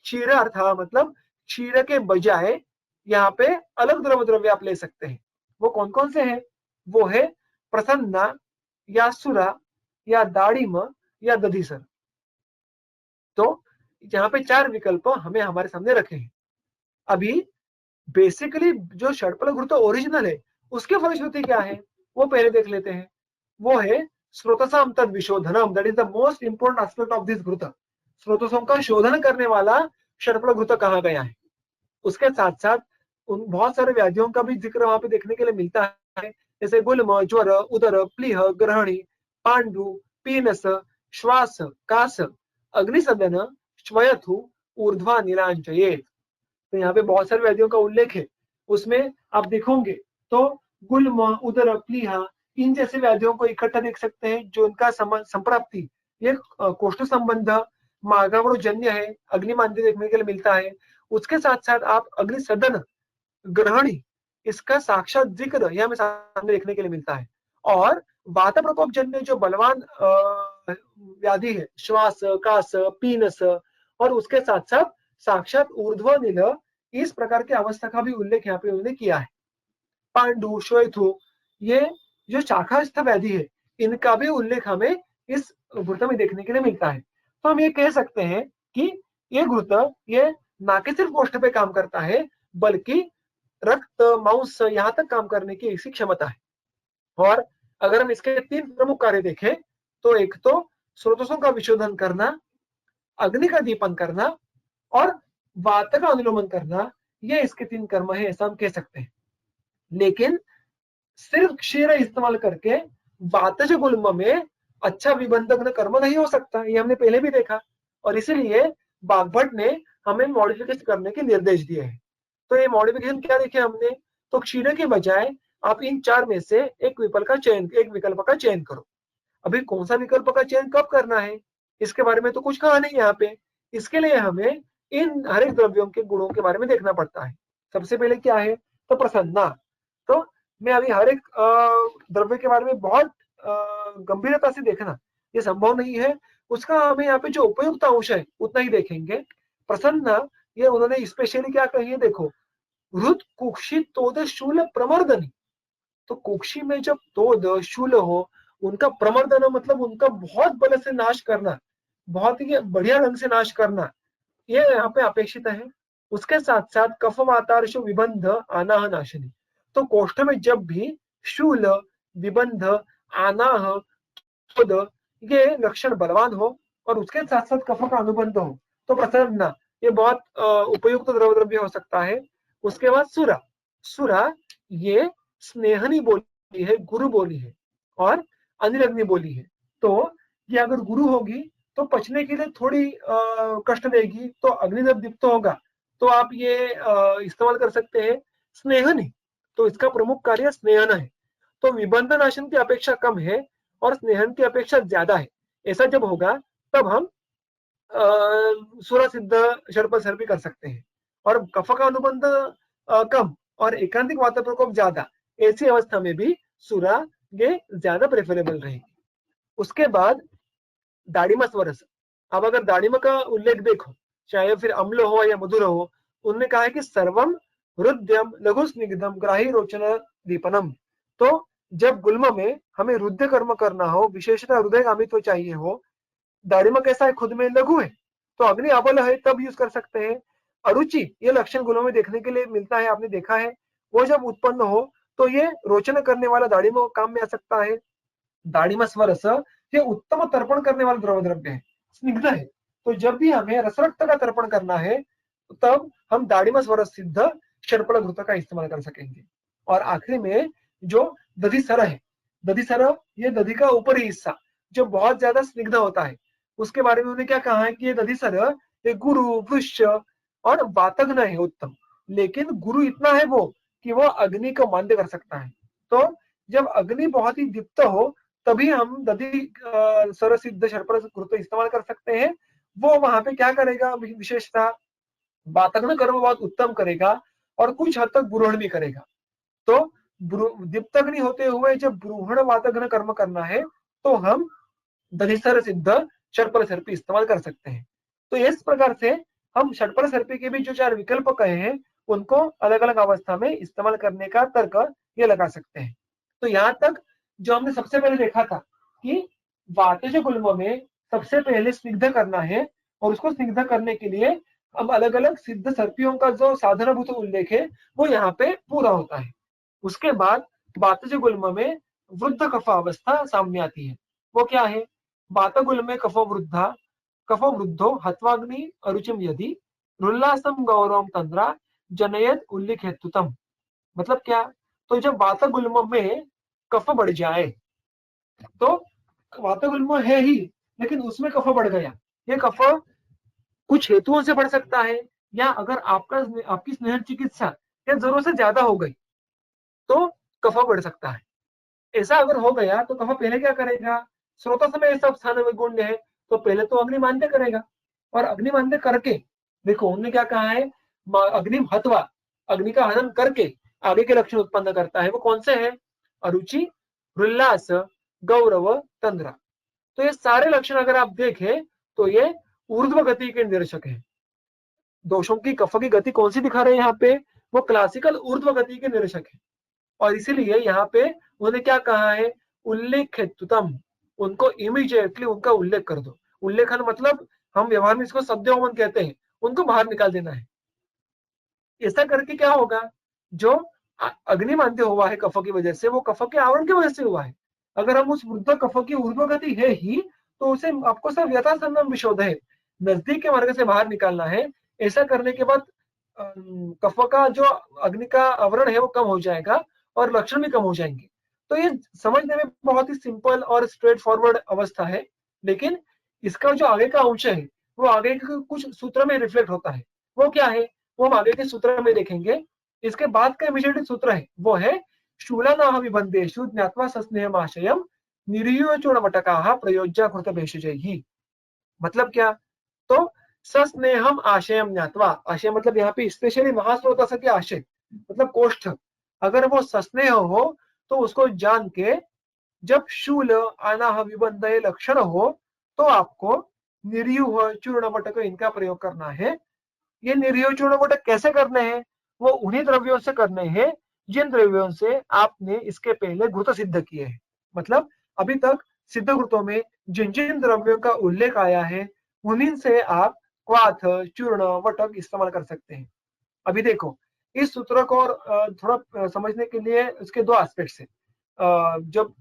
क्षीरार्था मतलब क्षीर के बजाय यहाँ पे अलग द्रव्य आप ले सकते हैं। वो कौन कौन से हैं, वो है प्रसन्ना या सुरा या दाड़िम या दधिसर। तो यहाँ पे 4 विकल्प हमें हमारे सामने रखे हैं। अभी बेसिकली जो षटफल घृत ओरिजिनल है उसके फलश्रुति क्या है वो पहले देख लेते हैं। वो है स्रोतसाम तद विशोधनम, that is the most important aspect of this घृत। स्रोतसों का शोधन करने वाला षटफल घृत कहा गया है। उसके साथ साथ उन बहुत सारे व्याधियों का भी जिक्र वहां पे देखने के लिए मिलता है, जैसे गुल्म, ज्वर, उदर, प्लीह, ग्रहणी, पांडु, पीनस, श्वास, कास, अग्निसदन, श्वयथु, ऊर्ध्वा नीलांचयेत। तो यहाँ पे बहुत सारे व्याधियों का उल्लेख है। उसमें आप देखोगे तो गुल्म, उदर, प्लीहा, इन जैसे व्याधियों को इकट्ठा देख सकते हैं जो इनका संप्राप्ति ये कोष्ठ संबंध मागावजन्य है, अग्निमांद्य देखने के लिए मिलता है। उसके साथ साथ आप अग्नि सदन, ग्रहणी, इसका साक्षात जिक्र यह हमें सामने देखने के लिए मिलता है। और वात प्रकोप जन्य जो बलवान व्याधि है, श्वास, कास, पीनस, और उसके साथ साथ साक्षात ऊर्ध्व नील, इस प्रकार की अवस्था का भी उल्लेख यहाँ पे उन्होंने किया है। पांडु, श्वेथु, ये जो शाखास्थ व्याधि है, इनका भी उल्लेख हमें इस घृत में देखने के लिए मिलता है। तो हम ये कह सकते हैं कि ये घृत, ये ना कि सिर्फ गोष्ठ पे काम करता है, बल्कि रक्त, मांस, यहाँ तक काम करने की ऐसी क्षमता है। और अगर हम इसके 3 प्रमुख कार्य देखें, तो एक तो स्रोतों का विशोधन करना, अग्नि का दीपन करना और वात का अनुलोमन करना, ये इसके 3 कर्म है, ऐसा हम कह सकते हैं। लेकिन सिर्फ क्षीर इस्तेमाल करके वातज गुल्म में अच्छा विबंधक कर्म नहीं हो सकता, ये हमने पहले भी देखा। और इसीलिए बागभट्ट ने हमें मॉडिफिकेशन करने के निर्देश दिए हैं। तो ये मॉडिफिकेशन क्या देखे हमने, तो क्षीर के बजाय आप इन 4 में से एक विकल्प का चयन करो। अभी कौन सा विकल्प का चयन कब करना है, इसके बारे में तो कुछ कहा नहीं यहाँ पे। इसके लिए हमें इन हर एक द्रव्यों के गुणों के बारे में देखना पड़ता है। सबसे पहले क्या है, तो प्रसन्ना। तो मैं अभी हर एक द्रव्य के बारे में बहुत गंभीरता से देखना ये संभव नहीं है, उसका हमें यहाँ पे जो उपयुक्त अंश है उतना ही देखेंगे। प्रसन्ना, ये उन्होंने स्पेशली क्या कही है, देखो, हृद कुक्षित तोद शूल प्रमर्दनी। तो कुक्षी में जब तोद, शूल हो, उनका प्रमर्दन मतलब उनका बहुत बल से नाश करना, बहुत ही बढ़िया ढंग से नाश करना, ये यहाँ पे अपेक्षित है। उसके साथ साथ कफ वातारशु विबंध आनाह नाशनी। तो कोष्ठ में जब भी शूल, विबंध, आनाह, तोद, ये लक्षण बलवान हो और उसके साथ साथ कफ का अनुबंध हो, तो प्रसन्ना, ये बहुत उपयुक्त द्रव्य हो सकता है। उसके बाद सुरा। सुरा, ये स्नेहनी बोली है, गुरु बोली है और अनिलग्नि बोली है। तो ये अगर गुरु होगी तो पचने के लिए थोड़ी कष्ट देगी, तो अग्नि जब दीप्त होगा तो आप ये इस्तेमाल कर सकते हैं स्नेहनी। तो इसका प्रमुख कार्य स्नेहन है। तो विबंध नाशन की अपेक्षा कम है और स्नेहन की अपेक्षा ज्यादा है। ऐसा जब होगा तब हम सुरा सिद्ध शर्प सर्पी कर सकते हैं। और कफ का अनुबंध कम और एकांतिक वात प्रकोप ज्यादा, ऐसी अवस्था में भी सुरा ये ज्यादा प्रेफरेबल रहेगी। उसके बाद दाड़िमा स्वरस। अब अगर दाड़िमा का उल्लेख देखो, चाहे फिर अम्ल हो या मधुर हो, उन्होंने कहा है कि सर्वम हृदयम लघु स्निग्धम ग्राही रोचन दीपनम। तो जब गुल्म में हमें हृदय कर्म करना हो, विशेषतः हृदय कामित्व चाहिए हो, दाड़िमा कैसा है, खुद में लघु है, तो अग्नि अबल है तब यूज कर सकते हैं। अरुचि, ये लक्षण गुणों में देखने के लिए मिलता है, आपने देखा है। वो जब उत्पन्न हो तो ये रोचन करने वाला दाड़िमा काम में आ सकता है। दाड़िमा स्वरस, ये उत्तम तर्पण करने वाला द्रव्य है, स्निग्ध है। तो जब भी हमें रसरक्त का तर्पण करना है तब हम दाड़िमा स्वरस सिद्ध शर्पण घृत का इस्तेमाल कर सकेंगे। और आखिरी में जो दधिसर है, दधिसर, ये दधि का ऊपरी हिस्सा जो बहुत ज्यादा स्निग्ध होता है, उसके बारे में उन्होंने क्या कहा है कि ये दधिसर, ये गुरु, वृक्ष और वातग्न है उत्तम। लेकिन गुरु इतना है वो कि वो अग्नि को मान्य कर सकता है। तो जब अग्नि बहुत ही दीप्त हो तभी हम दधि सर सिद्ध शर्पण घृत इस्तेमाल कर सकते हैं। वो वहां पे क्या करेगा, विशेषता वातग्न कर्म बहुत उत्तम करेगा और कुछ हद तक ब्रूहण भी करेगा। तो दीप्तग्नि होते हुए जब ब्रूहण वातग्न कर्म करना है तो हम दधिसर सिद्ध षटपर सर्पी इस्तेमाल कर सकते हैं। तो इस प्रकार से हम षटपर सर्पी के भी जो 4 विकल्प कहे हैं उनको अलग अलग अवस्था में इस्तेमाल करने का तर्क ये लगा सकते हैं। तो यहाँ तक जो हमने सबसे पहले देखा था कि वातज गुल्म में सबसे पहले स्निग्ध करना है और उसको स्निग्ध करने के लिए हम अलग अलग सिद्ध सर्पियों का जो साधनभूत उल्लेख है वो यहाँ पे पूरा होता है। उसके बाद वातज गुल्म में वृद्ध कफ अवस्था सामने आती है। वो क्या है, वातगुल में कफो वृद्धो हत्वाग्नि अरुचिम यदि रुल्लासम गौरवम तंद्रा जनयत उल्लिख हेतुतम। मतलब क्या, तो जब वातगुल्म में कफ बढ़ जाए, तो वातगुल्म है ही लेकिन उसमें कफ बढ़ गया, ये कफ कुछ हेतुओं से बढ़ सकता है, या अगर आपकी स्नेह चिकित्सा या जरूरत से ज्यादा हो गई तो कफ बढ़ सकता है। ऐसा अगर हो गया तो कफ पहले क्या करेगा, स्रोत समय ऐसा स्थान में गुण है तो पहले तो अग्नि मान्य करेगा। और अग्निमान्य करके, देखो उन्होंने क्या कहा है, अग्निम हत्वा, अग्नि का हनन करके आगे के लक्षण उत्पन्न करता है। वो कौन से हैं? अरुचि, उल्लास, गौरव, तंद्रा। तो ये सारे लक्षण अगर आप देखें तो ये ऊर्ध्व गति के निर्देशक हैं। दोषों की कफ की गति कौन सी दिखा रहे हैं यहाँ पे? वो क्लासिकल ऊर्ध्व गति के निर्देशक है। और इसीलिए यहाँ पे उन्होंने क्या कहा है, उल्लेखितम, उनको इमीडिएटली उनका उल्लेख कर दो। उल्लेखन मतलब हम व्यवहार में इसको सद्योमन कहते हैं, उनको बाहर निकाल देना है। ऐसा करके क्या होगा, जो अग्निमांद्य हुआ है कफ की वजह से, वो कफ के आवरण की वजह से हुआ है। अगर हम उस वृद्ध कफ की ऊर्ध्व गति है ही, तो उसे आपको सिर्फ यथासंगम विशोध है, नजदीक के मार्ग से बाहर निकालना है। ऐसा करने के बाद कफ का जो अग्नि का आवरण है वो कम हो जाएगा और लक्षण भी कम हो जाएंगे। तो ये समझने में बहुत ही सिंपल और स्ट्रेट फॉरवर्ड अवस्था है, लेकिन इसका जो आगे का अंश है वो आगे के कुछ सूत्र में रिफ्लेक्ट होता है। वो क्या है, वो हम आगे के सूत्र में देखेंगे। इसके बाद का इमीडिएट सूत्र है वो है शूलानाह विबंधेषु ज्ञात्वा सस्नेहमाशयम् निरीयोचूर्णवटकाः प्रयोज्य कृतभेषजैः। मतलब क्या, तो सस्नेहम आशयम ज्ञात्वा, आशय मतलब यहाँ पे स्पेशली महास्रोत के आशय मतलब कोष्ठ, अगर वो सस्नेह हो तो उसको जान के जब शूल अनाह विबंध लक्षण हो तो आपको निरीह चूर्णवटक इनका प्रयोग करना है। ये निरीह चूर्णवटक कैसे करने हैं? वो उन्हीं द्रव्यों से करने हैं जिन द्रव्यों से आपने इसके पहले घृत सिद्ध किए हैं। मतलब अभी तक सिद्ध घृतों में जिन जिन द्रव्यों का उल्लेख आया है उन्हीं से आप क्वाथ, चूर्ण, वटक इस्तेमाल कर सकते हैं। अभी देखो इस सूत्र को और थोड़ा समझने के लिए इसके दो एस्पेक्ट्स हैं। जब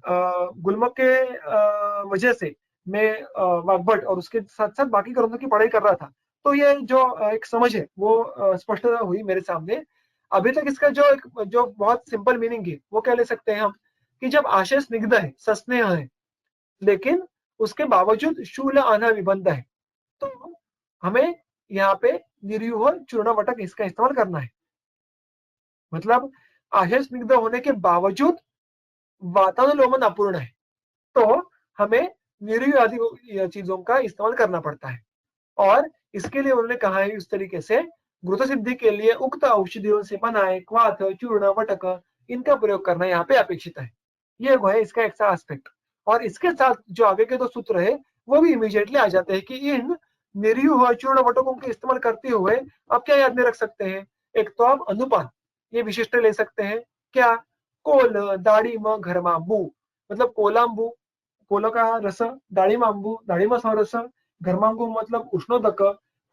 गुल्मक के वजह से मैं वाग्भट और उसके साथ साथ बाकी ग्रंथों की पढ़ाई कर रहा था, तो ये जो एक समझ है वो स्पष्ट हुई मेरे सामने। अभी तक इसका जो बहुत सिंपल मीनिंग है वो क्या ले सकते हैं हम, कि जब आशय स्निग्ध है, सस्नेह है, लेकिन उसके बावजूद शूल आना विबंध है, तो हमें यहाँ पे निरीह चूर्ण वटक इसका इस्तेमाल करना है। मतलब आशय स्निग्ध होने के बावजूद वातानुलोमन अपूर्ण है, तो हमें निरीह आदि चीजों का इस्तेमाल करना पड़ता है। और इसके लिए उन्होंने कहा है इस तरीके से, घृत सिद्धि के लिए उक्त औषधियों से बनाए क्वाथ, चूर्ण, वटक इनका प्रयोग करना यहाँ पे अपेक्षित है। ये वो है इसका एक्स्ट्रा एस्पेक्ट। और इसके साथ जो आगे के दो सूत्र है वो भी इमीडिएटली आ जाते हैं कि इन निरीह चूर्ण वटकों के इस्तेमाल करते हुए आप क्या याद में रख सकते हैं। एक तो आप अनुपान, ये विशिष्ट ले सकते हैं। क्या, कोल, दाड़िम, घरमांबू, मतलब कोलांबू, कोला का रस, दाड़िमांबू, दाड़िमाचा रस, घरमांगू मतलब उष्णोदक,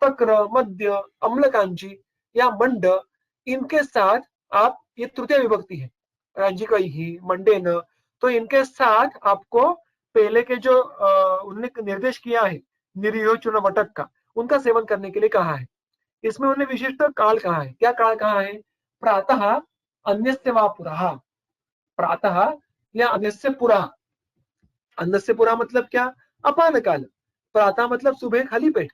तक्र, मध्य, अम्लकांची या मंड, इनके साथ आप, ये तृतीय विभक्ति है, रांजिकई ही मंडेन, तो इनके साथ आपको पहले के जो उन्होंने निर्देश किया है निरीह चूर्ण वटक का, उनका सेवन करने के लिए कहा है। इसमें उन्होंने विशिष्ट काल कहा है। क्या काल कहा है? प्रातः अन्यस्य वा पुरः, प्रातः या अन्यस्य पुरः। अन्नस्य पुरा मतलब क्या? अपान काल। प्रातः मतलब सुबह खाली पेट।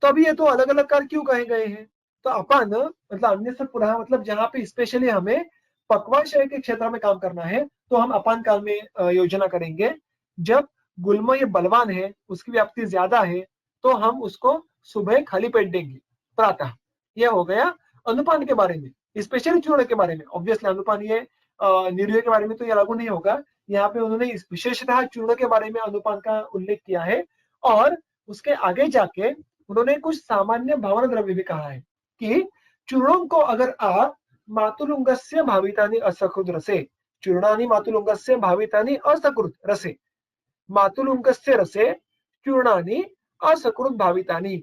तो अभी ये तो अलग अलग काल क्यों कहे गए हैं? तो अपान मतलब अन्य से पुनः मतलब जहां पे स्पेशली हमें पक्वाशय के क्षेत्र में काम करना है तो हम अपान काल में योजना करेंगे। जब गुल्म ये बलवान है, उसकी व्याप्ति ज्यादा है, तो हम उसको सुबह खाली पेट देंगे प्रातः। ये हो गया अनुपान के बारे में, स्पेशली चूर्ण के बारे में। ऑब्वियसली अनुपान ये निर्णय के बारे में तो ये लागू नहीं होगा। यहाँ पे उन्होंने विशेषतः चूर्ण के बारे में अनुपान का उल्लेख किया है। और उसके आगे जाके उन्होंने कुछ सामान्य भावना द्रव्य भी कहा है कि चूर्णों को अगर आप मातुलुंगस्य भावितानि असकृत रसे, चूर्णानि मातुलुंगस्य भावितानि असकृत रसे, मातुलुंगस्य रसे चूर्णानि असकृत भावितानि,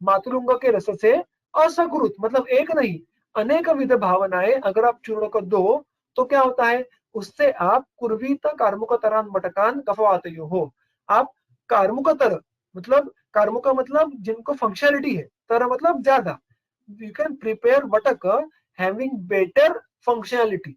मातुलुंग के रस से असकृत मतलब एक नहीं अनेक विध भावनाएं अगर आप चूर्ण को दो तो क्या होता है, उससे आप कुर्वीत कार्मुकतरान वटकान कफवातयो हो। आप कार्मुकतर मतलब, कार्मुक मतलब जिनको फंक्शनलिटी है, तर मतलब ज्यादा, यू कैन प्रिपेयर वटक हैविंग बेटर फंक्शनलिटी।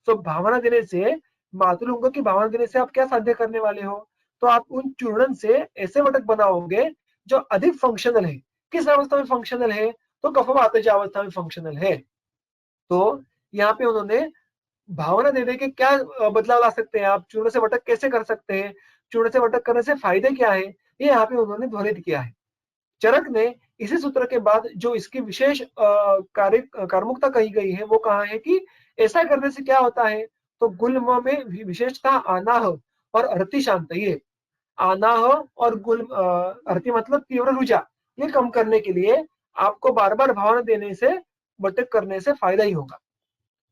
तो भावना देने से, मातृलिंग की भावना देने से आप क्या साध्य करने वाले हो? तो आप उन चूर्णन से ऐसे वटक बनाओगे जो अधिक फंक्शनल है। किस अवस्था में फंक्शनल है? तो कफवातज अवस्था में फंक्शनल है। तो यहाँ पे उन्होंने भावना देने के क्या बदलाव ला सकते हैं, आप चूर्ण से वटक कैसे कर सकते हैं, चूर्ण से वटक करने से फायदे क्या है, ये यहाँ पे उन्होंने ध्वनित किया है। चरक ने इसी सूत्र के बाद जो इसकी विशेष कार्मुकता कही गई है वो कहा है कि ऐसा करने से क्या होता है, तो गुल्म में विशेषता आनाह और अर्थि शांत, ये आनाह और गुल्म अर्थि मतलब तीव्र रुझा, ये कम करने के लिए आपको बार बार भावना देने से, बटक करने से फायदा ही होगा।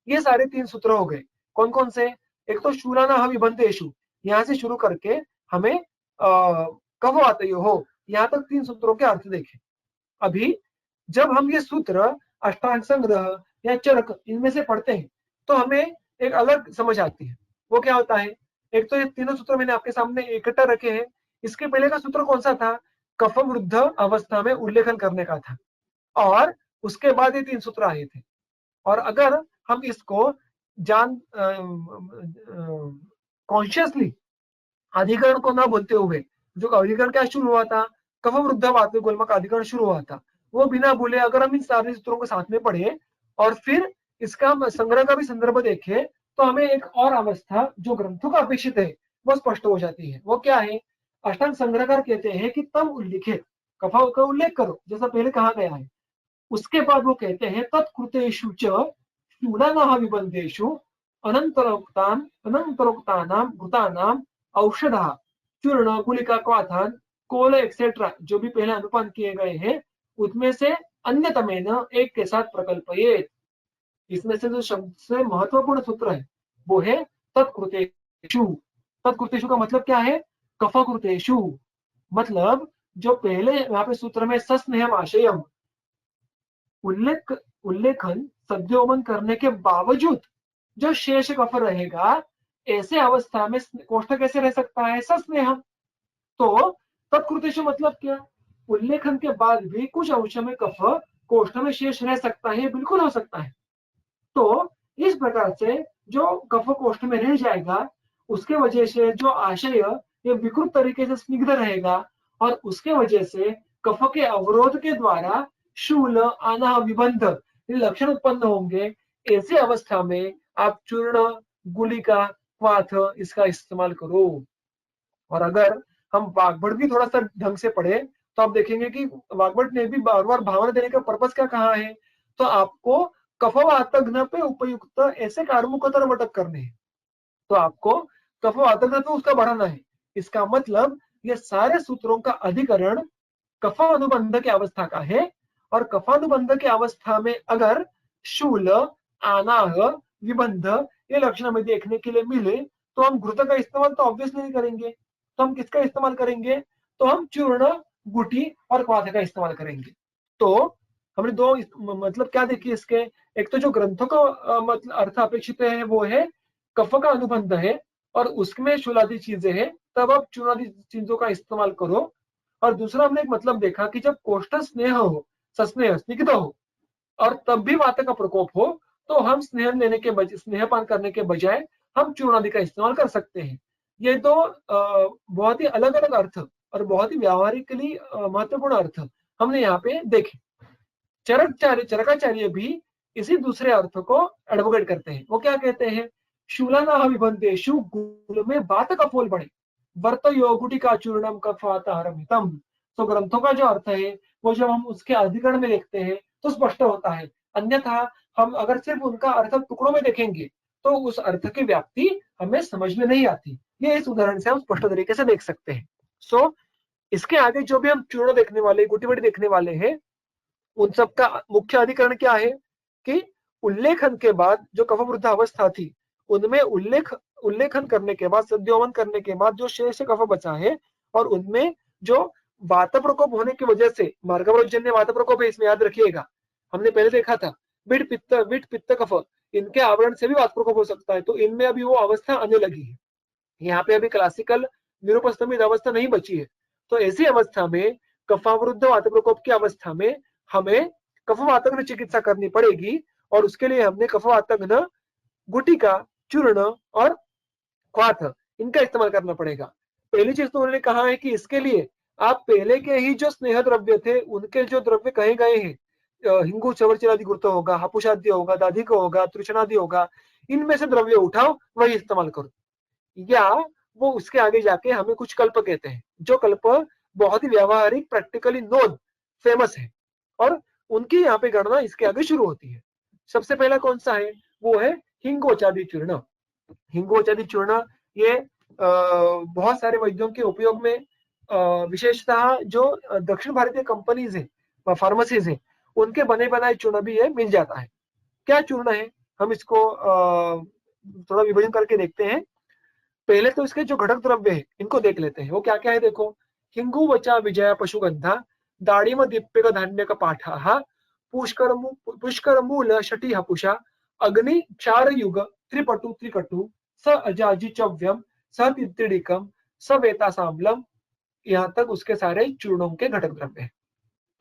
ये सारे 3 सूत्र हो गए। कौन कौन से? एक तो शूलानाह विबंधेषु, यहाँ से शुरू करके हमें कब आते हो, यहाँ तक 3 सूत्रों के अर्थ देखें। अभी जब हम ये सूत्र अष्टांग संग्रह या चरक इनमें से पढ़ते हैं तो हमें एक अलग समझ आती है। वो क्या होता है? एक तो ये तीनों सूत्र मैंने आपके सामने इकट्ठा रखे हैं। इसके पहले का सूत्र कौन सा था? कफ वृद्ध अवस्था में उल्लेखन करने का था, और उसके बाद ये 3 सूत्र आए थे। और अगर हम इसको जान कॉन्शियसली अधिकरण को ना बोलते हुए, जो अधिकरण क्या शुरू हुआ था, कफ वृद्ध वातु गुल्म का अधिकरण शुरू हुआ था, वो बिना भूले अगर हम इन सारे सूत्रों को साथ में पढ़े और फिर इसका संग्रह का भी संदर्भ देखें, तो हमें एक और अवस्था जो ग्रंथों का अपेक्षित है वो स्पष्ट हो जाती है। वो क्या है? अष्टांग संग्रहकार कहते हैं कि तब उल्लिखित कफ का उल्लेख करो, जैसा पहले कहा गया है। उसके बाद वो कहते हैं तत्कृतेषु च शूलानाः विबन्धेषु अनंतरोक्तानां घृतानां औषधः चूर्ण गुलिका क्वाथन कोल एक्सेट्रा, जो भी पहले अनुपान किए गए हैं उसमें से अन्यतमेन एक के साथ प्रकल्पयेत। इसमें से जो सबसे महत्वपूर्ण सूत्र है वो है तत्कृतेषु। तत्कृतेषु का मतलब क्या है? कफकृतेषु, मतलब जो पहले यहाँ पे सूत्र में सस्नेहम आशयम उल्लेखन सद्योमन करने के बावजूद जो शेष कफ रहेगा, ऐसे अवस्था में कोष्ठ कैसे रह सकता है? सस्नेह। तो तत्कृतेषु मतलब क्या? उल्लेखन के बाद भी कुछ अंश में कफ कोष्ठ में शेष रह सकता है, बिल्कुल हो सकता है। तो इस प्रकार से जो कफ कोष्ठ में रह जाएगा, उसके वजह से जो आशय ये विकृत तरीके से स्निग्ध रहेगा, और उसके वजह से कफ के अवरोध के द्वारा शूल आना विबंध लक्षण उत्पन्न होंगे। ऐसी अवस्था में आप चूर्ण गुलिका क्वाथ इसका इस्तेमाल करो। और अगर हम वाग्भट भी थोड़ा सा ढंग से पढ़े तो आप देखेंगे कि वाग्भट ने भी बार बार भावना देने का पर्पस क्या कहा है, तो आपको कफवातघ्न पे उपयुक्त ऐसे कार्मुकतर वटक करने हैं। तो आपको कफवातघ्न पे उसका बढ़ाना है। इसका मतलब ये सारे सूत्रों का अधिकरण कफानुबंध की अवस्था का है, और कफानुबंध की अवस्था में अगर शूल आनाह विबंध ये लक्षण हमें देखने के लिए मिले तो हम घृत का इस्तेमाल तो ऑब्वियसली नहीं करेंगे। तो हम किसका इस्तेमाल करेंगे? तो हम चूर्ण गुटी और क्वाथ का इस्तेमाल करेंगे। तो हमने दो मतलब क्या देखिए इसके, एक तो जो ग्रंथों का मतलब अर्थ अपेक्षित है वो है कफ का अनुबंध है और उसमें शूलादि चीजें हैं, तब आप चूर्णादि चीजों का इस्तेमाल करो। और दूसरा हमने एक मतलब देखा कि जब कोष्ठ स्नेह हो, सस्नेह स्निग्ध हो और तब भी वात का प्रकोप हो, तो हम स्नेह लेने के बजाय, स्नेहपान करने के बजाय हम चूर्णादि का इस्तेमाल कर सकते हैं। ये दो बहुत ही अलग अलग अर्थ और बहुत ही व्यावहारिकली महत्वपूर्ण अर्थ हमने यहाँ पे देखे। चरकाचार्य भी इसी दूसरे अर्थ को एडवोकेट करते हैं। वो क्या कहते हैं? शूलानाः विबन्धेषु गुल में बात का फोल बढ़े, वर्त योगुटिका चूर्णम कफवातहरमितम। तो ग्रंथों का जो अर्थ है वो जब हम उसके अधिकरण में देखते हैं तो स्पष्ट होता है, अन्यथा हम अगर सिर्फ उनका अर्थ टुकड़ों में देखेंगे तो उस अर्थ की व्याप्ति हमें समझ में नहीं आती। ये इस उदाहरण से हम स्पष्ट तरीके से देख सकते हैं। सो इसके आगे जो भी हम चूर्ण देखने वाले, गुटी बटी देखने वाले हैं, उन सबका मुख्य अधिकरण क्या है कि उल्लेखन के बाद जो कफवृद्ध अवस्था थी उनमें उल्लेखन करने के बाद, सद्योमन करने के बाद जो शेष कफ बचा है, और उनमें जो वात प्रकोप होने की वजह से मार्गवरोजन्य वात प्रकोप है, इसमें याद रखिएगा हमने पहले देखा था विट पित्त कफ, इनके आवरण से भी वात प्रकोप हो सकता है। तो इनमें अभी वो अवस्था आने लगी है, यहाँ पे अभी क्लासिकल निरुपस्थमित अवस्था नहीं बची है। तो ऐसी अवस्था में कफावृद्ध वात प्रकोप की अवस्था में हमें कफवातघ्न चिकित्सा करनी पड़ेगी, और उसके लिए हमने कफवातघ्न गुटिका चूर्ण और क्वाथ इनका इस्तेमाल करना पड़ेगा। पहली चीज तो उन्होंने कहा है कि इसके लिए आप पहले के ही जो स्नेह द्रव्य थे उनके जो द्रव्य कहे गए हैं, हिंगू चवरचिरादि घृत होगा, हापुषाद्य होगा, दाधिक होगा, तृषणादि होगा, इनमें से द्रव्य उठाओ वही इस्तेमाल करो। या वो उसके आगे जाके हमें कुछ कल्प कहते हैं, जो कल्प बहुत ही व्यावहारिक प्रैक्टिकली नोन फेमस है और उनकी यहाँ पे गणना इसके आगे शुरू होती है। सबसे पहला कौन सा है, वो है हिंगोचादी चूर्ण। हिंगोचादी चूर्ण ये बहुत सारे वैद्यों के उपयोग में विशेषतः जो दक्षिण भारतीय कंपनीज है, फार्मेसीज है, उनके बने बनाए चूर्ण भी ये मिल जाता है। क्या चूर्ण है, हम इसको थोड़ा विभाजन करके देखते हैं। पहले तो इसके जो घटक द्रव्य है इनको देख लेते हैं, वो क्या क्या है देखो। हिंगु वचा विजया पशुगंधा दाड़ीम दीप्यक धान्य का पाठा पुष्कर मूल शटी हपुषा अग्नि क्षार युग त्रिपटु त्रिकटु स अजाजी चव्यम स तित्रिडिकम स वेता साम्लम, यहाँ तक उसके सारे चूर्णों के घटक द्रव्य है।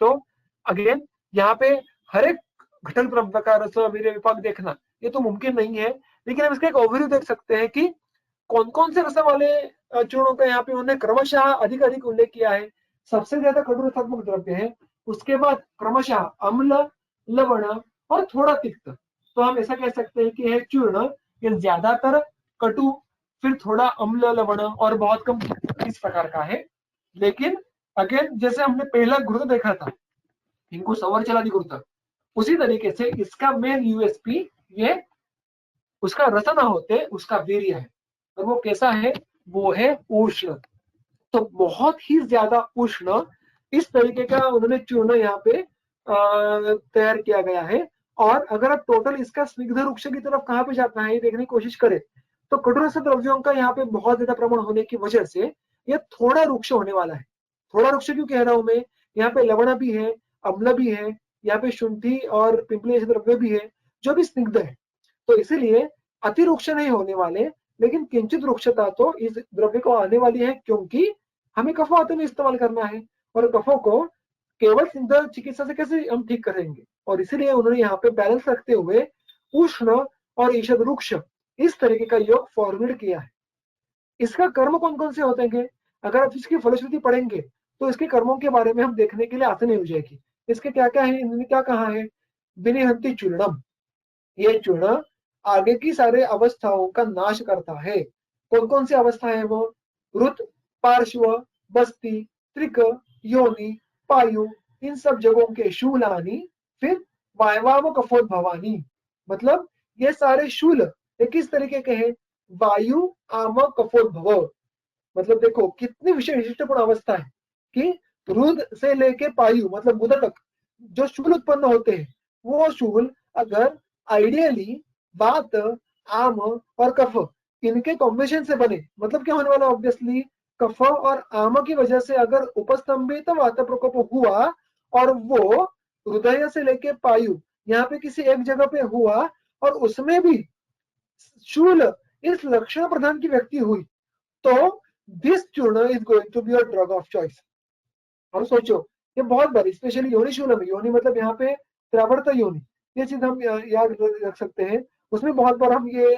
तो अगेन यहाँ पे हर एक घटक द्रव्य का रस वीर्य विपाक देखना ये तो मुमकिन नहीं है, लेकिन हम इसका एक ओवरव्यू देख सकते हैं कि कौन कौन से रस वाले चूर्णों का यहाँ पे उन्होंने क्रमशः अधिक अधिक उल्लेख किया है। सबसे ज्यादा कटु रसात्मक द्रव्य है, उसके बाद क्रमशः अम्ल, लवण और थोड़ा तिक्त। तो हम ऐसा कह सकते हैं कि है चूर्ण ये ज्यादातर कटु, फिर थोड़ा अम्ल, लवण और बहुत कम इस प्रकार का है। लेकिन अगेन जैसे हमने पहला गुरुत्व देखा था, इनको सवर चलादी गुरुत्व, उसी तरीके से इसका मेन यूएसपी ये उसका रस ना होते उसका वीर्य है। और वो कैसा है, वो है उष्ण। तो बहुत ही ज्यादा उष्ण इस तरीके का उन्होंने चूर्ण यहाँ पे तैयार किया गया है। और अगर आप टोटल इसका स्निग्ध वृक्ष की तरफ कहाँ पे जाता है ये देखने की कोशिश करें, तो कठोर रस द्रव्यों का यहाँ पे बहुत ज्यादा प्रमाण होने की वजह से ये थोड़ा वृक्ष होने वाला है। थोड़ा वृक्ष क्यों कह रहा हूं मैं, यहाँ पे लवण भी है, अम्ल भी है, यहाँ पे शुंठी और पिंपली जैसे द्रव्य भी है जो भी स्निग्ध है। तो इसीलिए अति वृक्ष नहीं होने वाले, लेकिन किंचित वृक्षता तो इस द्रव्य को आने वाली है, क्योंकि हमें कफवात में इस्तेमाल करना है और कफों को केवल सिद्ध चिकित्सा से कैसे हम ठीक करेंगे। और इसीलिए उन्होंने यहाँ पे बैलेंस रखते हुए उष्ण और ईषद वृक्ष इस तरीके का योग फॉर्मुलेट किया है। इसका कर्म कौन कौन से होते हैं, अगर आप इसकी फलश्रुति पढ़ेंगे तो इसके कर्मों के बारे में हम देखने के लिए आसानी हो जाएगी। इसके क्या क्या है, इन्होंने क्या कहा है, विनिहंति चूर्णम, ये चूर्ण आगे की सारे अवस्थाओं का नाश करता है। कौन कौन सी अवस्था है वो, रुत, पार्श्व, बस्ती, त्रिक, योनि, पायु, इन सब जगहों के शूलानी, फिर वायवाव कफोद्भवानी। मतलब ये सारे शूल ये किस तरीके के हैं, वायु आम कफोद्भव। मतलब देखो कितनी विशिष्टपूर्ण अवस्था है कि रुद से लेके पायु मतलब गुदा तक जो शूल उत्पन्न होते हैं, वो शूल अगर आइडियली बात, आम और कफ इनके कॉम्बिनेशन से बने, मतलब क्या होने वाला, ऑब्वियसली कफ और आम की वजह से अगर उपस्तंभित वात प्रकोप हुआ और वो हृदय से लेके पायु यहाँ पे किसी एक जगह पे हुआ और उसमें भी शूल इस लक्षण प्रधान की व्यक्ति हुई, तो this churna is going to be your drug of choice. और सोचो ये बहुत बार स्पेशली योनि शूलम, योनि मतलब यहाँ पे त्रावर्त योनि, ये चीज हम याद रख सकते हैं। उसमें बहुत बार हम ये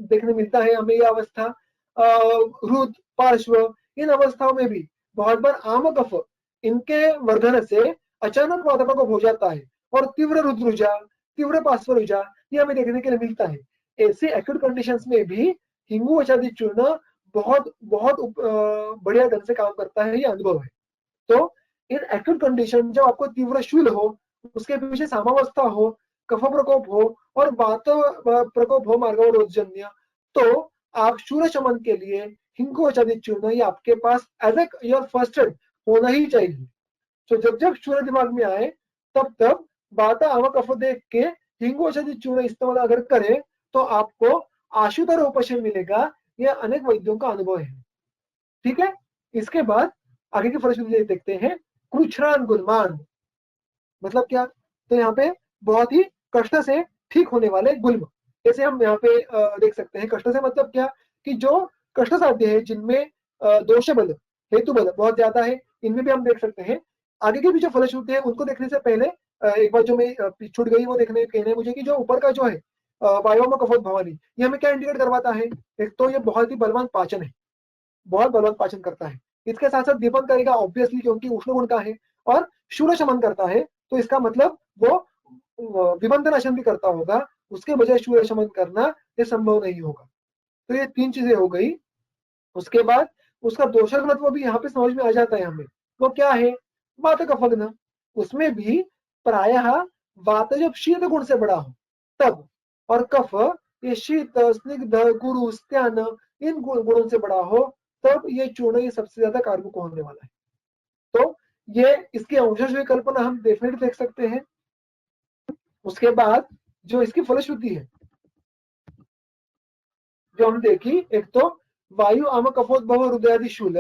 देखने मिलता है हमें ये अवस्था, रुद, पार्श्व, इन अवस्थाओं में भी बहुत बार आम कफ इनके वर्धन से अचानक वातापक हो जाता है और तीव्र रुद्रुजा, तीव्र पार्श्वरुजा ये हमें देखने के लिए मिलता है। ऐसे एक्यूट कंडीशंस में भी हिंगू औषधि चूर्ण बहुत बहुत बढ़िया ढंग से काम करता है, ये अनुभव है। तो इन एक्यूट कंडीशन जब आपको तीव्र शूल हो, उसके पीछे सामावस्था हो, कफ प्रकोप हो और वात प्रकोप हो मार्गवरोधजन्य, तो आप शूल शमन के लिए हिंगोचादी चूर्ण ये आपके पास as a your first aid होना ही चाहिए। तो जब जब शूल दिमाग में आए तब तब वाता आम कफ देख के हिंगोचादी चूर्ण इस्तेमाल अगर करें तो आपको आशुतर उपशम मिलेगा। यह अनेक वैद्यों का अनुभव है। ठीक है, इसके बाद आगे की फलश्रुति देखते हैं। कृच्छ्रान गुल्मान मतलब क्या, तो यहाँ पे बहुत ही कष्ट से ठीक होने वाले गुल्म, जैसे हम यहाँ पे देख सकते हैं। कष्ट से मतलब क्या, कि जो कष्ट साध्य है, जिनमें दोष बल, हेतु बल बहुत ज्यादा है, इनमें भी हम देख सकते हैं। आगे की भी जो फलश्रुति है उनको देखने से पहले एक बार जो मैं छूट गई वो देखने कहना है मुझे कि जो ऊपर का जो है वायुओं में कफोत भवानी, ये हमें क्या इंडिकेट करवाता है, एक तो ये बहुत ही बलवान पाचन है, बहुत बलवान पाचन करता है। इसके साथ साथ दीपन करेगा ऑब्वियसली क्योंकि उष्ण गुण का है, और शूल शमन करता है, तो इसका मतलब वो विबंध नाशन भी करता होगा, उसके बजाय शूल शमन करना ये संभव नहीं होगा। तो ये तीन चीजें हो गई। उसके बाद उसका दोषक घनत्व भी यहाँ पे समझ में आ जाता है हमें, वो क्या है, वात कफग्न। उसमें भी प्रायः वात जब शीत गुण से बड़ा हो तब, और कफ ये शीत, स्निग्ध, गुरु, स्त्यान इन गुणों से बड़ा हो तब ये चूर्ण ये सबसे ज्यादा कारगर होने वाला है। तो ये इसकी अंशज विकल्पना हम डेफिनेटली देख सकते हैं। उसके बाद जो इसकी फलश्रुति है जो हमने देखी, एक तो वायु आम कफोद्भव हृदयादि शूल,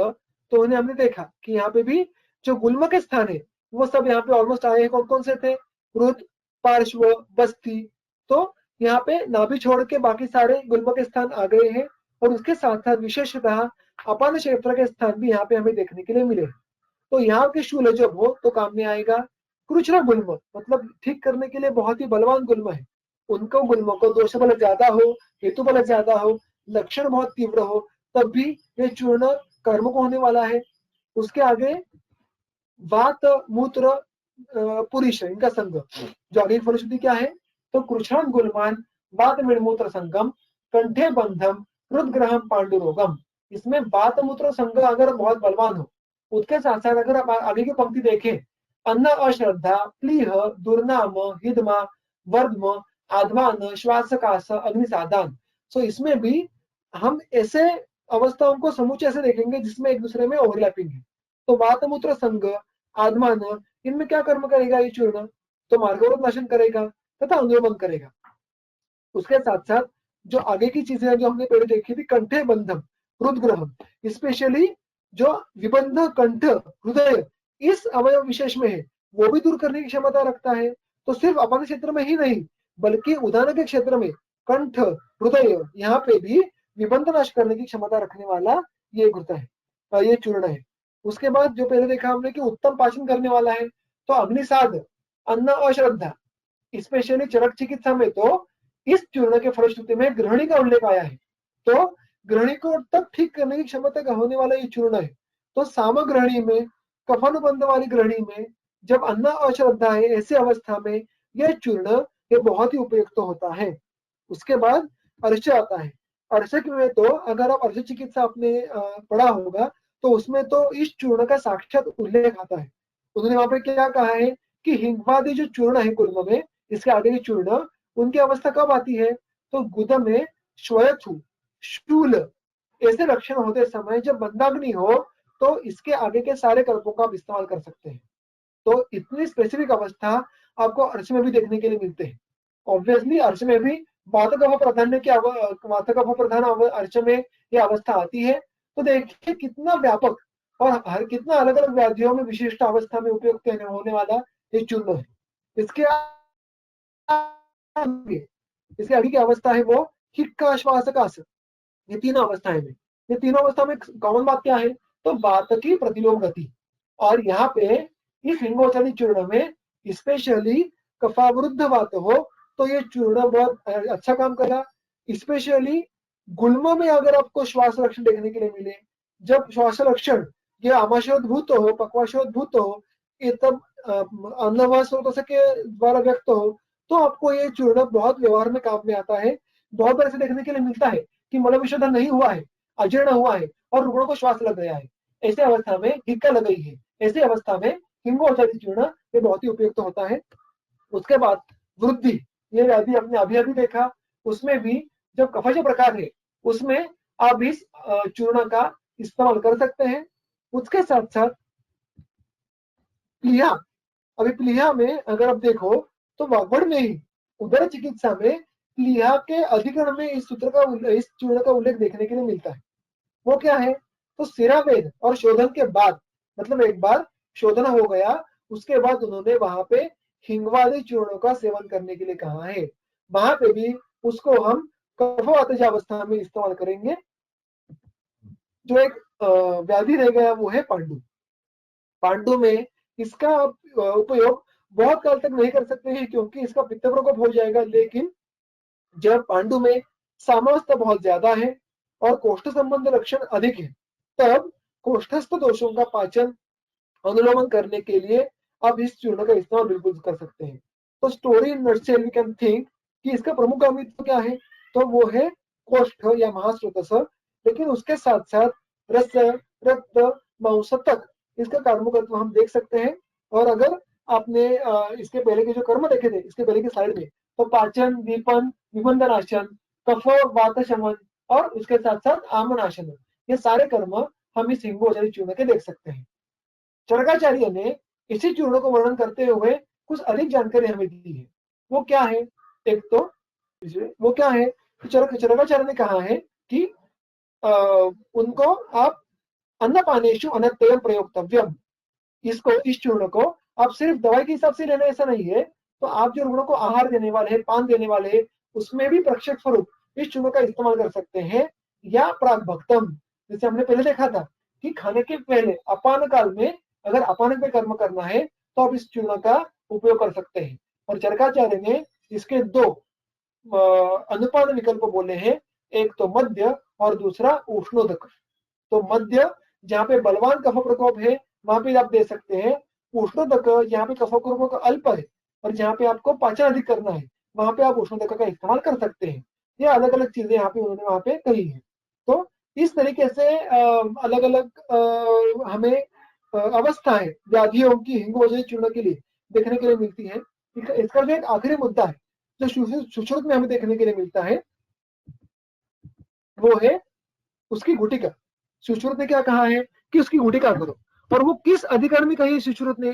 तो उन्हें हमने देखा कि यहाँ पे भी जो गुल्म के स्थान है वो सब यहाँ पे ऑलमोस्ट आए हैं। कौन कौन से थे? रुद्र, पार्श्व, बस्ती। तो यहाँ पे नाभि छोड़ के बाकी सारे गुल्म के स्थान आ गए हैं, और उसके साथ साथ विशेषतः अपान क्षेत्र के स्थान भी यहाँ पे हमें देखने के लिए मिले। तो यहाँ के शूल जब हो तो काम में आएगा। कृष्ण गुल्म मतलब ठीक करने के लिए बहुत ही बलवान गुल्म है। उनको गुल्म को दोष बल ज्यादा हो, हेतु बल ज्यादा हो, लक्षण बहुत तीव्र हो, तब भी ये चूर्ण कर्म को होने वाला है। उसके आगे वात, मूत्र, पुरुष इनका संग, जो आगे फलश्रुति क्या है? तो कृष्ण गुलमान वात मूत्र संगम कंठे बंधम रुद्रग्रहम पांडुरोगम। इसमें वात मूत्र संग अगर बहुत बलवान हो, उसके साथ साथ अगर आप आगे की पंक्ति देखें, अन्न अश्रद्धा, प्लीह, दुर्नाम, हिदमा, वर्धम, आध्मान, श्वासकाश, अग्निसादान। सो इसमें भी हम ऐसे अवस्थाओं को समूचे ऐसे देखेंगे जिसमें एक दूसरे में ओवरलैपिंग है। तो वात मूत्र संग, आत्मान, इनमें क्या कर्म करेगा ये चूर्ण? तो मार्गोरोध नाशन करेगा तथा अनुगमन करेगा। उसके साथ साथ जो आगे की चीजें जो हमने पहले देखी थी, कंठे बंधम, रुद्रग्रहम, स्पेशली जो विबंध कंठ हृदय इस अवयव विशेष में है वो भी दूर करने की क्षमता रखता है। तो सिर्फ अपान क्षेत्र में ही नहीं बल्कि उदान के क्षेत्र में कंठ, हृदय, यहाँ पे भी विबंध नाश करने की क्षमता रखने वाला ये घृत है, ये चूर्ण है। उसके बाद जो पहले देखा हमने कि उत्तम पाचन करने वाला है, तो अग्निसाद, अन्न अश्रद्धा, स्पेशली चरक चिकित्सा में तो इस चूर्ण के फलश्रुति में ग्रहणी का उल्लेख आया है। तो ग्रहणी को तब ठीक करने की क्षमता का होने वाला ये चूर्ण है। तो सामग्रहणी में, कफानुबंध वाली ग्रहणी में जब अन्न अश्रद्धा है ऐसी अवस्था में यह चूर्ण ये बहुत ही उपयुक्त होता है। उसके बाद अर्च आता है। अर्चक में तो अगर आप अर्च चिकित्सा आपने पढ़ा होगा तो उसमें तो इस चूर्ण का साक्षात उल्लेख आता है। उन्होंने वहां पे क्या कहा है कि हिंगवादी जो चूर्ण है गुल्म में, इसके आगे की चूर्ण, उनकी अवस्था कब आती है? तो गुद में श्वयथु, शूल ऐसे लक्षण होते समय जब मंदाग्नि हो तो इसके आगे के सारे कल्पों का आप इस्तेमाल कर सकते हैं। तो इतनी स्पेसिफिक अवस्था आपको अर्च में भी देखने के लिए मिलते हैं। ऑब्वियसली अर्च में भी वातकफ प्राधान्य की वातकफ प्रधान अर्च में यह अवस्था आती है। तो देखिए कितना व्यापक और हर कितना अलग अलग व्याधियों में विशिष्ट अवस्था में उपयुक्त होने वाला ये चूर्ण है। इसके आगे इसके आगे की अवस्था है वो हिक्का, श्वासकाश, ये तीनों अवस्थाएं में। ये तीनों अवस्था में कॉमन बात क्या है? तो वात की प्रतिलोम गति। और यहाँ पे इस हिंगोचरी चूर्ण में स्पेशली कफावृद्ध वात हो तो ये चूर्ण बहुत अच्छा काम करेगा। स्पेशली गुल्म में अगर आपको श्वास लक्षण देखने के लिए मिले, जब श्वास लक्षण ये आमाशयोद्भूत हो, पक्वाशयोद्भूत हो, ये तब अन्नवास स्रोत के द्वारा व्यक्त हो, तो आपको ये चूर्ण बहुत व्यवहार में काम में आता है। बहुत बार ऐसे देखने के लिए मिलता है कि मल विशोधन नहीं हुआ है, अजीर्ण हुआ है और रुग्ण को श्वास लग गया है, ऐसे अवस्था में हिक्का लग गई है, ऐसी अवस्था में हिंगोचरी चूर्ण ये बहुत ही उपयुक्त होता है। उसके बाद वृद्धि, ये व्याधि आपने अभी अभी देखा, उसमें भी जब कफज प्रकार है उसमें आप इस चूर्ण का इस्तेमाल कर सकते हैं। उसके साथ साथ प्लीहा, अभी प्लीहा में अगर आप देखो तो वाग्वड़ में ही उदर चिकित्सा में प्लीहा के अधिकरण में इस सूत्र का इस चूर्ण का उल्लेख देखने के लिए मिलता है। वो क्या है? तो सिरावेद और शोधन के बाद, मतलब एक बार शोधन हो गया उसके बाद उन्होंने वहां पे हिंगवादी चूर्णों का सेवन करने के लिए कहा है। वहां पे भी उसको हम कफवातज अवस्था में इस्तेमाल करेंगे। जो एक व्याधि रह गया वो है पांडु। पांडु में इसका उपयोग बहुत काल तक नहीं कर सकते हैं क्योंकि इसका पित्त प्रकोप हो जाएगा। लेकिन जब पांडु में सामवस्थ बहुत ज्यादा है और कोष्ठ संबंध लक्षण अधिक है, तब कोष्ठस्थ दोषों का पाचन अनुलोमन करने के लिए आप इस चूर्ण का इस्तेमाल बिल्कुल कर सकते हैं। तो story in nutshell we can think कि इसका प्रमुख अमित्व क्या है? तो वो है कोष्ठ या महास्रोतस, लेकिन उसके साथ साथ रस, रक्त, मांस तक इसका कार्मुकत्व हम देख सकते हैं। और अगर आपने इसके पहले के जो कर्म देखे थे, इसके पहले की स्लाइड में, तो पाचन, दीपन, निबंधनाशन, कफ वात शमन और उसके साथ साथ आमनाशन, ये सारे कर्म हम इस हिंगोचारी चूर्ण के देख सकते हैं। चरकाचार्य ने इसी चूर्ण को वर्णन करते हुए कुछ अधिक जानकारी हमें दी है। वो क्या है? एक तो वो क्या है, चरकाचार्य ने कहा है कि उनको आप अन्नपानेषु अनत्ययम प्रयोक्तव्यम, इसको, इस चूर्ण को आप सिर्फ दवाई के हिसाब से लेना ऐसा नहीं है, तो आप जो रुग्णों को आहार देने वाले हैं, पान देने वाले हैं, उसमें भी प्रक्षेप स्वरूप इस चूर्ण का इस्तेमाल कर सकते हैं। या प्राग भक्तम, जैसे हमने पहले देखा था कि खाने के पहले अपान काल में अगर अपान पे कर्म करना है तो आप इस चूर्ण का उपयोग कर सकते हैं। और चरकाचार्य ने इसके दो अनुपान विकल्प बोले हैं, एक तो मध्य और दूसरा उष्णोदक। तो मध्य जहाँ पे बलवान कफ प्रकोप है वहां पे आप दे सकते हैं, उष्णोदक जहाँ पे कफ प्रकोप अल्प है और जहाँ पे आपको पाचन अधिक करना है वहां पे आप उष्णोदक का इस्तेमाल कर सकते हैं। ये अलग अलग चीजें यहाँ पे उन्होंने वहां पे कही है। तो इस तरीके से अलग अलग हमें अवस्थाएं व्याधियों की हिंगोचारी चूर्ण के लिए देखने के लिए मिलती है। इसका जो एक आखिरी मुद्दा है जो सुश्रुत में हमें देखने के लिए मिलता है वो है उसकी गुटिका। सुश्रुत ने क्या कहा है कि उसकी गुटिका करो, और वो किस अधिकार में कही है सुश्रुत ने?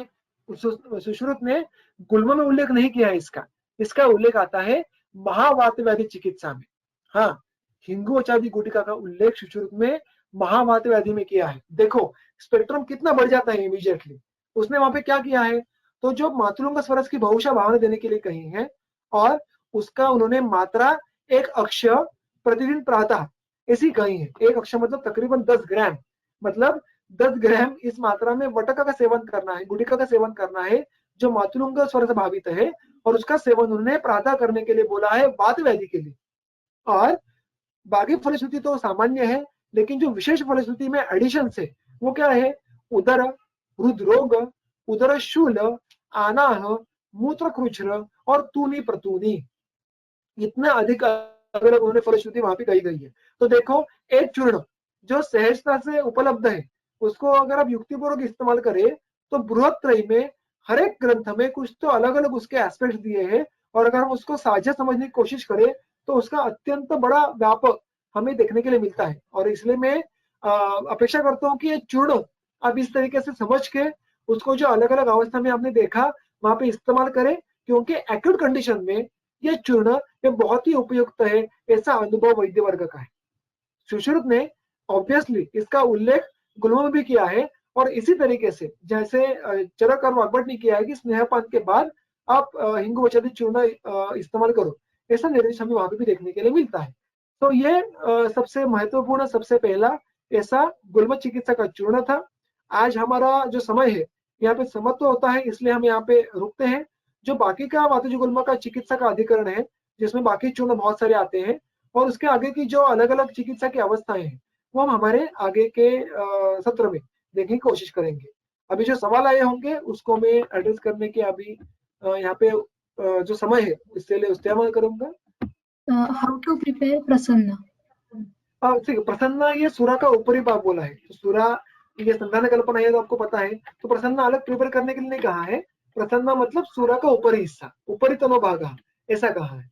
सुश्रुत ने गुल्म में उल्लेख नहीं किया है इसका। इसका उल्लेख आता है महावात व्याधि चिकित्सा में। हाँ, हिंगोचारी गुटिका का उल्लेख सुश्रुत में महावात व्याधि में किया है। देखो स्पेक्ट्रम कितना बढ़ जाता है इमीडिएटली। उसने वहां पे क्या किया है, तो जो मातृंग स्वरस की बहुशा भावना देने के लिए कही है और उसका उन्होंने मात्रा एक अक्ष प्रतिदिन प्रातः ऐसी कही है। एक अक्ष मतलब तकरीबन 10 ग्राम, मतलब 10 ग्राम इस मात्रा में वटका का सेवन करना है, गुटिका का सेवन करना है जो मातृंग स्वर से भावित है, और उसका सेवन उन्होंने प्रातः करने के लिए बोला है वात व्याधि के लिए। और बाकी फलश्रुति तो सामान्य है, लेकिन जो विशेष फलश्रुति में एडिशन है वो क्या है? उदर, हृदरोग, उदर शूल, आनाह, मूत्र कृच्छ्र और तूनी प्रतूनी, इतना अधिक अलग अलग उन्होंने फलश्रुति वहां पे कही गई है। तो देखो एक चूर्ण जो सहजता से उपलब्ध है उसको अगर आप युक्तिपूर्वक इस्तेमाल करें तो बृहत्त्रयी में हर एक ग्रंथ में कुछ तो अलग अलग उसके एस्पेक्ट दिए हैं, और अगर हम उसको साझा समझने की कोशिश करें तो उसका अत्यंत बड़ा व्यापक हमें देखने के लिए मिलता है। और इसलिए मैं अपेक्षा करता हूँ कि ये चूर्ण आप इस तरीके से समझ के उसको जो अलग अलग अवस्था में आपने देखा वहां पे इस्तेमाल करें, क्योंकि एक्यूट कंडीशन में ये चूर्ण ये बहुत ही उपयुक्त है, ऐसा अनुभव वैद्य वर्ग का है। सुश्रुत ने ऑब्वियसली इसका उल्लेख गुल्म में भी किया है, और इसी तरीके से जैसे चरक और वाग्भट ने किया है कि स्नेहपान के बाद आप हिंगोचारी चूर्ण इस्तेमाल करो, ऐसा निर्देश हमें वहां पे भी देखने के लिए मिलता है। तो ये सबसे महत्वपूर्ण, सबसे पहला ऐसा गुल्म चिकित्सा का चूर्ण था। आज हमारा जो समय है यहाँ पे समाप्त होता है, इसलिए हम यहाँ पे रुकते हैं। जो बाकी का वातज गुल्म का चिकित्सा का अधिकरण है जिसमें बाकी चूर्ण बहुत सारे आते हैं, और उसके आगे की जो अलग अलग चिकित्सा की अवस्थाएं हैं वो हम हमारे आगे के सत्र में देखने की कोशिश करेंगे। अभी जो सवाल आए होंगे उसको मैं एड्रेस करने के अभी यहाँ पे जो समय है इससे इस्तेमाल करूंगा। हाउ टू प्रिपेयर प्रसन्न? प्रसन्ना ये सुरा का ऊपरी भाग बोला है, तो सुरा ये संधान कल्पना है तो आपको पता है, तो प्रसन्ना अलग प्रिपेयर करने के लिए नहीं कहा है। प्रसन्ना मतलब सुरा का ऊपरी हिस्सा, ऊपरी तनो भाग ऐसा कहा है।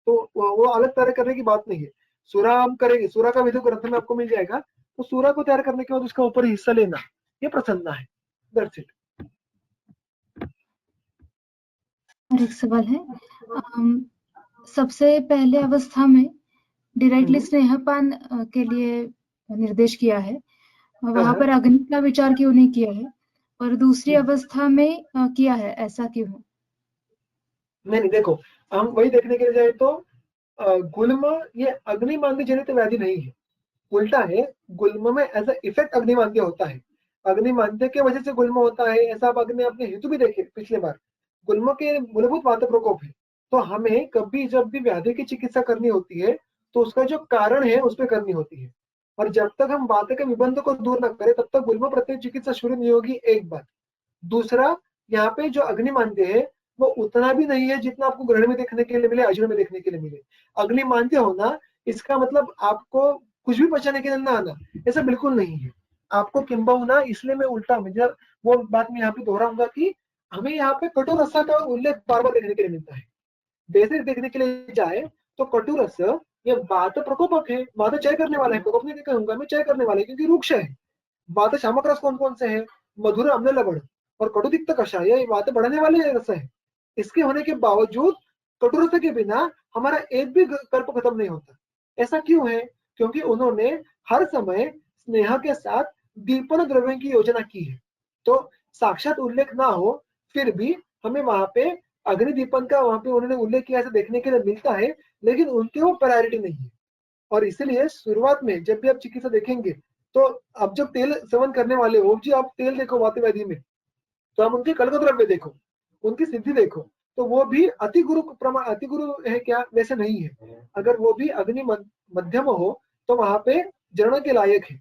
तो वो अलग तरह करने की बात नहीं है। सूरा हम करेंगे, सूरा का विधि ग्रंथ में आपको मिल जाएगा। तो सूरा को तैयार करने के बाद उसका ऊपर हिस्सा लेना, ये प्रसन्ना है। That's it. और एक सवाल है, सबसे पहले अवस्था में डायरेक्टली स्नेहपान के लिए निर्देश किया है, वहां पर अग्नि का विचार क्यों नहीं किया है, और दूसरी अवस्था में किया है, ऐसा क्यों है? नहीं, देखो हम वही देखने के लिए जाए तो गुल्म ये अग्निमांद्य जनित व्याधि नहीं है, उल्टा है। गुल्म में एज इफेक्ट अग्निमांद्य होता है, अग्निमांद्य के वजह से गुल्म होता है, ऐसा आप अग्नि अपने हेतु भी देखे पिछले बार। गुल्म के मूलभूत वात प्रकोप है, तो हमें कभी जब भी व्याधि की चिकित्सा करनी होती है तो उसका जो कारण है उस पर करनी होती है, और जब तक हम वात के विबंध को दूर न करें तब तक गुल्म प्रत्यय चिकित्सा शुरू नहीं होगी, एक बात। दूसरा, यहाँ पे जो अग्निमांद्य है वो उतना भी नहीं है जितना आपको ग्रहण में देखने के लिए मिले, अजूर में देखने के लिए मिले। अग्निमांद्य होना इसका मतलब आपको कुछ भी पचाने के लिए ना आना, ऐसा बिल्कुल नहीं है। आपको किंबहुना, इसलिए मैं उल्टा, मतलब वो बात मैं यहाँ पे दोहराऊंगा कि हमें यहाँ पे कटु रस का उल्लेख बार बार देखने के लिए मिलता है। बेसिक देखने के लिए जाए तो कटु रस ये वात प्रकोपक है, वात क्षय करने वाला है, प्रकोप नहीं कहूंगा मैं, क्षय करने वाला है क्योंकि रुक्ष है। वात शामक रस कौन कौन से है? मधुर, अम्ल, लवण और कटुतिक्त कषाय, ये वात बढ़ाने वाले रस है। इसके होने के बावजूद कटु रस के बिना हमारा एक भी कल्प खत्म नहीं होता। ऐसा क्यों है? क्योंकि उन्होंने हर समय स्नेह के साथ दीपन द्रव्य की योजना की है। तो साक्षात उल्लेख ना हो फिर भी हमें वहां पे अग्निदीपन का वहां पे उन्होंने उल्लेख किया ऐसे देखने के लिए मिलता है, लेकिन उनके वो प्रायोरिटी नहीं है। और इसलिए शुरुआत में जब भी आप चिकित्सा देखेंगे तो अब जब तेल सेवन करने वाले हो जी, आप तेल देखो वातव्याधि में, तो आप उनके कल्प द्रव्य देखो, उनकी सिद्धि देखो, तो वो भी अति गुरु है क्या? वैसे नहीं है। अगर वो भी अग्नि मध्यम हो तो वहां पे जरण के लायक है।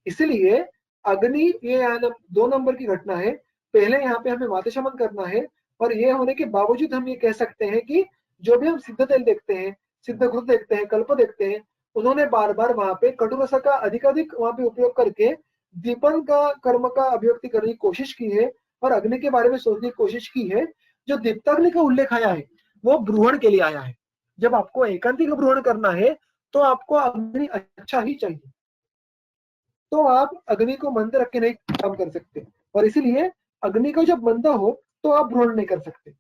इसलिए अग्नि ये 2 नंबर की घटना है। पहले यहाँ पे हमें वात शमन करना है, और ये होने के बावजूद हम ये कह सकते हैं कि जो भी हम सिद्ध तेल देखते हैं, सिद्ध घृत देखते हैं, कल्प देखते हैं, उन्होंने बार बार वहां पे कटु रस का अधिकाधिक वहां पे उपयोग करके दीपन का कर्म का अभिव्यक्ति करने की कोशिश की है और अग्नि के बारे में सोचने की कोशिश की है। जो दीप्ताग्नि का उल्लेख आया है वो ब्रूहण के लिए आया है। जब आपको एकांतिक ब्रूहण करना है तो आपको अग्नि अच्छा ही चाहिए, तो आप अग्नि को मंद रख के नहीं काम कर सकते, और इसीलिए अग्नि को जब मंद हो तो आप ब्रूहण नहीं कर सकते।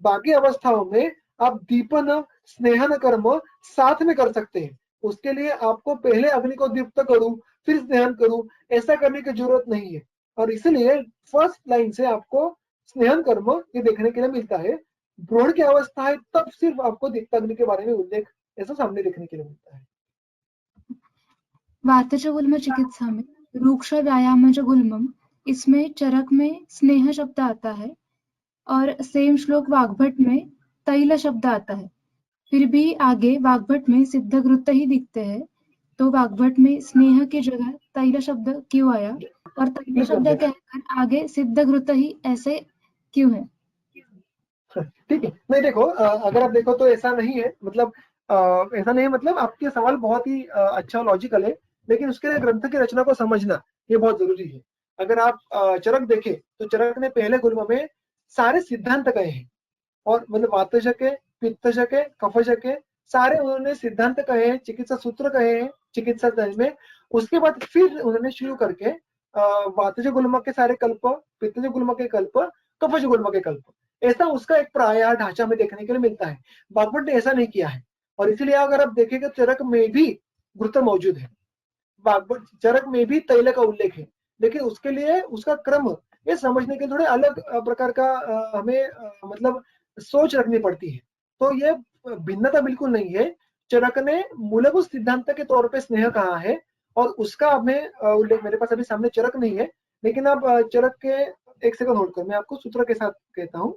बाकी अवस्थाओं में आप दीपन स्नेहन कर्म साथ में कर सकते हैं। उसके लिए आपको पहले अग्नि को दीप्त करूं फिर स्नेहन करूं, ऐसा करने की जरूरत नहीं है। और इसलिए फर्स्ट लाइन से आपको स्नेहन कर्म ये देखने के लिए मिलता है। ब्रूहण की अवस्था है तब सिर्फ आपको दीप्ताग्नि के बारे में उल्लेख ऐसा सामने देखने के लिए मिलता है। वातज गुल्म चिकित्सा में रूक्ष व्यायामज गुल्मम, इसमें चरक में स्नेह शब्द आता है और सेम श्लोक वाग्भट में तैल शब्द आता है। फिर भी आगे वाग्भट में सिद्ध घृत ही दिखते हैं, तो वाग्भट में स्नेह की जगह तैल शब्द क्यों आया और तैल शब्द कहकर आगे सिद्ध घृत ही ऐसे क्यों है? ठीक है, नहीं देखो, अगर आप देखो तो ऐसा नहीं है, मतलब ऐसा नहीं है, मतलब आपके सवाल बहुत ही अच्छा लॉजिकल है, लेकिन उसके लिए ग्रंथ की रचना को समझना ये बहुत जरूरी है। अगर आप चरक देखें तो चरक ने पहले गुल्म में सारे सिद्धांत कहे हैं, और मतलब वातजक है, पित्तजक है, कफजक है, सारे उन्होंने सिद्धांत कहे हैं, चिकित्सा सूत्र कहे हैं चिकित्सा में। उसके बाद फिर उन्होंने शुरू करके वातज गुल्म के सारे कल्प, पित्तज गुल्म के कल्प, कफज गुल्म के कल्प, ऐसा उसका एक प्राय ढांचा में देखने के लिए मिलता है। वाग्भट ने ऐसा नहीं किया है, और इसलिए अगर आप देखेंगे चरक में भी घृत मौजूद है, वाग्भट चरक में भी तैल का उल्लेख है, लेकिन उसके लिए उसका क्रम ये समझने के थोड़े अलग प्रकार का हमें मतलब सोच रखनी पड़ती है। तो ये भिन्नता बिल्कुल नहीं है। चरक ने मूलभूत सिद्धांत के तौर पे स्नेह कहा है, और उसका हमें उल्लेख, मेरे पास अभी सामने चरक नहीं है, लेकिन आप चरक के एक सेकंड होल्ड कर, मैं आपको सूत्र के साथ कहता हूँ।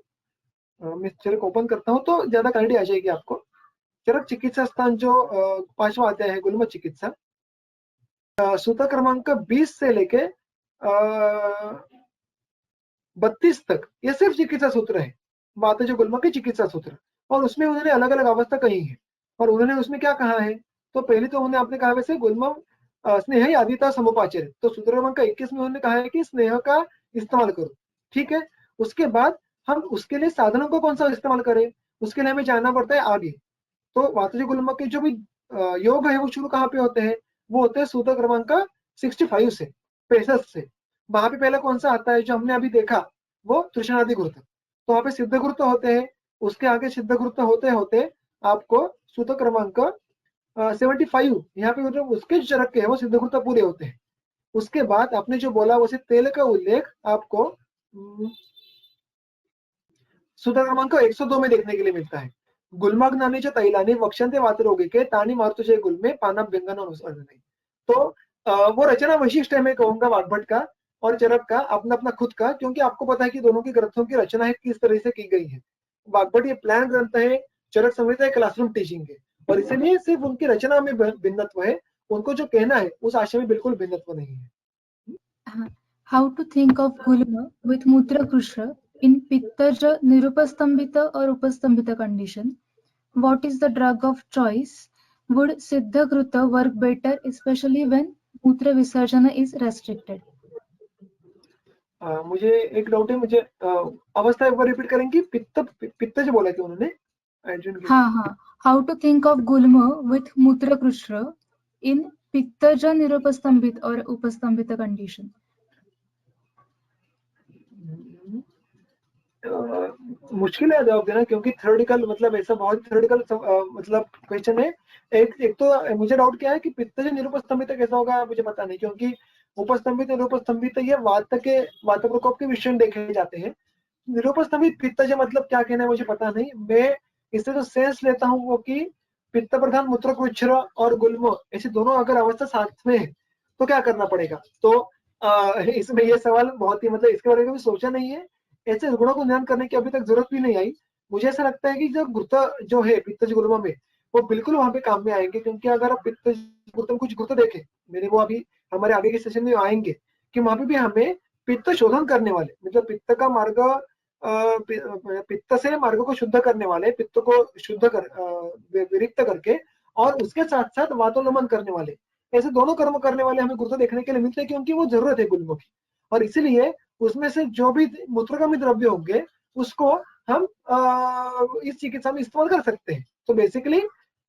मैं चरक ओपन करता हूँ तो ज्यादा क्लैरिटी आ जाएगी आपको। चरक चिकित्सा स्थान जो 5वां अध्याय है गुल्म चिकित्सा, सूत्र क्रमांक 20 से लेके 32 तक ये सिर्फ चिकित्सा सूत्र है, वातज गुल्म के चिकित्सा सूत्र, और उसमें उन्होंने अलग अलग अवस्था कही है। और उन्होंने उसमें क्या कहा है, तो पहले तो उन्होंने आपने कहा वैसे गुल्म स्नेह आदिता समुपाचर, तो सूत्र क्रमांक 21 में उन्होंने कहा है कि स्नेह का इस्तेमाल करो, ठीक है। उसके बाद हम उसके लिए साधनों को कौन सा इस्तेमाल करें, उसके लिए हमें जानना पड़ता है आगे। तो वातज गुल्म के जो भी योग है वो शुरू कहाँ पे होते हैं, वो होते हैं सूत्र क्रमांक 65 से 65 से। वहां पे पहले कौन सा आता है जो हमने अभी देखा, वो तृष्णादि गुरुत्व, तो वहां पे सिद्ध गुरुत्व होते हैं। उसके आगे सिद्ध गुरुत्व होते होते आपको सूत्र क्रमांक 75 यहाँ पे मतलब उसके जो चरक के है वो सिद्ध गुरुत्व पूरे होते हैं। उसके बाद आपने जो बोला वैसे तेल का उल्लेख आपको सूत्र क्रमांक 102 में देखने के लिए मिलता है। गुल्माग्नानीच्या तैलाने वक्षंते वातरोगिके तानी मारुतुजे गुल्मे पानाभ्यंगन अनुसरणे। तो वो रचना वैशिष्ट है, मैं कहूंगा वाग्भट का और चरक का अपना अपना खुद का, क्योंकि आपको पता है कि दोनों की ग्रंथों की रचना है किस तरह से की गई है। वाग्भट ये प्लान ग्रंथ है, चरक संहिता है क्लासरूम टीचिंग है, और इसलिए सिर्फ उनकी रचना में भिन्नत्व है, उनको जो कहना है उस आशय में बिल्कुल भिन्नत्व नहीं है। How to think of gulma with mutra krusha in pittaja nirupastambhita or upastambhita condition? What is the drug of choice? Would siddha kruta work better, especially when mutra visarjana is restricted? मुझे एक doubt है, मुझे अवस्था एक बार repeat करेंगी? पित्त जो बोला था उन्होंने, हाँ, हाउ टू थिंक ऑफ गुल्म विथ मूत्रकृष्ण इन पित्तज निरुपस्तंभित और उपस्तंभित कंडीशन। मुश्किल है जवाब देना, क्योंकि थ्योरेटिकल मतलब ऐसा बहुत थ्योरेटिकल मतलब क्वेश्चन है। एक तो मुझे डाउट क्या है कि पित्तज निरुपस्तंभित कैसा होगा, मुझे पता नहीं, क्योंकि उपस्तंभित निरुपस्तंभित ये वात प्रकोप के विषय देखे जाते हैं। निरुपस्तंभित पित्तज मतलब क्या कहना है मुझे पता नहीं। मैं इससे जो सेंस लेता हूँ वो कि पित्त प्रधान मूत्रकृच्छ और गुल्म ऐसे दोनों अगर अवस्था साथ में है तो क्या करना पड़ेगा। तो इसमें ये सवाल बहुत ही मतलब इसके बारे में सोचा नहीं है। ऐसे गुणों को ध्यान करने की अभी तक जरूरत भी नहीं आई। मुझे ऐसा लगता है कि जो गुर्त जो है पित्तज गुल्म में, वो बिल्कुल वहां पे काम में आएंगे, क्योंकि अगर आप पित्तज गुर्त में कुछ गुर्त देखें, मेरे वो अभी हमारे आगे के सेशन में आएंगे कि वहां पे भी हमें पित्त शोधन करने वाले, मतलब पित्त का मार्ग पित्त से मार्ग को शुद्ध करने वाले, पित्त को शुद्ध कर विरिक्त करके और उसके साथ साथ वातोन्नमन करने वाले, ऐसे दोनों कर्म करने वाले हमें गुरुत्व देखने के लिए मिलते हैं, क्योंकि वो जरूरत है गुल्मों की। और इसीलिए उसमें से जो भी मूत्रगामी द्रव्य होंगे उसको हम इस चिकित्सा में इस्तेमाल कर सकते हैं। तो बेसिकली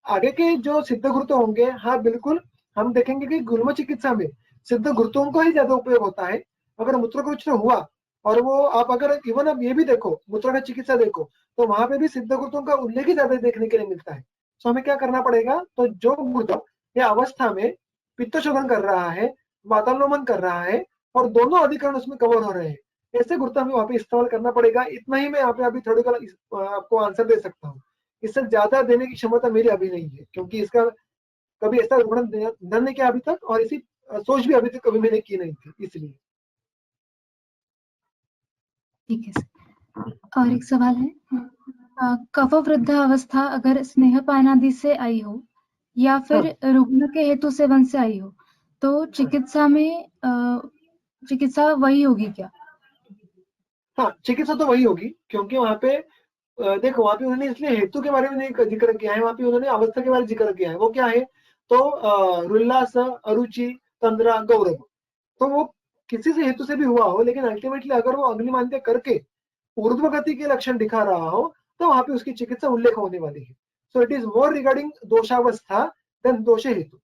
आगे के जो सिद्ध गुरुत्व होंगे, हाँ बिल्कुल हम देखेंगे कि गुल्म चिकित्सा में सिद्ध गुरुत्वों का ही ज्यादा उपयोग होता है। अगर मूत्रकृच्छ हुआ और वो आप अगर इवन आप ये भी देखो मूत्र का चिकित्सा देखो, तो वहां पे भी सिद्ध गुरुत्वों का उल्लेख ही ज्यादा देखने के लिए मिलता है। तो हमें क्या करना पड़ेगा, तो जो गुरुत्व या अवस्था में पित्त शोधन कर रहा है, वातानुमन कर रहा है और दोनों अधिकरण उसमें कवर हो रहे हैं, ऐसे गुरुत्व हमें वहां पे इस्तेमाल करना पड़ेगा। इतना ही मैं यहाँ पे अभी थोड़ा आपको आंसर दे सकता हूँ। इससे ज्यादा देने की क्षमता मेरी अभी नहीं है, क्योंकि इसका कभी ऐसा वर्णन नहीं किया अभी तक, और इसी सोच भी अभी तक कभी मैंने की नहीं थी, इसलिए। ठीक है सर। और एक सवाल है, कफ वृद्धा अवस्था अगर स्नेहपान आदि से आई हो या फिर रुग्ण के हेतु सेवन से आई हो, तो चिकित्सा में चिकित्सा वही होगी क्या? हाँ, चिकित्सा तो वही होगी, क्योंकि वहां पे देखो वहां पे उन्होंने इसलिए हेतु के बारे में नहीं जिक्र किया है, वहां पे उन्होंने अवस्था के बारे में जिक्र किया है। वो क्या है, तो रुल्लास, अरुचि, तंद्रा, गौरव। तो वो किसी से हेतु से भी हुआ हो, लेकिन अल्टीमेटली अगर वो अग्निमान्य करके ऊर्ध्व गति के लक्षण दिखा रहा हो, तो वहां पे उसकी चिकित्सा उल्लेख होने वाली है। So it is more regarding दोषावस्था देन दोष हेतु।